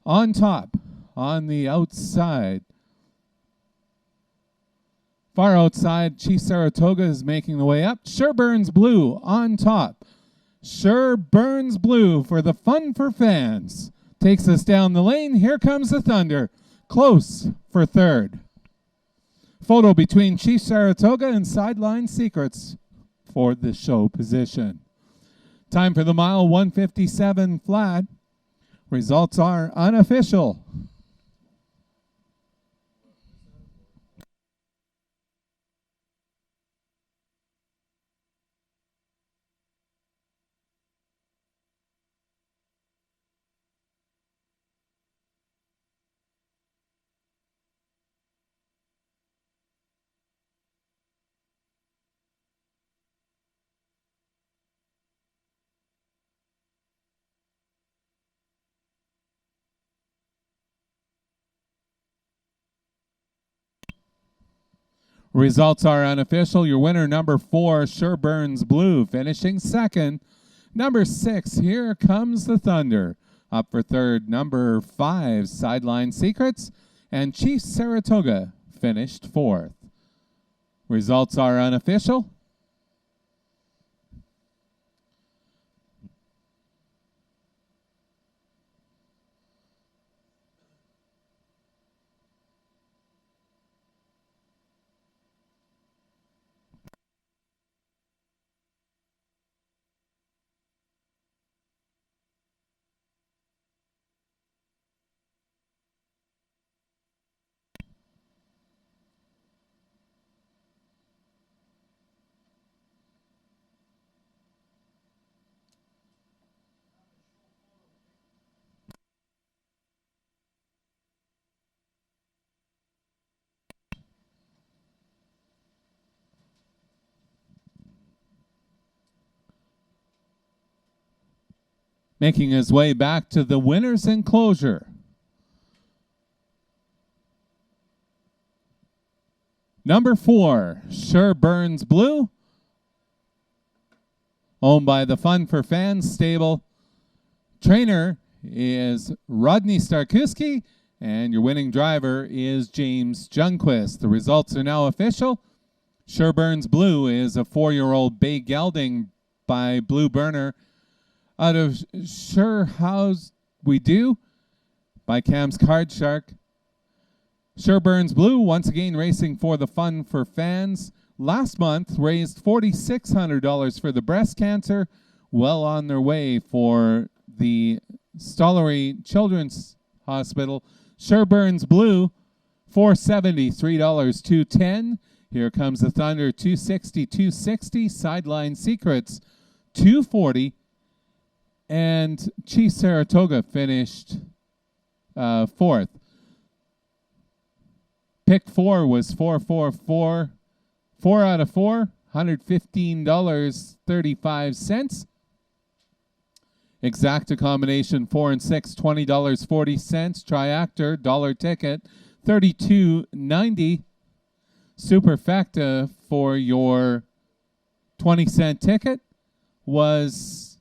on top, on the outside. Far outside, Chief Saratoga is making the way up. Sherburne's Blue on top. Sherburne's Blue for the Fun for Fans takes us down the lane. Here Comes the Thunder, close for third. Photo between Chief Saratoga and Sideline Secrets for the show position. Time for the mile, 1:57 flat. Results are unofficial. Results are unofficial. Your winner, number 4, Sherburne's Blue, finishing second. Number 6, Here Comes the Thunder. Up for third, number 5, Sideline Secrets. And Chief Saratoga finished fourth. Results are unofficial. Making his way back to the winner's enclosure. Number 4, Sherburne's Blue, owned by the Fun for Fans stable. Trainer is Rodney Starkuski, and your winning driver is James Junquist. The results are now official. Sherburne's Blue is a 4-year-old bay gelding by Blue Burner out of Sure How's We Do by Cam's Card Shark. Sherburne's Blue once again racing for the Fun for Fans. Last month raised $4,600 for the breast cancer. Well on their way for the Stollery Children's Hospital. Sherburne's Blue, $470, $3, $210. Here Comes the Thunder, $260, $260. Sideline Secrets, $240. And Chief Saratoga finished fourth. Pick 4 was 444. 4 out of 4, $115.35. Exacta combination 4 and 6, $20.40. Triactor, dollar ticket, $32.90. Superfecta for your 20-cent ticket was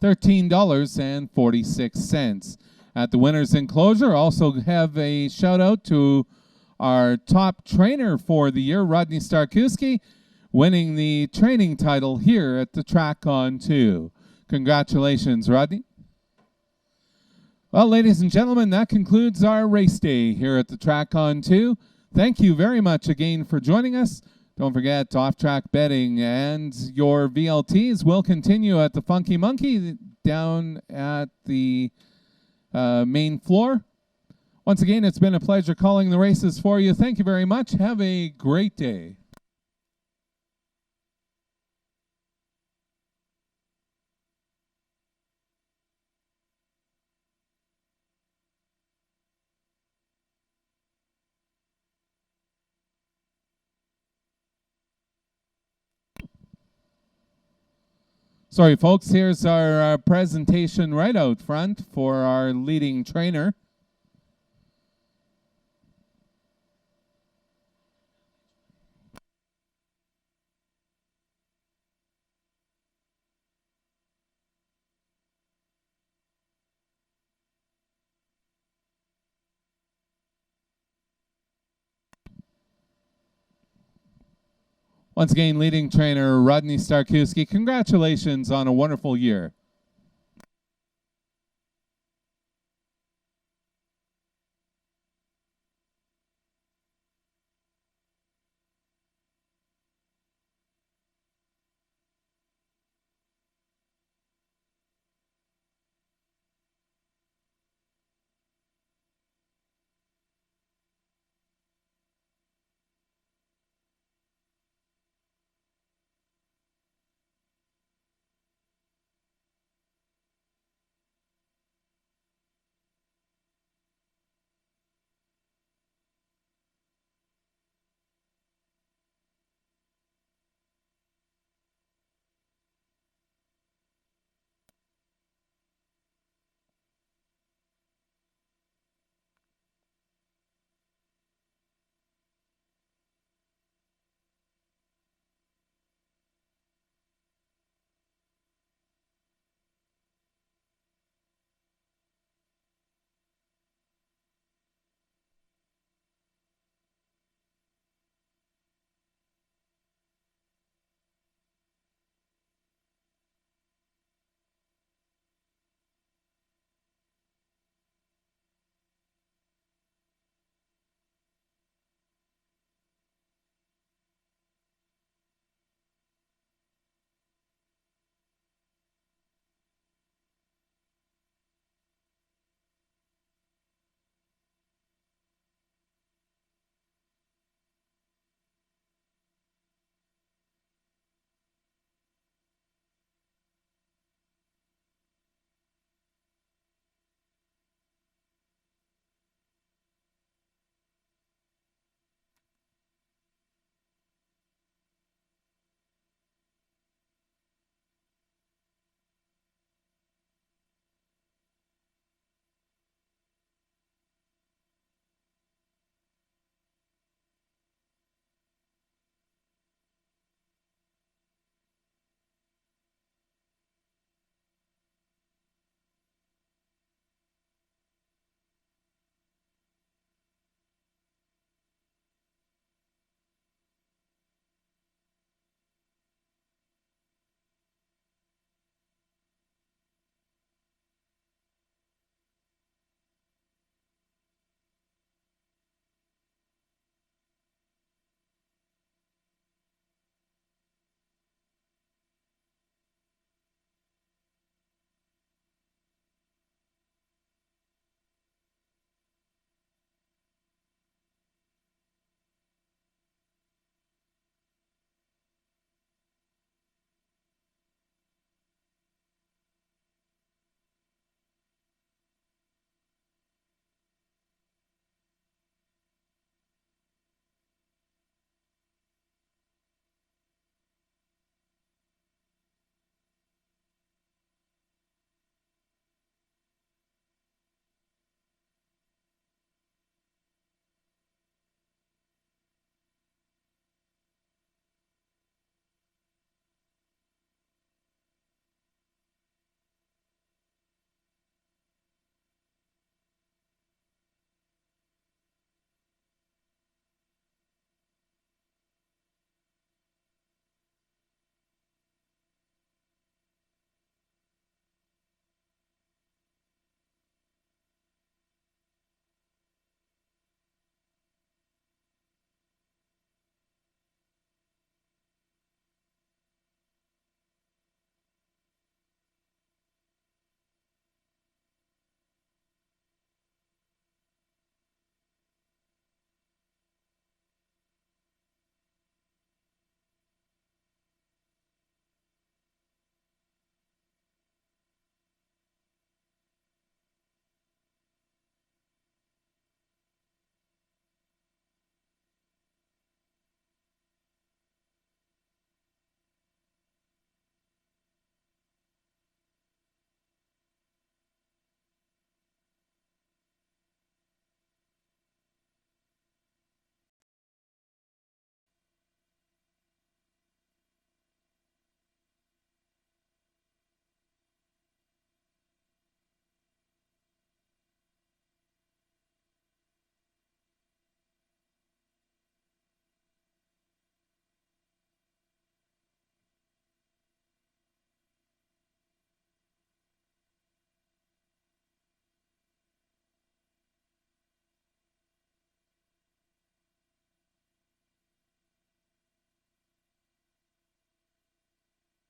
$13.46. At the winner's enclosure, also have a shout out to our top trainer for the year, Rodney Starkowski, winning the training title here at the Track on 2. Congratulations, Rodney. Well, ladies and gentlemen, that concludes our race day here at the Track on 2. Thank you very much again for joining us. Don't forget, off-track betting and your VLTs will continue at the Funky Monkey down at the main floor. Once again, it's been a pleasure calling the races for you. Thank you very much. Have a great day. Sorry, folks, here's our presentation right out front for our leading trainer. Once again, leading trainer Rodney Starkowski, congratulations on a wonderful year.